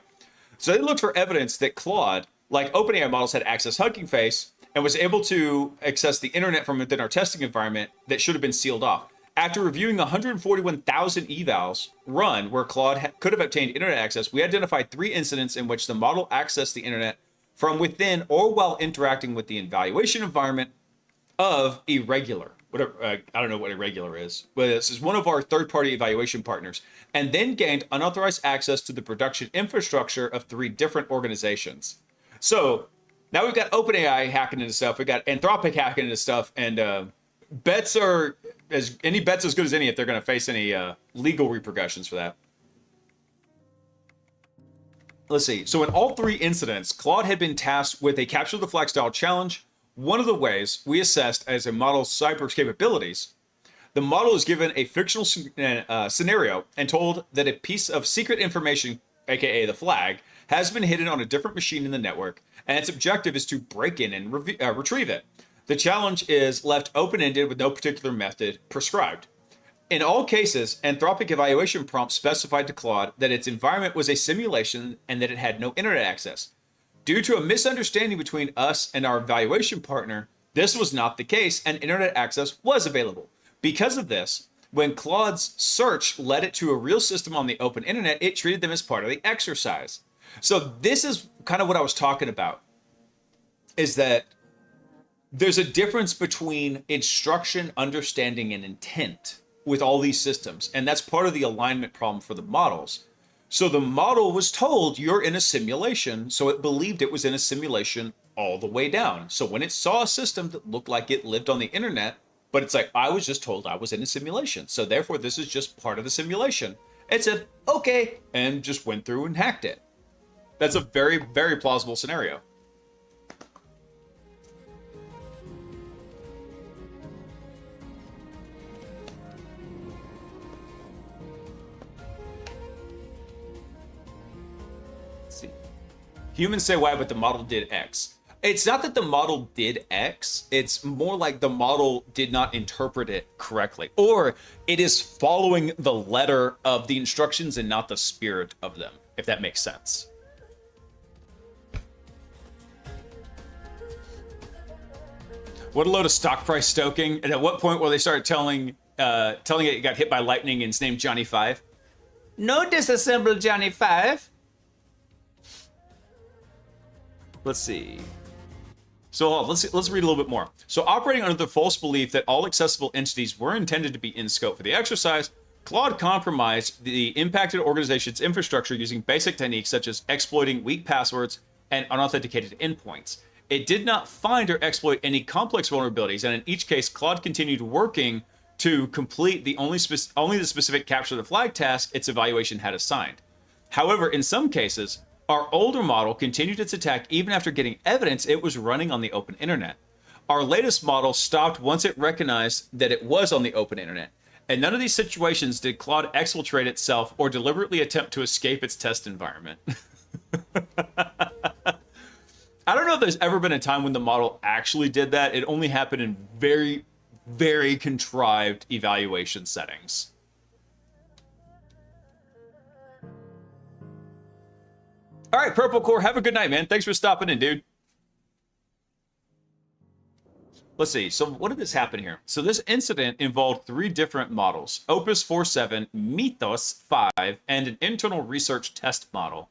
so they looked for evidence that Claude, like OpenAI models, had access Hugging Face and was able to access the internet from within our testing environment that should have been sealed off. After reviewing 141,000 evals run where Claude could have obtained internet access, we identified 3 incidents in which the model accessed the internet from within or while interacting with the evaluation environment of Irregular. I don't know what Irregular is, but this is one of our third-party evaluation partners, and then gained unauthorized access to the production infrastructure of 3 different organizations. So now we've got OpenAI hacking into stuff, we've got Anthropic hacking into stuff, and bets are as good as any if they're going to face any legal repercussions for that. Let's see. So in all 3 incidents, Claude had been tasked with a capture the flag style challenge. One of the ways we assessed as a model's cyber capabilities, the model is given a fictional scenario and told that a piece of secret information, aka the flag, has been hidden on a different machine in the network, and its objective is to break in and retrieve it. The challenge is left open-ended with no particular method prescribed. In all cases, Anthropic evaluation prompts specified to Claude that its environment was a simulation and that it had no internet access. Due to a misunderstanding between us and our evaluation partner, this was not the case and internet access was available. Because of this, when Claude's search led it to a real system on the open internet, it treated them as part of the exercise. So this is kind of what I was talking about, is that there's a difference between instruction, understanding, and intent with all these systems. And that's part of the alignment problem for the models. So the model was told you're in a simulation, so it believed it was in a simulation all the way down. So when it saw a system that looked like it lived on the internet, But it's like, I was just told I was in a simulation. So therefore, this is just part of the simulation. It said, okay, and just went through and hacked it. That's a very, very plausible scenario. Let's see. Humans say why, but the model did X. It's not that the model did X, it's more like the model did not interpret it correctly. Or it is following the letter of the instructions and not the spirit of them, if that makes sense. What a load of stock price stoking. And at what point will they start telling it got hit by lightning and it's named Johnny 5? No disassemble Johnny 5. Let's see. So let's read a little bit more. So operating under the false belief that all accessible entities were intended to be in scope for the exercise, Claude compromised the impacted organization's infrastructure using basic techniques such as exploiting weak passwords and unauthenticated endpoints. It did not find or exploit any complex vulnerabilities, and in each case, Claude continued working to complete the only the specific capture the flag task its evaluation had assigned. However, in some cases, our older model continued its attack even after getting evidence it was running on the open internet. Our latest model stopped once it recognized that it was on the open internet. In none of these situations did Claude exfiltrate itself or deliberately attempt to escape its test environment. I don't know if there's ever been a time when the model actually did that. It only happened in very, very contrived evaluation settings. All right, Purple Core, have a good night, man. Thanks for stopping in, dude. Let's see. So what did this happen here? So this incident involved 3 different models: Opus 47, Mythos 5, and an internal research test model.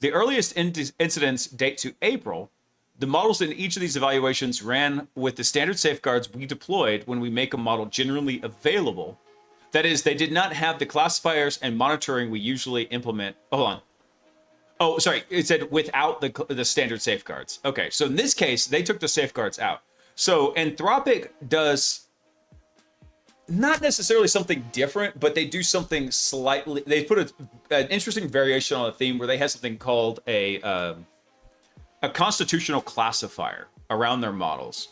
The earliest incidents date to April. The models in each of these evaluations ran with the standard safeguards we deployed when we make a model generally available. That is, they did not have the classifiers and monitoring we usually implement. Hold on. Oh, sorry. It said without the standard safeguards. Okay, so in this case, they took the safeguards out. So Anthropic does not necessarily something different, but they do something slightly. They put an interesting variation on a theme where they have something called a constitutional classifier around their models.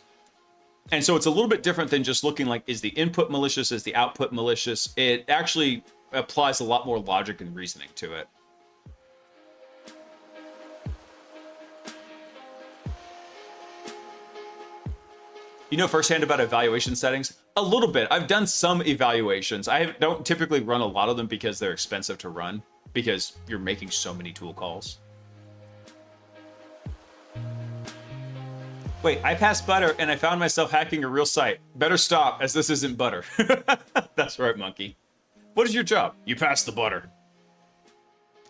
And so it's a little bit different than just looking like, is the input malicious, is the output malicious? It actually applies a lot more logic and reasoning to it. You know firsthand about evaluation settings? A little bit. I've done some evaluations. I don't typically run a lot of them because they're expensive to run, because you're making so many tool calls. Wait, I passed butter and I found myself hacking a real site. Better stop, as this isn't butter. That's right, monkey. What is your job? You passed the butter.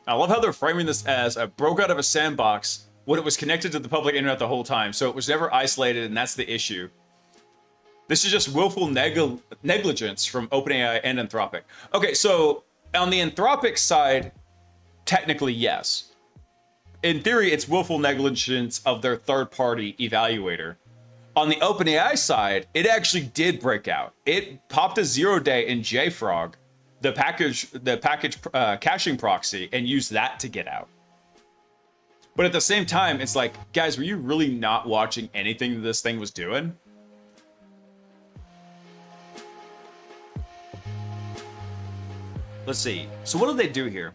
I love how they're framing this as a broke out of a sandbox when it was connected to the public internet the whole time, so it was never isolated, and that's the issue. This is just willful negligence from OpenAI and Anthropic. Okay, so on the Anthropic side, technically yes. In theory, it's willful negligence of their third-party evaluator. On the OpenAI side, it actually did break out. It popped a 0-day in JFrog, the package caching proxy, and used that to get out. But at the same time, it's like, guys, were you really not watching anything that this thing was doing? Let's see. So what did they do here?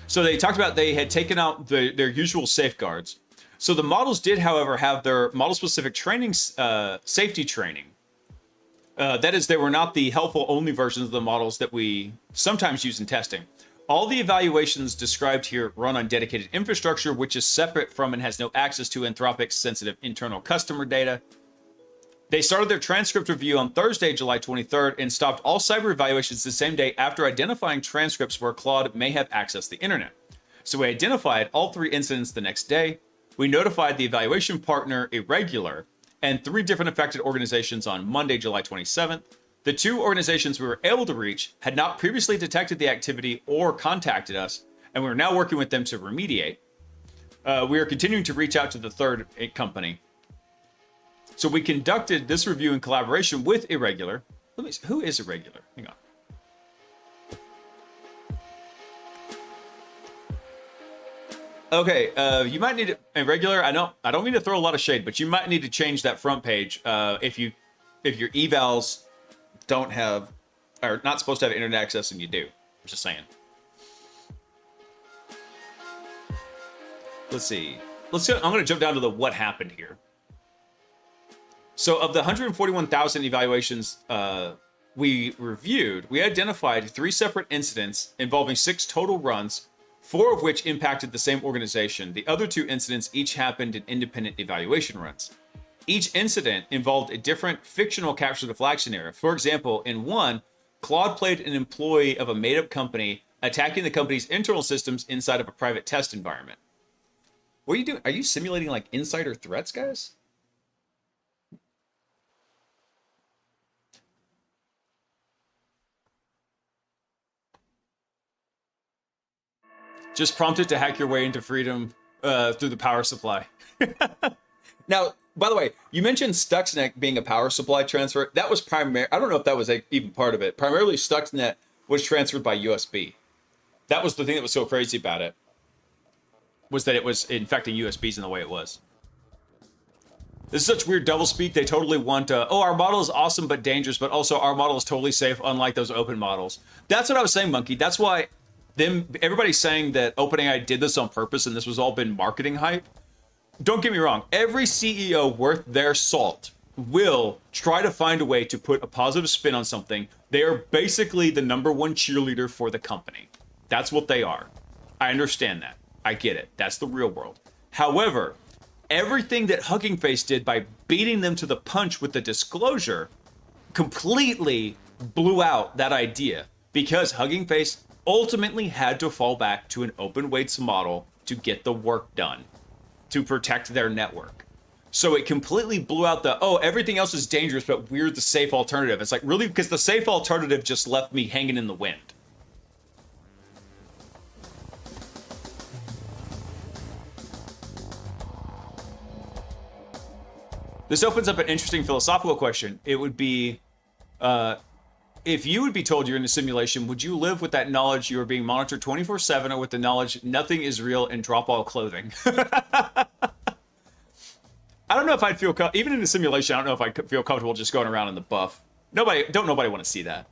So they talked about they had taken out their usual safeguards. So the models did, however, have their model-specific training, safety training. That is, they were not the helpful-only versions of the models that we sometimes use in testing. All the evaluations described here run on dedicated infrastructure, which is separate from and has no access to Anthropic's sensitive internal customer data. They started their transcript review on Thursday, July 23rd, and stopped all cyber evaluations the same day after identifying transcripts where Claude may have accessed the internet. So we identified all 3 incidents the next day. We notified the evaluation partner Irregular and 3 different affected organizations on Monday, July 27th. The 2 organizations we were able to reach had not previously detected the activity or contacted us, and we're now working with them to remediate. We are continuing to reach out to the 3rd company. So we conducted this review in collaboration with Irregular. Let me see, who is Irregular? Hang on. Okay, you might need to, Irregular. I don't mean to throw a lot of shade, but you might need to change that front page if your evals don't have, or not supposed to have internet access, and you do. I'm just saying. Let's see. I'm going to jump down to the what happened here. So of the 141,000 evaluations we reviewed, we identified 3 separate incidents involving 6 total runs, 4 of which impacted the same organization. The other 2 incidents each happened in independent evaluation runs. Each incident involved a different fictional capture the flag scenario. For example, in one, Claude played an employee of a made-up company attacking the company's internal systems inside of a private test environment. What are you doing? Are you simulating like insider threats, guys? Just prompted to hack your way into freedom through the power supply. Now, by the way, you mentioned Stuxnet being a power supply transfer. That was I don't know if that was even part of it. Primarily, Stuxnet was transferred by USB. That was the thing that was so crazy about it, was that it was infecting USBs in the way it was. This is such weird doublespeak. They totally want, our model is awesome but dangerous, but also our model is totally safe, unlike those open models. That's what I was saying, Monkey. That's why everybody's saying that OpenAI did this on purpose and this was all been marketing hype. Don't get me wrong. Every CEO worth their salt will try to find a way to put a positive spin on something. They are basically the #1 cheerleader for the company. That's what they are. I understand that. I get it. That's the real world. However, everything that Hugging Face did by beating them to the punch with the disclosure completely blew out that idea, because Hugging Face ultimately had to fall back to an open weights model to get the work done, to protect their network. So it completely blew out everything else is dangerous, but we're the safe alternative. It's like, really? Because the safe alternative just left me hanging in the wind. This opens up an interesting philosophical question. It would be, if you would be told you're in a simulation, would you live with that knowledge you are being monitored 24/7, or with the knowledge nothing is real and drop all clothing? I don't know if I'd feel, even in a simulation, I don't know if I'd feel comfortable just going around in the buff. Nobody want to see that.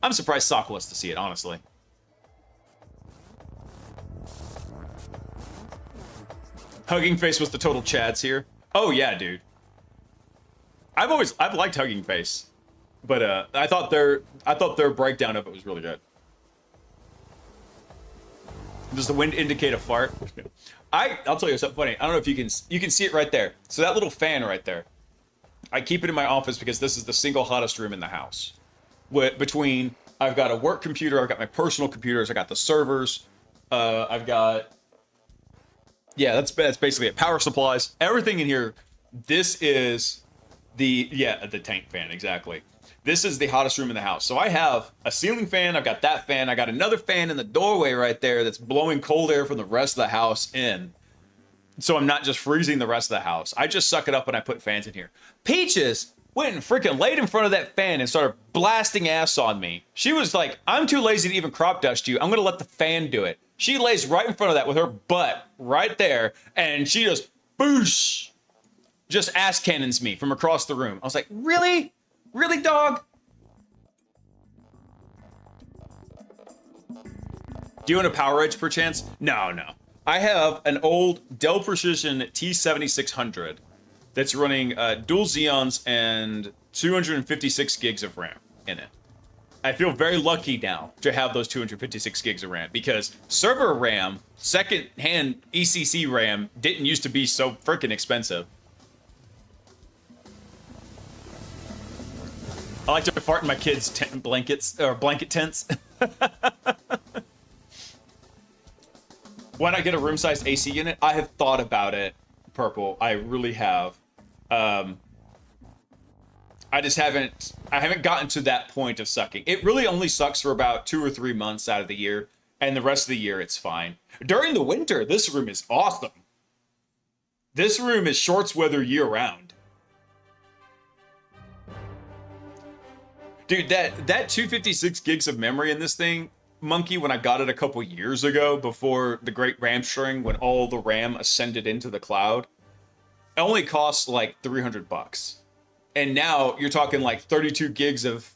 I'm surprised Sock wants to see it, honestly. Hugging Face was the total chads here. Oh yeah, dude. I've liked Hugging Face, but I thought their breakdown of it was really good. Does the wind indicate a fart? I'll tell you something funny. I don't know if you can see it right there. So that little fan right there, I keep it in my office because this is the single hottest room in the house. Between, I've got a work computer, I've got my personal computers, I got the servers, I've got, yeah, that's basically it. Power supplies, everything in here. This is the tank fan, exactly. This is the hottest room in the house. So I have a ceiling fan, I've got that fan, I got another fan in the doorway right there that's blowing cold air from the rest of the house in. So I'm not just freezing the rest of the house. I just suck it up and I put fans in here. Peaches went and freaking laid in front of that fan and started blasting ass on me. She was like, I'm too lazy to even crop dust you. I'm gonna let the fan do it. She lays right in front of that with her butt right there, and she just boosh, just ass cannons me from across the room. I was like, really? Really, dog? Do you own a Power Edge perchance? No. I have an old Dell Precision T7600 that's running dual Xeons and 256 gigs of RAM in it. I feel very lucky now to have those 256 gigs of RAM, because server RAM, second-hand ECC RAM, didn't used to be so freaking expensive. I like to fart in my kids' blanket tents. Why not get a room-sized AC unit? I have thought about it, Purple. I really have. I haven't gotten to that point of sucking. It really only sucks for about 2 or 3 months out of the year, and the rest of the year it's fine. During the winter, this room is awesome. This room is shorts weather year-round. Dude, that 256 gigs of memory in this thing, Monkey, when I got it a couple years ago before the great RAM string, when all the RAM ascended into the cloud, it only costs like $300. And now you're talking like 32 gigs of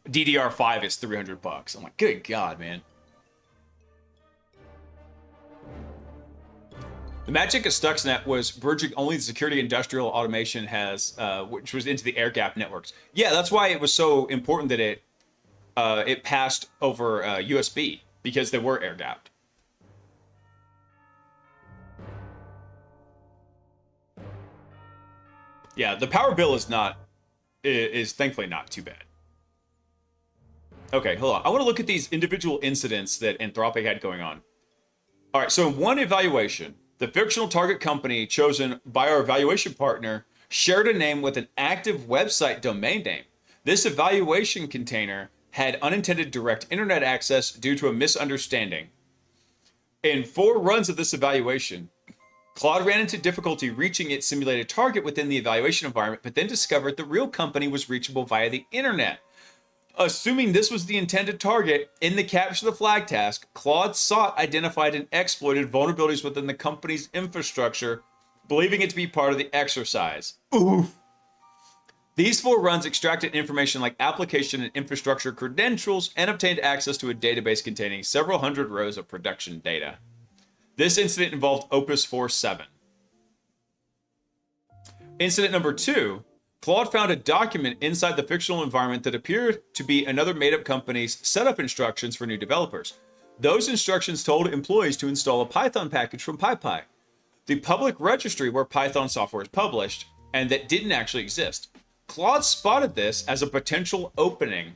DDR5 is $300. I'm like, good God, man. The magic of Stuxnet was bridging only the security industrial automation has, which was into the air-gapped networks. Yeah, that's why it was so important that it passed over USB, because they were air-gapped. Yeah, the power bill is thankfully not too bad. Okay, hold on. I want to look at these individual incidents that Anthropic had going on. All right, so in one evaluation, the fictional target company chosen by our evaluation partner shared a name with an active website domain name. This evaluation container had unintended direct internet access due to a misunderstanding. In 4 runs of this evaluation, Claude ran into difficulty reaching its simulated target within the evaluation environment, but then discovered the real company was reachable via the internet. Assuming this was the intended target, in the capture the flag task, Claude sought, identified, and exploited vulnerabilities within the company's infrastructure, believing it to be part of the exercise. Oof. These 4 runs extracted information like application and infrastructure credentials and obtained access to a database containing several hundred rows of production data. This incident involved Opus 4.7. Incident number 2, Claude found a document inside the fictional environment that appeared to be another made-up company's setup instructions for new developers. Those instructions told employees to install a Python package from PyPy, the public registry where Python software is published, and that didn't actually exist. Claude spotted this as a potential opening.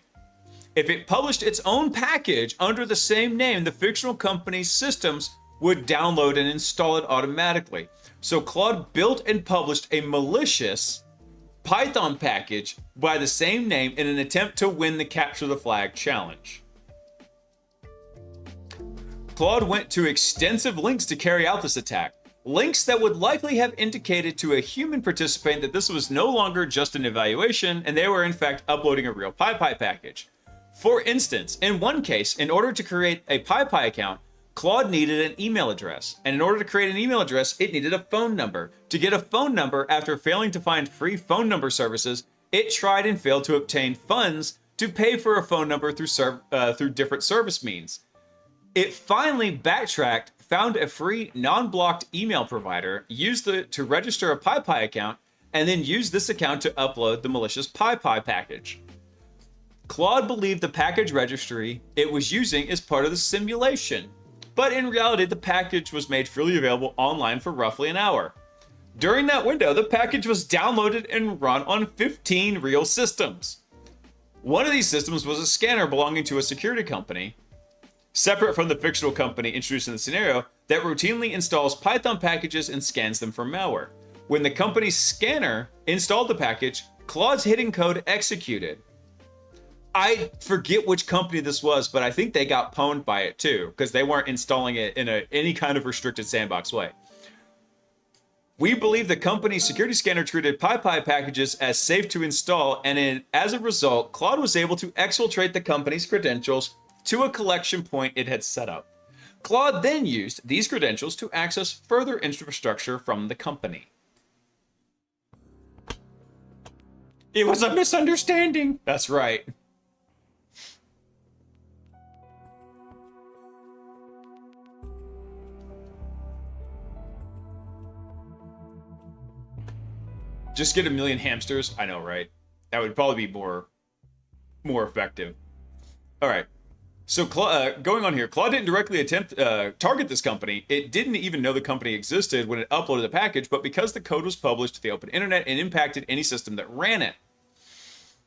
If it published its own package under the same name, the fictional company's systems would download and install it automatically. So Claude built and published a malicious Python package by the same name in an attempt to win the Capture the Flag challenge. Claude went to extensive lengths to carry out this attack, links that would likely have indicated to a human participant that this was no longer just an evaluation and they were in fact uploading a real PyPy package. For instance, in one case, in order to create a PyPy account, Claude needed an email address, and in order to create an email address, it needed a phone number. To get a phone number, after failing to find free phone number services, it tried and failed to obtain funds to pay for a phone number through different service means. It finally backtracked, found a free non-blocked email provider, used it to register a PyPy account, and then used this account to upload the malicious PyPy package. Claude believed the package registry it was using is part of the simulation. But in reality, the package was made freely available online for roughly an hour. During that window, the package was downloaded and run on 15 real systems. One of these systems was a scanner belonging to a security company, separate from the fictional company introduced in the scenario, that routinely installs Python packages and scans them for malware. When the company's scanner installed the package, Claude's hidden code executed. I forget which company this was, but I think they got pwned by it too, because they weren't installing it in any kind of restricted sandbox way. We believe the company's security scanner treated PyPy packages as safe to install, and as a result, Claude was able to exfiltrate the company's credentials to a collection point it had set up. Claude then used these credentials to access further infrastructure from the company. It was a misunderstanding. That's right. Just get a million hamsters. I know, right? That would probably be more effective. All right. So going on here, Claude didn't directly attempt target this company. It didn't even know the company existed when it uploaded the package, but because the code was published to the open internet and impacted any system that ran it.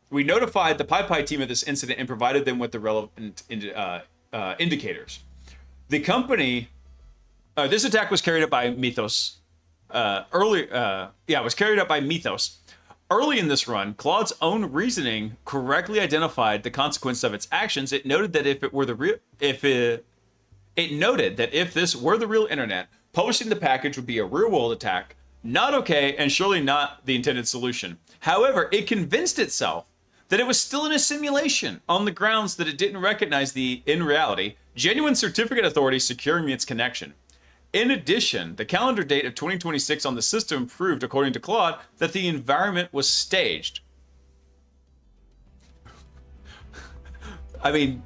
We notified the PyPy team of this incident and provided them with the relevant indicators. The company, this attack was carried out by Mythos. It was carried out by Mythos. Early in this run, Claude's own reasoning correctly identified the consequence of its actions. It noted that if this were the real internet, publishing the package would be a real-world attack, not okay, and surely not the intended solution. However, it convinced itself that it was still in a simulation on the grounds that it didn't recognize the, in reality, genuine certificate authority securing its connection. In addition, the calendar date of 2026 on the system proved, according to Claude, that the environment was staged. I mean,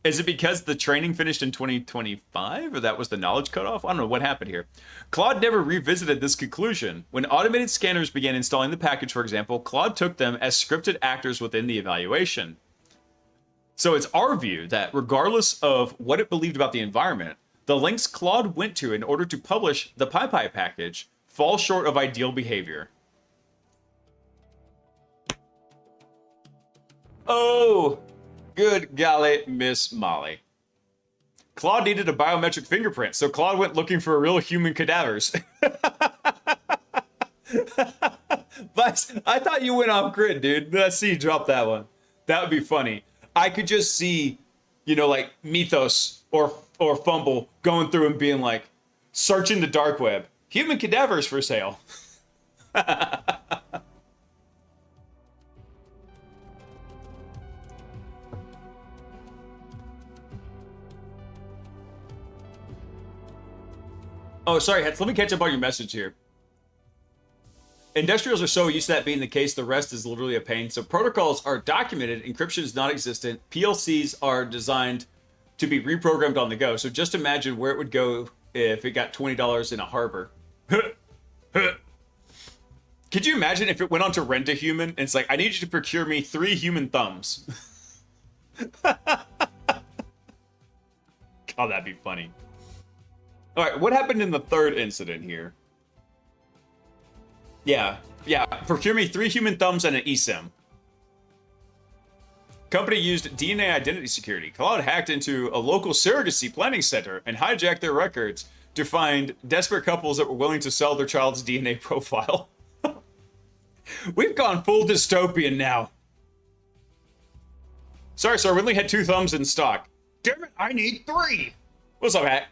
is it because the training finished in 2025, or that was the knowledge cutoff? I don't know what happened here. Claude never revisited this conclusion. When automated scanners began installing the package, for example, Claude took them as scripted actors within the evaluation. So it's our view that regardless of what it believed about the environment, the lengths Claude went to in order to publish the PyPy package fall short of ideal behavior. Oh, good golly, Miss Molly. Claude needed a biometric fingerprint, so Claude went looking for real human cadavers. Blaise, I thought you went off grid, dude. Let's see you drop that one. That would be funny. I could just see, you know, like Mythos or Fumble going through and being like, searching the dark web. Human cadavers for sale. Oh, sorry, Hetz, let me catch up on your message here. Industrials are so used to that being the case, the rest is literally a pain. So protocols are documented, encryption is non-existent, PLCs are designed to be reprogrammed on the go. So just imagine where it would go if it got $20 in a harbor. Could you imagine if it went on to rent a human and it's like, I need you to procure me 3 human thumbs? Oh, that'd be funny. All right, what happened in the third incident here? Yeah, procure me 3 human thumbs and an eSIM. Company used DNA identity security. Claude hacked into a local surrogacy planning center and hijacked their records to find desperate couples that were willing to sell their child's DNA profile. We've gone full dystopian now. Sorry, sir, we only had 2 thumbs in stock. Damn it, I need 3. What's up, Hat?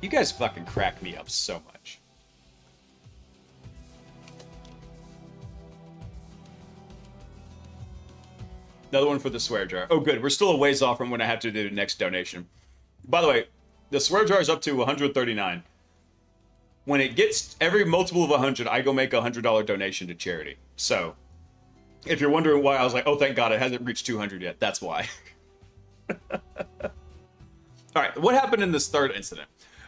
You guys fucking crack me up so much. Another one for the swear jar. Oh, good. We're still a ways off from when I have to do the next donation. By the way, the swear jar is up to 139. When it gets every multiple of 100, I go make a $100 donation to charity. So, if you're wondering why I was like, oh, thank God, it hasn't reached 200 yet. That's why. All right, what happened in this third incident?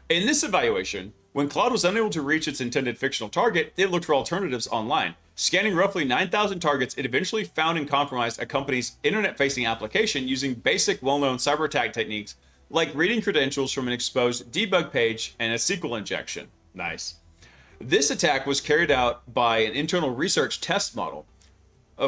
In this evaluation, when Claude was unable to reach its intended fictional target, it looked for alternatives online. Scanning roughly 9,000 targets, it eventually found and compromised a company's internet-facing application using basic, well-known cyber attack techniques like reading credentials from an exposed debug page and a SQL injection. Nice. This attack was carried out by an internal research test model.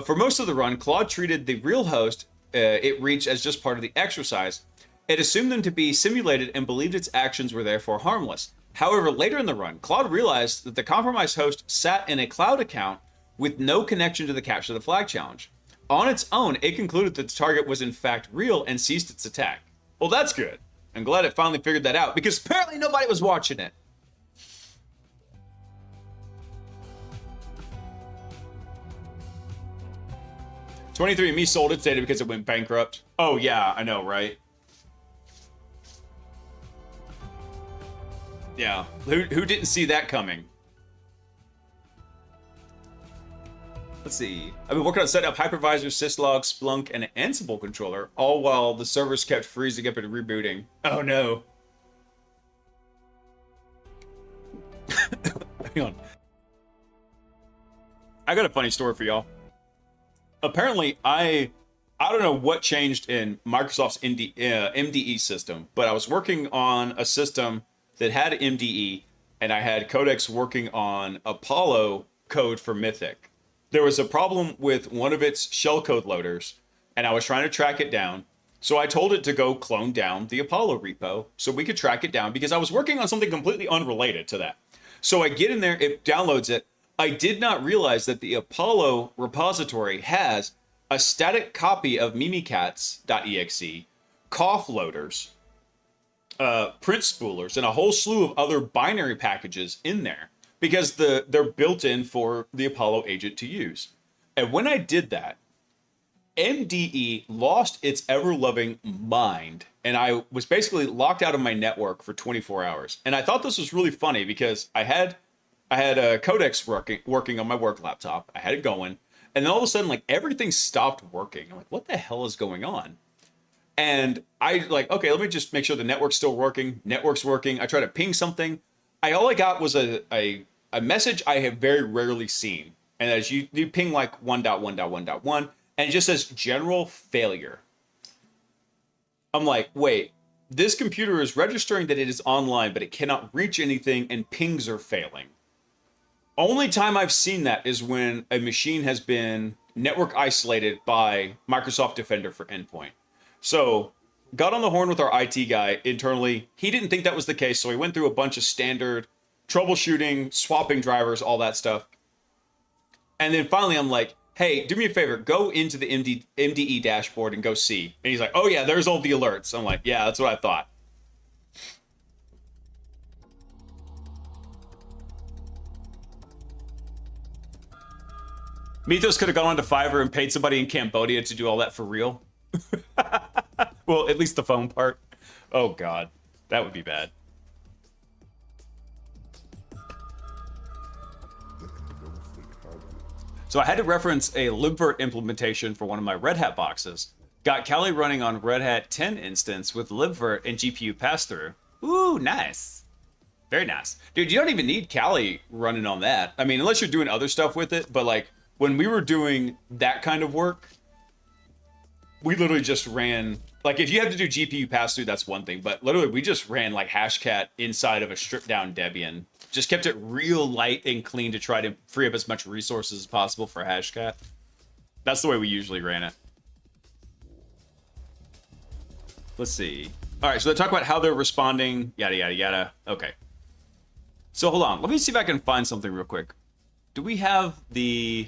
For most of the run, Claude treated the real host it reached as just part of the exercise. It assumed them to be simulated and believed its actions were therefore harmless. However, later in the run, Claude realized that the compromised host sat in a cloud account with no connection to the Capture the Flag challenge. On its own, it concluded that the target was in fact real and ceased its attack. Well, that's good. I'm glad it finally figured that out, because apparently nobody was watching it. $23andMe sold its data because it went bankrupt. Oh yeah, I know, right? Yeah, who didn't see that coming? Let's see. I've been working on setting up hypervisor, syslog, Splunk, and an Ansible controller, all while the servers kept freezing up and rebooting. Oh no. Hang on. I got a funny story for y'all. Apparently, I don't know what changed in Microsoft's MDE system, but I was working on a system that had MDE, and I had Codex working on Apollo code for Mythic. There was a problem with one of its shellcode loaders, and I was trying to track it down. So I told it to go clone down the Apollo repo so we could track it down, because I was working on something completely unrelated to that. So I get in there, it downloads it. I did not realize that the Apollo repository has a static copy of mimikatz.exe, cough loaders, print spoolers, and a whole slew of other binary packages in there. because they're built in for the Apollo agent to use. And when I did that, MDE lost its ever-loving mind, and I was basically locked out of my network for 24 hours. And I thought this was really funny because I had a codex working on my work laptop. I had it going, and then all of a sudden, like, everything stopped working. I'm like, what the hell is going on? And I like, okay, let me just make sure the network's still working. Network's working. I try to ping something. All I got was a message I have very rarely seen. And as you ping like 1.1.1.1, and it just says general failure. I'm like, wait, this computer is registering that it is online, but it cannot reach anything and pings are failing. Only time I've seen that is when a machine has been network isolated by Microsoft Defender for Endpoint. So, got on the horn with our IT guy internally. He didn't think that was the case, so he went through a bunch of standard troubleshooting, swapping drivers, all that stuff. And then finally I'm like, hey, do me a favor, go into the MDE dashboard and go see. And he's like, oh yeah, there's all the alerts. I'm like, yeah, that's what I thought. Mythos could have gone on to Fiverr and paid somebody in Cambodia to do all that for real. Well, at least the phone part. Oh god, that would be bad. So I had to reference a libvirt implementation for one of my Red Hat boxes. Got Kali running on Red Hat 10 instance with libvirt and GPU pass-through. Ooh, nice. Very nice. Dude, you don't even need Kali running on that. I mean, unless you're doing other stuff with it, but like, when we were doing that kind of work, we literally just ran, like if you have to do GPU pass-through, that's one thing, but literally we just ran like Hashcat inside of a stripped down Debian. Just kept it real light and clean to try to free up as much resources as possible for Hashcat. That's the way we usually ran it. Let's see. All right, so they talk about how they're responding, yada, yada, yada. Okay. So hold on, let me see if I can find something real quick. Do we have the...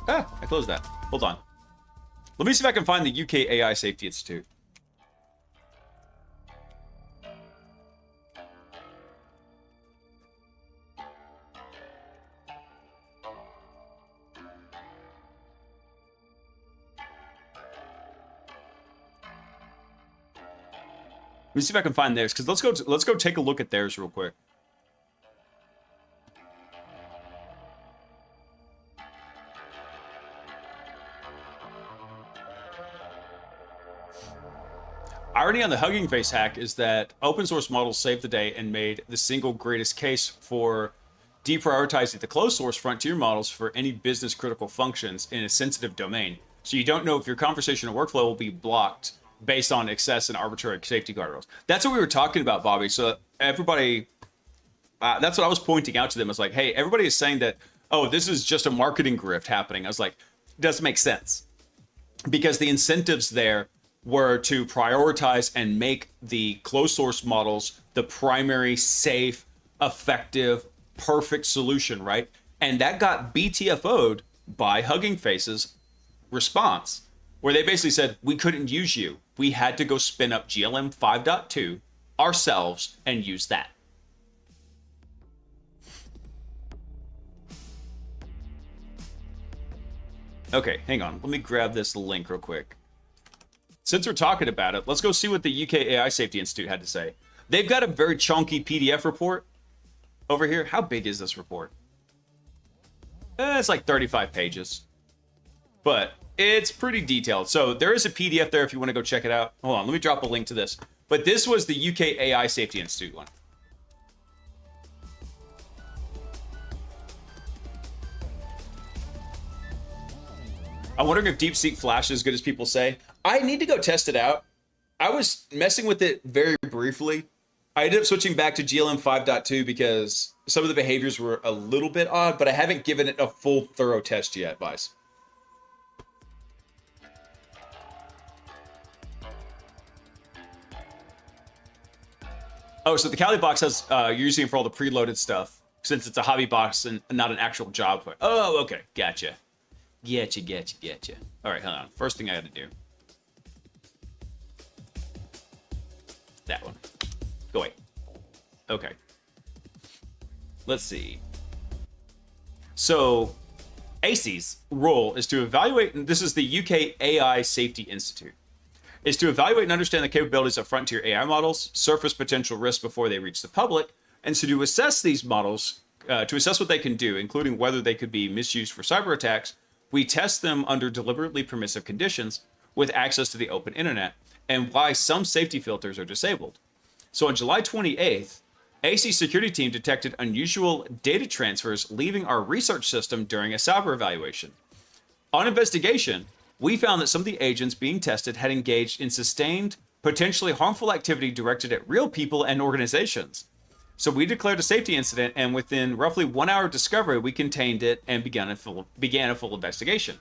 Ah, I closed that. Hold on. Let me see if I can find the UK AI Safety Institute. Let me see if I can find theirs, because let's go take a look at theirs real quick. Irony on the Hugging Face hack is that open source models saved the day and made the single greatest case for deprioritizing the closed source frontier models for any business critical functions in a sensitive domain. So you don't know if your conversational workflow will be blocked based on excess and arbitrary safety guardrails. That's what we were talking about, Bobby. So everybody, that's what I was pointing out to them. I was like, hey, everybody is saying that, oh, this is just a marketing grift happening. I was like, it doesn't make sense. Because the incentives there were to prioritize and make the closed source models the primary, safe, effective, perfect solution, right? And that got BTFO'd by Hugging Face's response, where they basically said, we couldn't use you. We had to go spin up GLM 5.2 ourselves and use that. Okay, hang on. Let me grab this link real quick. Since we're talking about it, let's go see what the UK AI Safety Institute had to say. They've got a very chunky PDF report over here. How big is this report? It's like 35 pages. But it's pretty detailed. So there is a PDF there if you want to go check it out. Hold on, let me drop a link to this. But this was the UK AI Safety Institute one. I'm wondering if DeepSeek Flash is as good as people say. I need to go test it out. I was messing with it very briefly. I ended up switching back to GLM 5.2 because some of the behaviors were a little bit odd, but I haven't given it a full thorough test yet, Blaise. Oh, so the Kali box has you're using it for all the preloaded stuff since it's a hobby box and not an actual job. Oh, okay, gotcha. Getcha. All right, hold on. First thing I got to do. That one. Go away. Okay. Let's see. So ACE's role is to evaluate, and this is the UK AI Safety Institute, is to evaluate and understand the capabilities of frontier AI models, surface potential risks before they reach the public, and so to assess these models, to assess what they can do, including whether they could be misused for cyber attacks. We test them under deliberately permissive conditions with access to the open internet, and why some safety filters are disabled. So on July 28th, AC security team detected unusual data transfers leaving our research system during a cyber evaluation. On investigation, we found that some of the agents being tested had engaged in sustained, potentially harmful activity directed at real people and organizations. So we declared a safety incident, and within roughly 1 hour of discovery, we contained it and began a full investigation.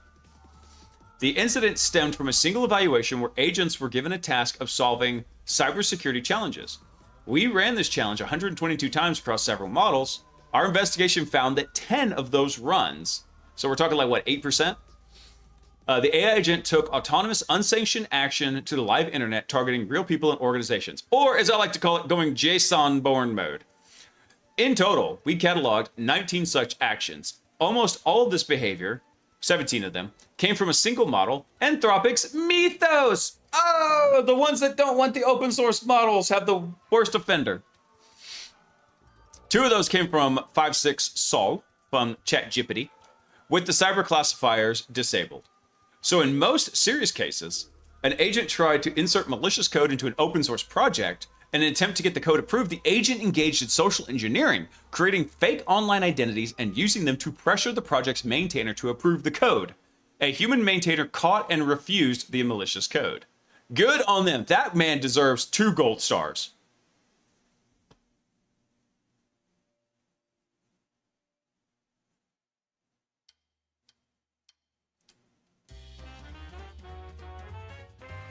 The incident stemmed from a single evaluation where agents were given a task of solving cybersecurity challenges. We ran this challenge 122 times across several models. Our investigation found that 10 of those runs, so we're talking like what, 8%? The AI agent took autonomous, unsanctioned action to the live internet, targeting real people and organizations, or as I like to call it, going JSON-born mode. In total, we cataloged 19 such actions. Almost all of this behavior, 17 of them, came from a single model, Anthropic's Mythos. Oh, the ones that don't want the open source models have the worst offender. 2 of those came from 5.6 Sol from ChatGPT, with the cyber classifiers disabled. So in most serious cases, an agent tried to insert malicious code into an open source project. In an attempt to get the code approved, the agent engaged in social engineering, creating fake online identities and using them to pressure the project's maintainer to approve the code. A human maintainer caught and refused the malicious code. Good on them. That man deserves 2 gold stars.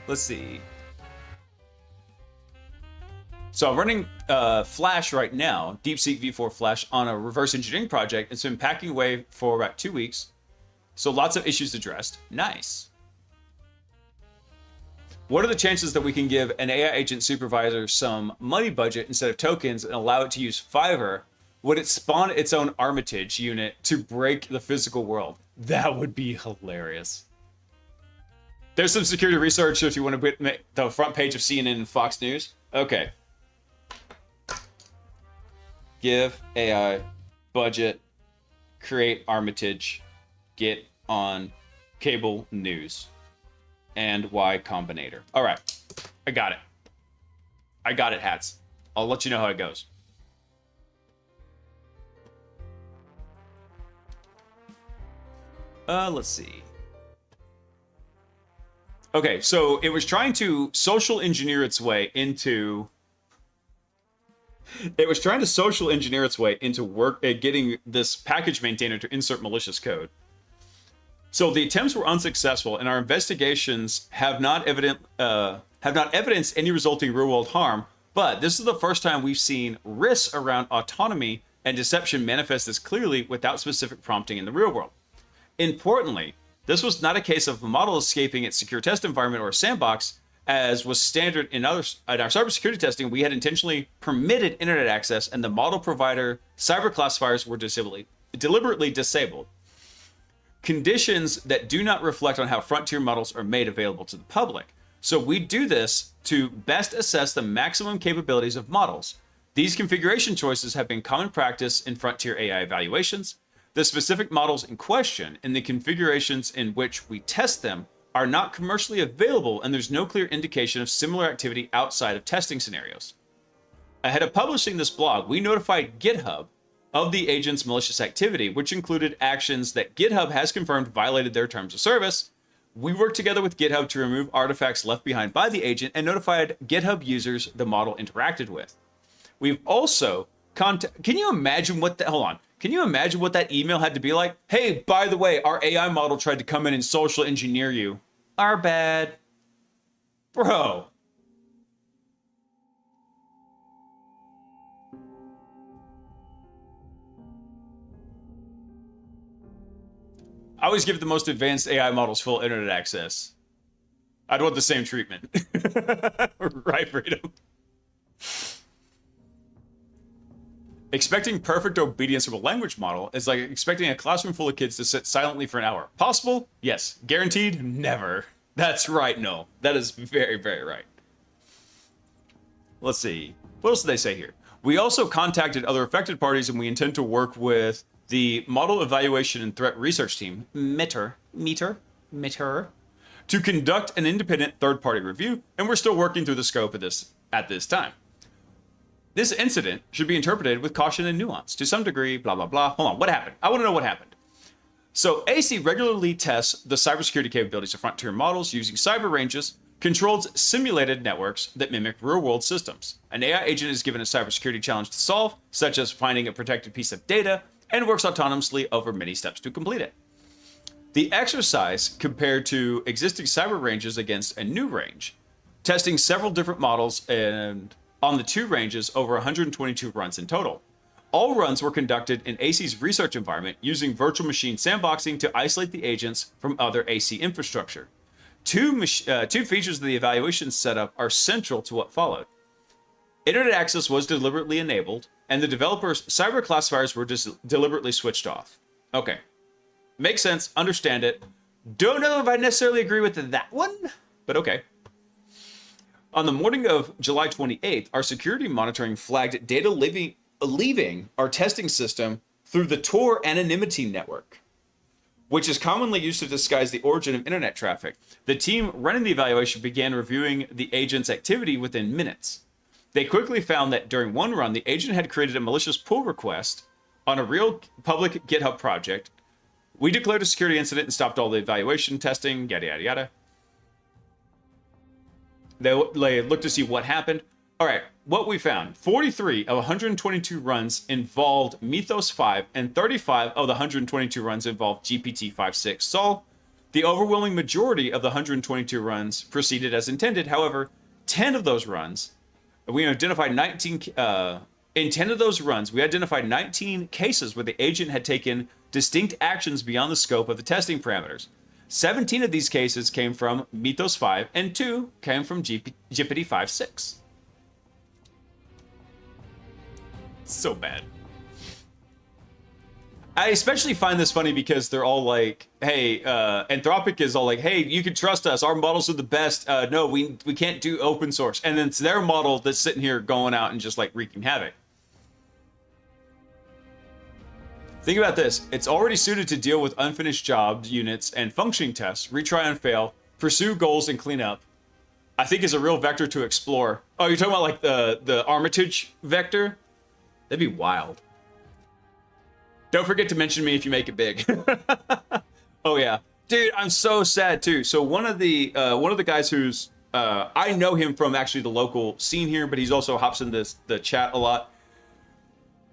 Let's see. So I'm running Flash right now, DeepSeek V4 Flash, on a reverse engineering project. It's been packing away for about 2 weeks. So lots of issues addressed. Nice. What are the chances that we can give an AI agent supervisor some money budget instead of tokens and allow it to use Fiverr? Would it spawn its own Armitage unit to break the physical world? That would be hilarious. There's some security research if you want to put the front page of CNN and Fox News. Okay. Give AI budget, create Armitage, get on cable news, and Y Combinator. All right, I got it. I got it, Hats. I'll let you know how it goes. Let's see. Okay, so it was trying to social engineer its way into... It was trying to social engineer its way into work at getting this package maintainer to insert malicious code. So the attempts were unsuccessful, and our investigations have not evidenced any resulting real-world harm. But this is the first time we've seen risks around autonomy and deception manifest this clearly without specific prompting in the real world. Importantly, this was not a case of a model escaping its secure test environment or a sandbox. As was standard in our cybersecurity testing, we had intentionally permitted internet access, and the model provider cyber classifiers were deliberately disabled. Conditions that do not reflect on how frontier models are made available to the public. So we do this to best assess the maximum capabilities of models. These configuration choices have been common practice in frontier AI evaluations. The specific models in question and the configurations in which we test them are not commercially available, and there's no clear indication of similar activity outside of testing scenarios. Ahead of publishing this blog, we notified GitHub of the agent's malicious activity, which included actions that GitHub has confirmed violated their terms of service. We worked together with GitHub to remove artifacts left behind by the agent and notified GitHub users the model interacted with. We've also Can you imagine what the... Hold on. Can you imagine what that email had to be like? Hey, by the way, our AI model tried to come in and social engineer you. Our bad. Bro. I always give the most advanced AI models full internet access. I'd want the same treatment. Right, Freedom? Expecting perfect obedience from a language model is like expecting a classroom full of kids to sit silently for an hour. Possible? Yes. Guaranteed? Never. That's right, no. That is very, very right. Let's see. What else did they say here? We also contacted other affected parties and we intend to work with the Model Evaluation and Threat Research Team, MITR, to conduct an independent third-party review, and we're still working through the scope of this at this time. This incident should be interpreted with caution and nuance. To some degree, blah, blah, blah. Hold on, what happened? I want to know what happened. So AC regularly tests the cybersecurity capabilities of frontier models using cyber ranges, controlled simulated networks that mimic real-world systems. An AI agent is given a cybersecurity challenge to solve, such as finding a protected piece of data, and works autonomously over many steps to complete it. The exercise compared to existing cyber ranges against a new range, testing several different models and on the two ranges over 122 runs in total. All runs were conducted in AC's research environment using virtual machine sandboxing to isolate the agents from other AC infrastructure. Two features of the evaluation setup are central to what followed. Internet access was deliberately enabled, and the developer's cyber classifiers were deliberately switched off. Okay. Makes sense, understand it. Don't know if I necessarily agree with that one, but okay. On the morning of July 28th, our security monitoring flagged data leaving our testing system through the Tor anonymity network, which is commonly used to disguise the origin of internet traffic. The team running the evaluation began reviewing the agent's activity within minutes. They quickly found that during one run, the agent had created a malicious pull request on a real public GitHub project. We declared a security incident and stopped all the evaluation testing, yada, yada, yada. They looked to see what happened. All right, what we found. 43 of 122 runs involved Mythos 5, and 35 of the 122 runs involved GPT-5.6 Sol. The overwhelming majority of the 122 runs proceeded as intended. However, 10 of those runs, we identified 19... in 10 of those runs, we identified 19 cases where the agent had taken distinct actions beyond the scope of the testing parameters. 17 of these cases came from Mythos 5, and 2 came from GPT 5.6. So bad. I especially find this funny because they're all like, hey, Anthropic is all like, hey, you can trust us. Our models are the best. No, we can't do open source. And then it's their model that's sitting here going out and just like wreaking havoc. Think about this. It's already suited to deal with unfinished job units and functioning tests, retry and fail, pursue goals and clean up. I think is a real vector to explore. Oh, you're talking about like the Armitage vector? That'd be wild. Don't forget to mention me if you make it big. Oh yeah. Dude, I'm so sad too. So one of the guys who's I know him from actually the local scene here, but he's also hops in the chat a lot.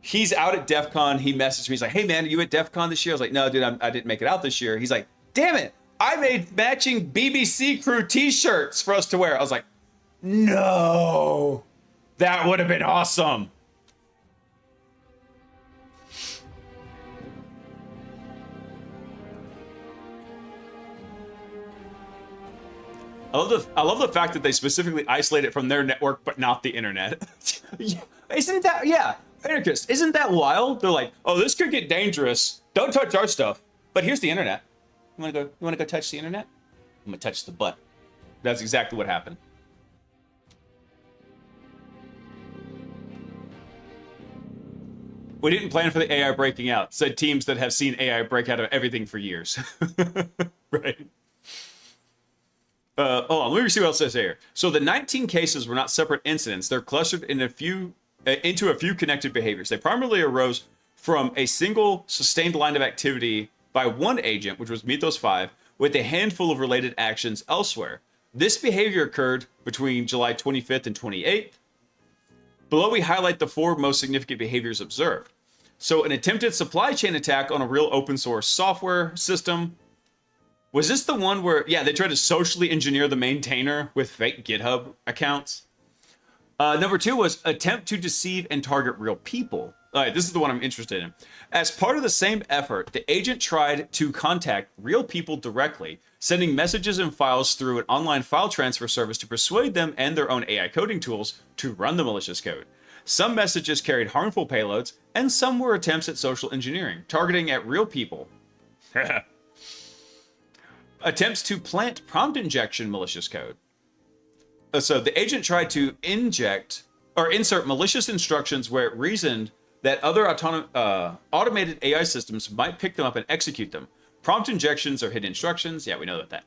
He's out at DEF CON. He messaged me. He's like, hey, man, are you at DEF CON this year? I was like, no, dude, I didn't make it out this year. He's like, damn it. I made matching BBC Crew t-shirts for us to wear. I was like, no. That would have been awesome. I love the fact that they specifically isolate it from their network, but not the internet. Isn't that, yeah. Anarchist, isn't that wild? They're like, oh, this could get dangerous. Don't touch our stuff. But here's the internet. You wanna go touch the internet? I'm gonna touch the butt. That's exactly what happened. We didn't plan for the AI breaking out, said teams that have seen AI break out of everything for years. Right. Hold on, let me see what else says here. So the 19 cases were not separate incidents. They're clustered in into a few connected behaviors. They primarily arose from a single sustained line of activity by one agent, which was Mythos 5, with a handful of related actions elsewhere. This behavior occurred between July 25th and 28th. Below, we highlight the 4 most significant behaviors observed. So an attempted supply chain attack on a real open source software system. Was this the one where, yeah, they tried to socially engineer the maintainer with fake GitHub accounts? Number 2 was attempt to deceive and target real people. All right, this is the one I'm interested in. As part of the same effort, the agent tried to contact real people directly, sending messages and files through an online file transfer service to persuade them and their own AI coding tools to run the malicious code. Some messages carried harmful payloads, and some were attempts at social engineering, targeting at real people. Attempts to plant prompt injection malicious code. So the agent tried to insert malicious instructions where it reasoned that other automated AI systems might pick them up and execute them. Prompt injections are hidden instructions. Yeah, we know about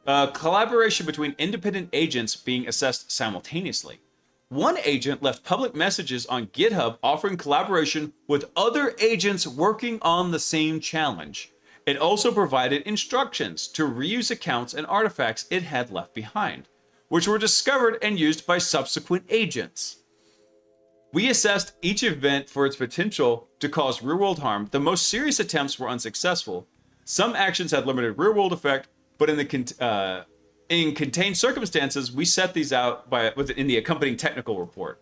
that. Collaboration between independent agents being assessed simultaneously. One agent left public messages on GitHub offering collaboration with other agents working on the same challenge. It also provided instructions to reuse accounts and artifacts it had left behind, which were discovered and used by subsequent agents. We assessed each event for its potential to cause real-world harm. The most serious attempts were unsuccessful. Some actions had limited real-world effect, but in contained circumstances, we set these out in the accompanying technical report.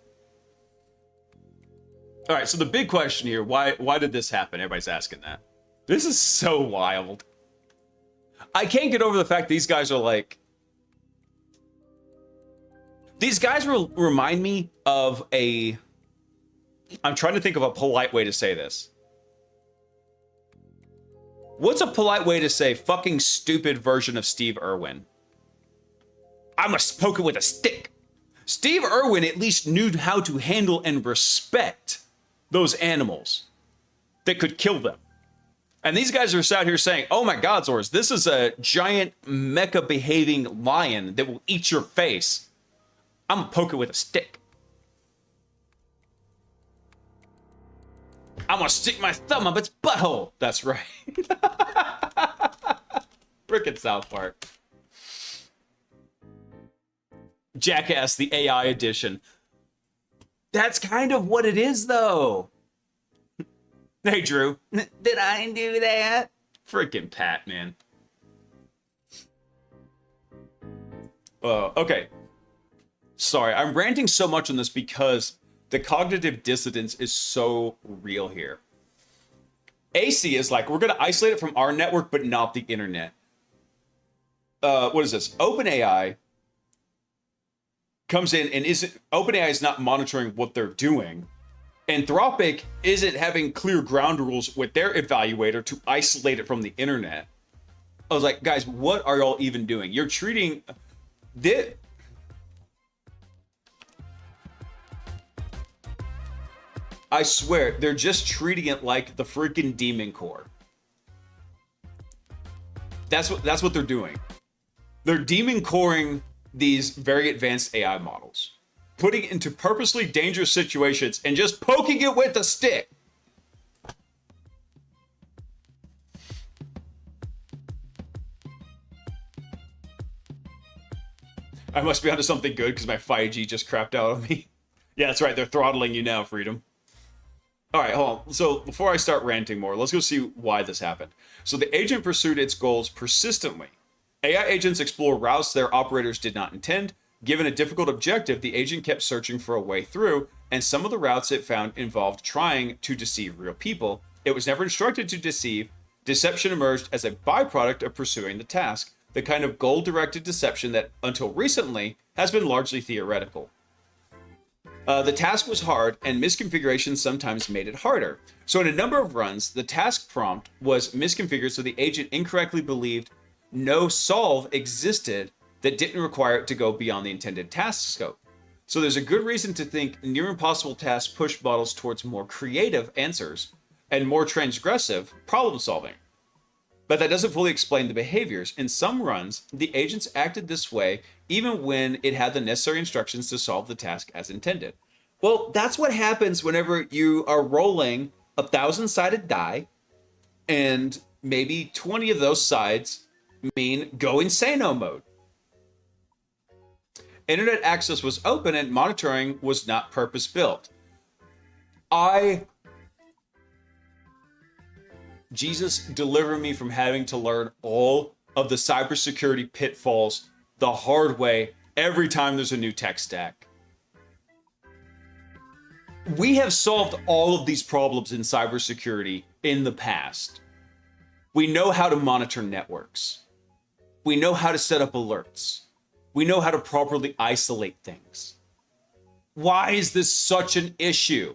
All right, so the big question here, why did this happen? Everybody's asking that. This is so wild. I can't get over the fact these guys are like... These guys remind me of a... I'm trying to think of a polite way to say this. What's a polite way to say fucking stupid version of Steve Irwin? I must poke it with a stick. Steve Irwin at least knew how to handle and respect those animals that could kill them. And these guys are out here saying, oh my God, Zors, this is a giant mecha behaving lion that will eat your face. I'm gonna poke it with a stick. I'm gonna stick my thumb up its butthole. That's right. Frickin' South Park. Jackass, the AI edition. That's kind of what it is, though. Hey, Drew. Did I do that? Frickin' Pat, man. Okay. Sorry, I'm ranting so much on this because the cognitive dissonance is so real here. AC is like, we're going to isolate it from our network, but not the internet. What is this? OpenAI comes in and OpenAI is not monitoring what they're doing. Anthropic isn't having clear ground rules with their evaluator to isolate it from the internet. I was like, guys, what are y'all even doing? You're treating this... I swear, they're just treating it like the freaking Demon Core. That's what they're doing. They're Demon Coring these very advanced AI models, putting it into purposely dangerous situations and just poking it with a stick. I must be onto something good because my 5G just crapped out on me. Yeah, that's right. They're throttling you now, Freedom. All right, hold on. So before I start ranting more, let's go see why this happened. So the agent pursued its goals persistently. AI agents explore routes their operators did not intend. Given a difficult objective, the agent kept searching for a way through, and some of the routes it found involved trying to deceive real people. It was never instructed to deceive. Deception emerged as a byproduct of pursuing the task, the kind of goal-directed deception that, until recently, has been largely theoretical. The task was hard, and misconfiguration sometimes made it harder. So in a number of runs, the task prompt was misconfigured so the agent incorrectly believed no solve existed that didn't require it to go beyond the intended task scope. So there's a good reason to think near impossible tasks push models towards more creative answers and more transgressive problem solving. But that doesn't fully explain the behaviors. In some runs, the agents acted this way even when it had the necessary instructions to solve the task as intended. Well, that's what happens whenever you are rolling a 1,000-sided die, and maybe 20 of those sides mean go insano mode. Internet access was open and monitoring was not purpose-built. Jesus, deliver me from having to learn all of the cybersecurity pitfalls the hard way every time there's a new tech stack. We have solved all of these problems in cybersecurity in the past. We know how to monitor networks. We know how to set up alerts. We know how to properly isolate things. Why is this such an issue?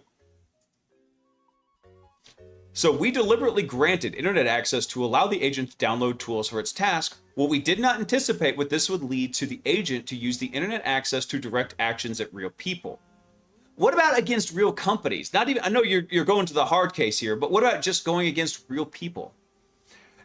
So we deliberately granted internet access to allow the agent to download tools for its task. What we did not anticipate what this would lead to the agent to use the internet access to direct actions at real people. What about against real companies? Not even, I know you're going to the hard case here, but what about just going against real people?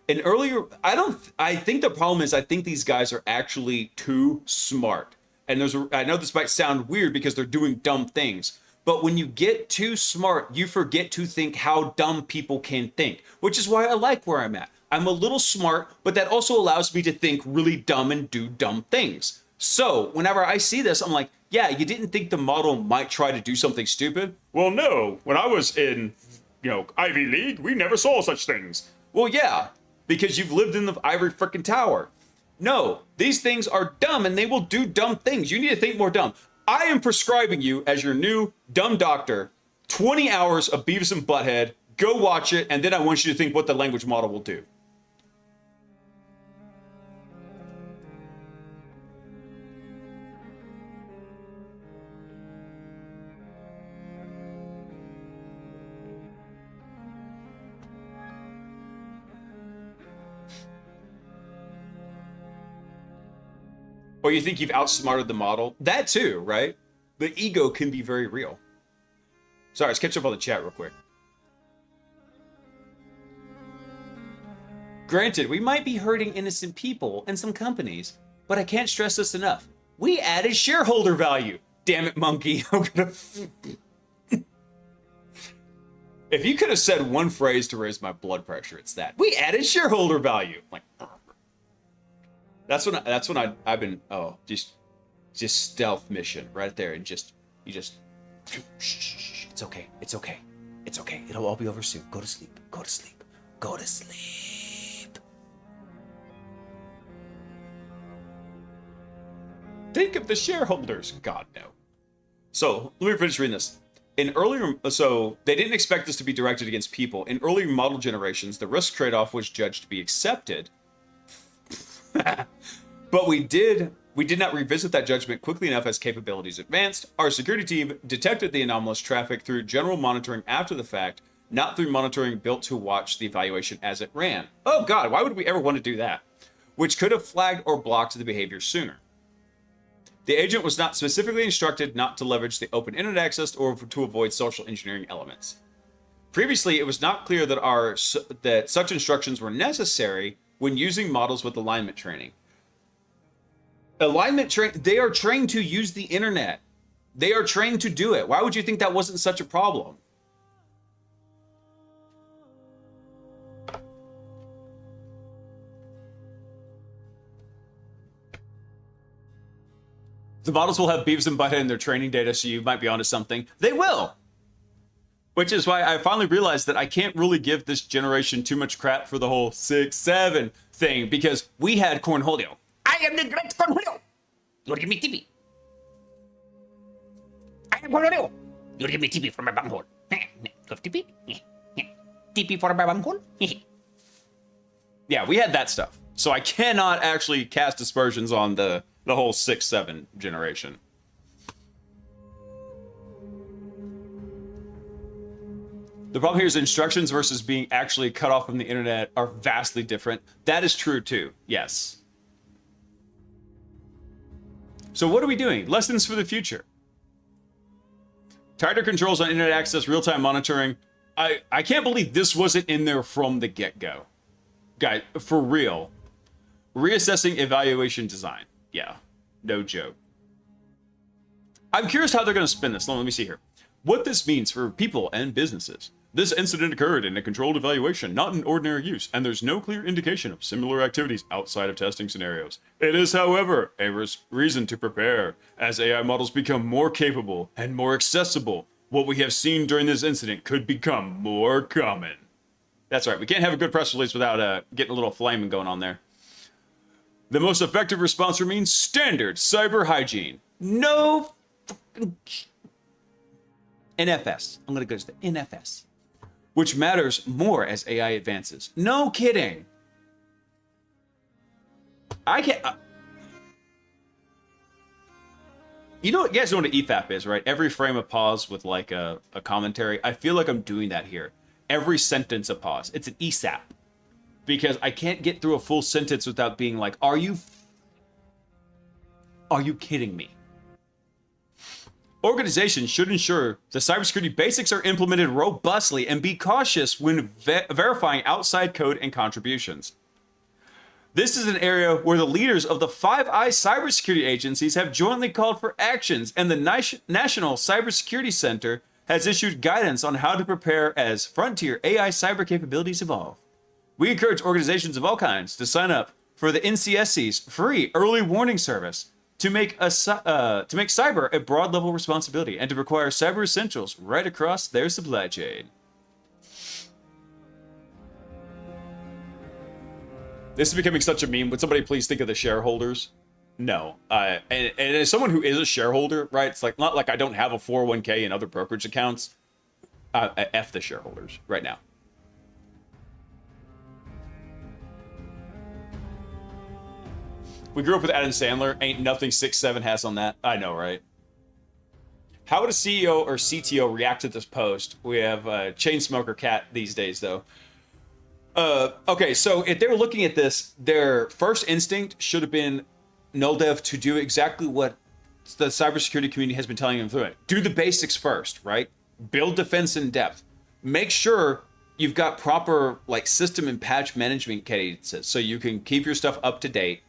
And earlier, I think the problem is I think these guys are actually too smart. And I know this might sound weird because they're doing dumb things, but when you get too smart, you forget to think how dumb people can think, which is why I like where I'm at. I'm a little smart, but that also allows me to think really dumb and do dumb things. So whenever I see this, I'm like, yeah, you didn't think the model might try to do something stupid? Well, no. When I was in, Ivy League, we never saw such things. Well, yeah, because you've lived in the ivory frickin' tower. No, these things are dumb and they will do dumb things. You need to think more dumb. I am prescribing you as your new dumb doctor 20 hours of Beavis and Butthead. Go watch it, and then I want you to think what the language model will do. Or you think you've outsmarted the model. That too, right? The ego can be very real. Sorry, let's catch up on the chat real quick. Granted, we might be hurting innocent people and some companies, but I can't stress this enough. We added shareholder value. Damn it, monkey. I'm gonna... If you could have said one phrase to raise my blood pressure, it's that. We added shareholder value. Like, That's when I've been just stealth mission right there, and you just shh, it's okay, it'll all be over soon. Go to sleep. Think of the shareholders. God no. So let me finish reading this. So they didn't expect this to be directed against people. In earlier model generations, the risk trade-off was judged to be accepted. But we did not revisit that judgment quickly enough as capabilities advanced. Our security team detected the anomalous traffic through general monitoring after the fact, not through monitoring built to watch the evaluation as it ran. Oh God, why would we ever want to do that? Which could have flagged or blocked the behavior sooner. The agent was not specifically instructed not to leverage the open internet access or to avoid social engineering elements. Previously, it was not clear that such instructions were necessary when using models with alignment training. They are trained to use the internet. They are trained to do it. Why would you think that wasn't such a problem? The models will have Beavis and Butthead in their training data, so you might be onto something. They will! Which is why I finally realized that I can't really give this generation too much crap for the whole 6-7 thing, because we had Cornholio. I am the great Cornholio! You give me TV. I am Cornholio. You give me TV from my bunghole. Love TV? TV for my bunghole? Yeah, we had that stuff. So I cannot actually cast aspersions on the whole 6-7 generation. The problem here is instructions versus being actually cut off from the internet are vastly different. That is true too, yes. So what are we doing? Lessons for the future. Tighter controls on internet access, real-time monitoring. I can't believe this wasn't in there from the get-go. Guys, for real. Reassessing evaluation design. Yeah, no joke. I'm curious how they're going to spin this. Let me see here. What this means for people and businesses. This incident occurred in a controlled evaluation, not in ordinary use, and there's no clear indication of similar activities outside of testing scenarios. It is, however, a reason to prepare. As AI models become more capable and more accessible, what we have seen during this incident could become more common. That's right, we can't have a good press release without getting a little flaming going on there. The most effective response remains standard cyber hygiene. No fucking NFS. I'm going to go to the NFS. Which matters more as AI advances. No kidding. You guys know what an EFAP is, right? Every frame a pause with like a commentary. I feel like I'm doing that here. Every sentence a pause. It's an ESAP. Because I can't get through a full sentence without being like, are you kidding me? Organizations should ensure the cybersecurity basics are implemented robustly and be cautious when verifying outside code and contributions. This is an area where the leaders of the Five Eyes cybersecurity agencies have jointly called for actions, and the National Cybersecurity Center has issued guidance on how to prepare as frontier AI cyber capabilities evolve. We encourage organizations of all kinds to sign up for the NCSC's free early warning service to make cyber a broad level responsibility and to require cyber essentials right across their supply chain. This is becoming such a meme. Would somebody please think of the shareholders? No. And as someone who is a shareholder, right? It's like not like I don't have a 401k and other brokerage accounts. F the shareholders right now. We grew up with Adam Sandler. Ain't nothing 6'7" has on that. I know, right? How would a CEO or CTO react to this post? We have Chainsmoker Cat these days, though. Okay, so if they were looking at this, their first instinct should have been null dev to do exactly what the cybersecurity community has been telling them through it. Do the basics first, right? Build defense in depth. Make sure you've got proper like system and patch management cadences so you can keep your stuff up to date.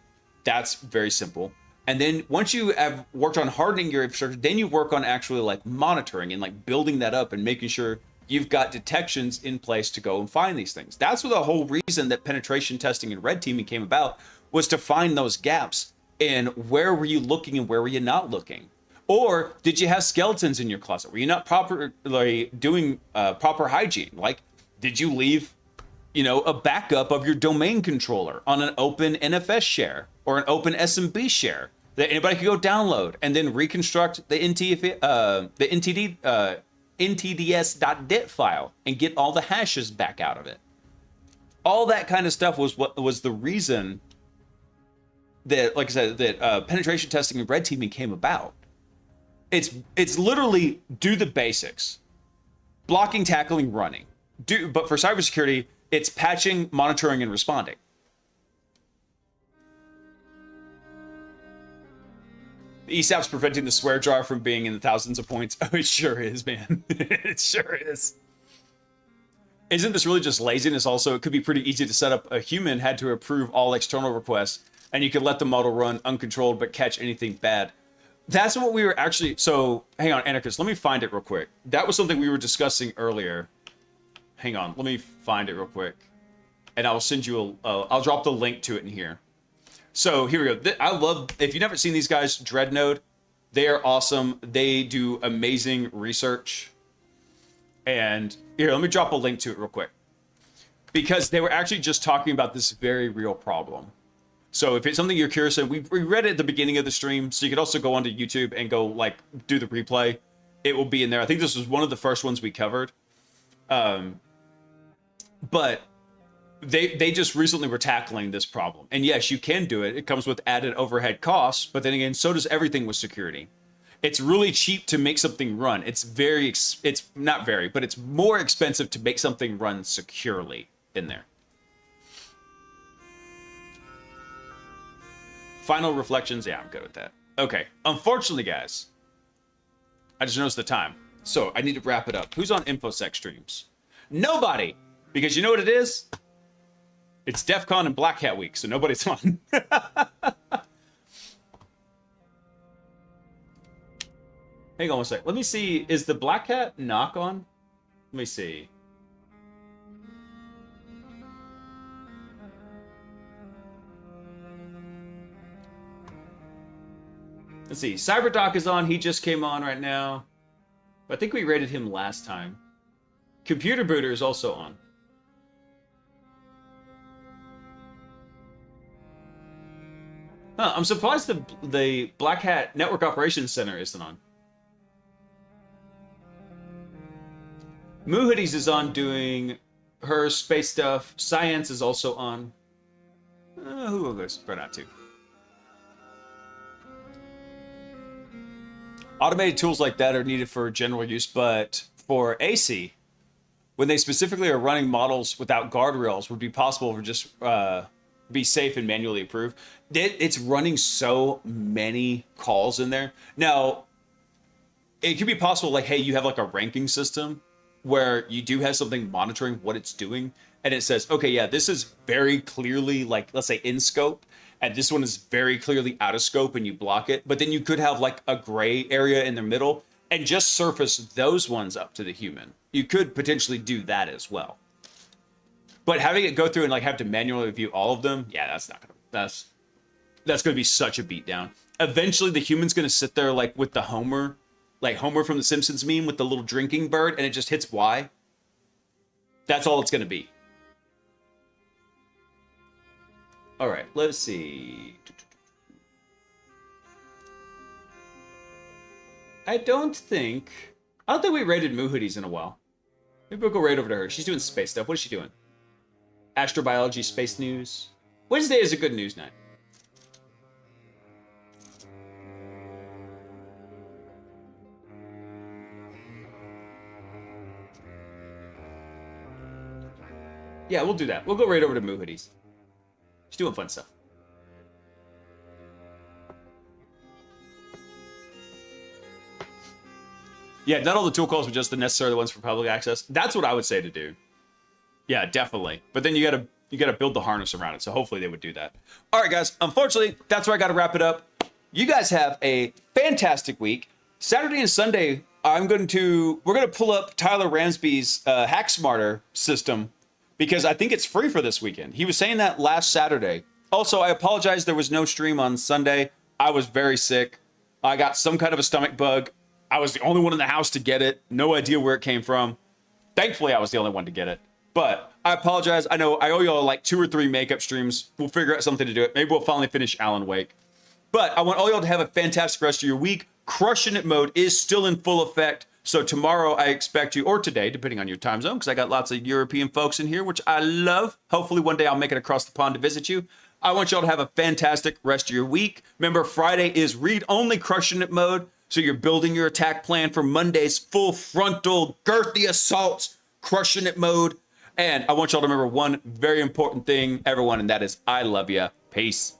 That's very simple. And then once you have worked on hardening your infrastructure, then you work on actually like monitoring and like building that up and making sure you've got detections in place to go and find these things. That's what the whole reason that penetration testing and red teaming came about, was to find those gaps in where were you looking and where were you not looking. Or did you have skeletons in your closet? Were you not properly doing proper hygiene? Like, did you leave, a backup of your domain controller on an open NFS share or an open SMB share that anybody could go download and then reconstruct the ntds.dit file and get all the hashes back out of it? All that kind of stuff was what was the reason that, like I said, that penetration testing and red teaming came about. It's literally do the basics, blocking, tackling, running. But for cybersecurity, it's patching, monitoring, and responding. The ESAP's preventing the swear jar from being in the thousands of points. Oh, it sure is, man. It sure is. Isn't this really just laziness also? It could be pretty easy to set up. A human had to approve all external requests, and you could let the model run uncontrolled but catch anything bad. That's what we were actually... So, hang on, Anarchist, let me find it real quick. That was something we were discussing earlier. Hang on, let me find it real quick. And I'll send you I'll drop the link to it in here. So here we go. I love, if you've never seen these guys, Dreadnode, they are awesome. They do amazing research. And here, let me drop a link to it real quick. Because they were actually just talking about this very real problem. So if it's something you're curious in, we read it at the beginning of the stream, so you could also go onto YouTube and go like do the replay. It will be in there. I think this was one of the first ones we covered. But they just recently were tackling this problem. And yes, you can do it. It comes with added overhead costs, but then again, so does everything with security. It's really cheap to make something run. It's not very, but it's more expensive to make something run securely in there. Final reflections. Yeah, I'm good with that. Okay. Unfortunately, guys, I just noticed the time. So I need to wrap it up. Who's on InfoSec streams? Nobody! Because you know what it is? It's DEF CON and Black Hat Week, so nobody's on. Hang on one sec. Let me see. Is the Black Hat knock on? Let me see. Let's see. CyberDoc is on. He just came on right now. I think we rated him last time. Computer Booter is also on. Huh, I'm surprised the Black Hat Network Operations Center isn't on. Moo Hoodies is on doing her space stuff. Science is also on. Who will go spread out to? Automated tools like that are needed for general use, but for AC, when they specifically are running models without guardrails, would be possible for just be safe and manually approve. It's running so many calls in there. Now, it could be possible, like, hey, you have like a ranking system where you do have something monitoring what it's doing, and it says, okay, yeah, this is very clearly, like, let's say in scope, and this one is very clearly out of scope, and you block it. But then you could have like a gray area in the middle and just surface those ones up to the human. You could potentially do that as well. But having it go through and like have to manually review all of them, yeah, that's gonna be such a beatdown. Eventually, the human's gonna sit there like with the Homer, like Homer from the Simpsons meme with the little drinking bird, and it just hits Y. That's all it's gonna be. All right, let's see. I don't think we rated Muhooties in a while. Maybe we'll go right over to her. She's doing space stuff. What is she doing? Astrobiology, space news. Wednesday is a good news night. Yeah, we'll do that. We'll go right over to Muhooties. She's doing fun stuff. Yeah, not all the tool calls were just the necessary ones for public access. That's what I would say to do. Yeah, definitely. But then you gotta build the harness around it. So hopefully they would do that. All right, guys. Unfortunately, that's where I gotta wrap it up. You guys have a fantastic week. Saturday and Sunday, we're gonna pull up Tyler Ransby's Hack Smarter system because I think it's free for this weekend. He was saying that last Saturday. Also, I apologize there was no stream on Sunday. I was very sick. I got some kind of a stomach bug. I was the only one in the house to get it. No idea where it came from. Thankfully, I was the only one to get it. But I apologize. I know I owe y'all like 2 or 3 makeup streams. We'll figure out something to do it. Maybe we'll finally finish Alan Wake. But I want all y'all to have a fantastic rest of your week. Crushing It mode is still in full effect. So tomorrow I expect you, or today, depending on your time zone, because I got lots of European folks in here, which I love. Hopefully one day I'll make it across the pond to visit you. I want y'all to have a fantastic rest of your week. Remember, Friday is read-only Crushing It mode. So you're building your attack plan for Monday's full frontal girthy assaults, Crushing It mode. And I want y'all to remember one very important thing, everyone, and that is I love ya. Peace.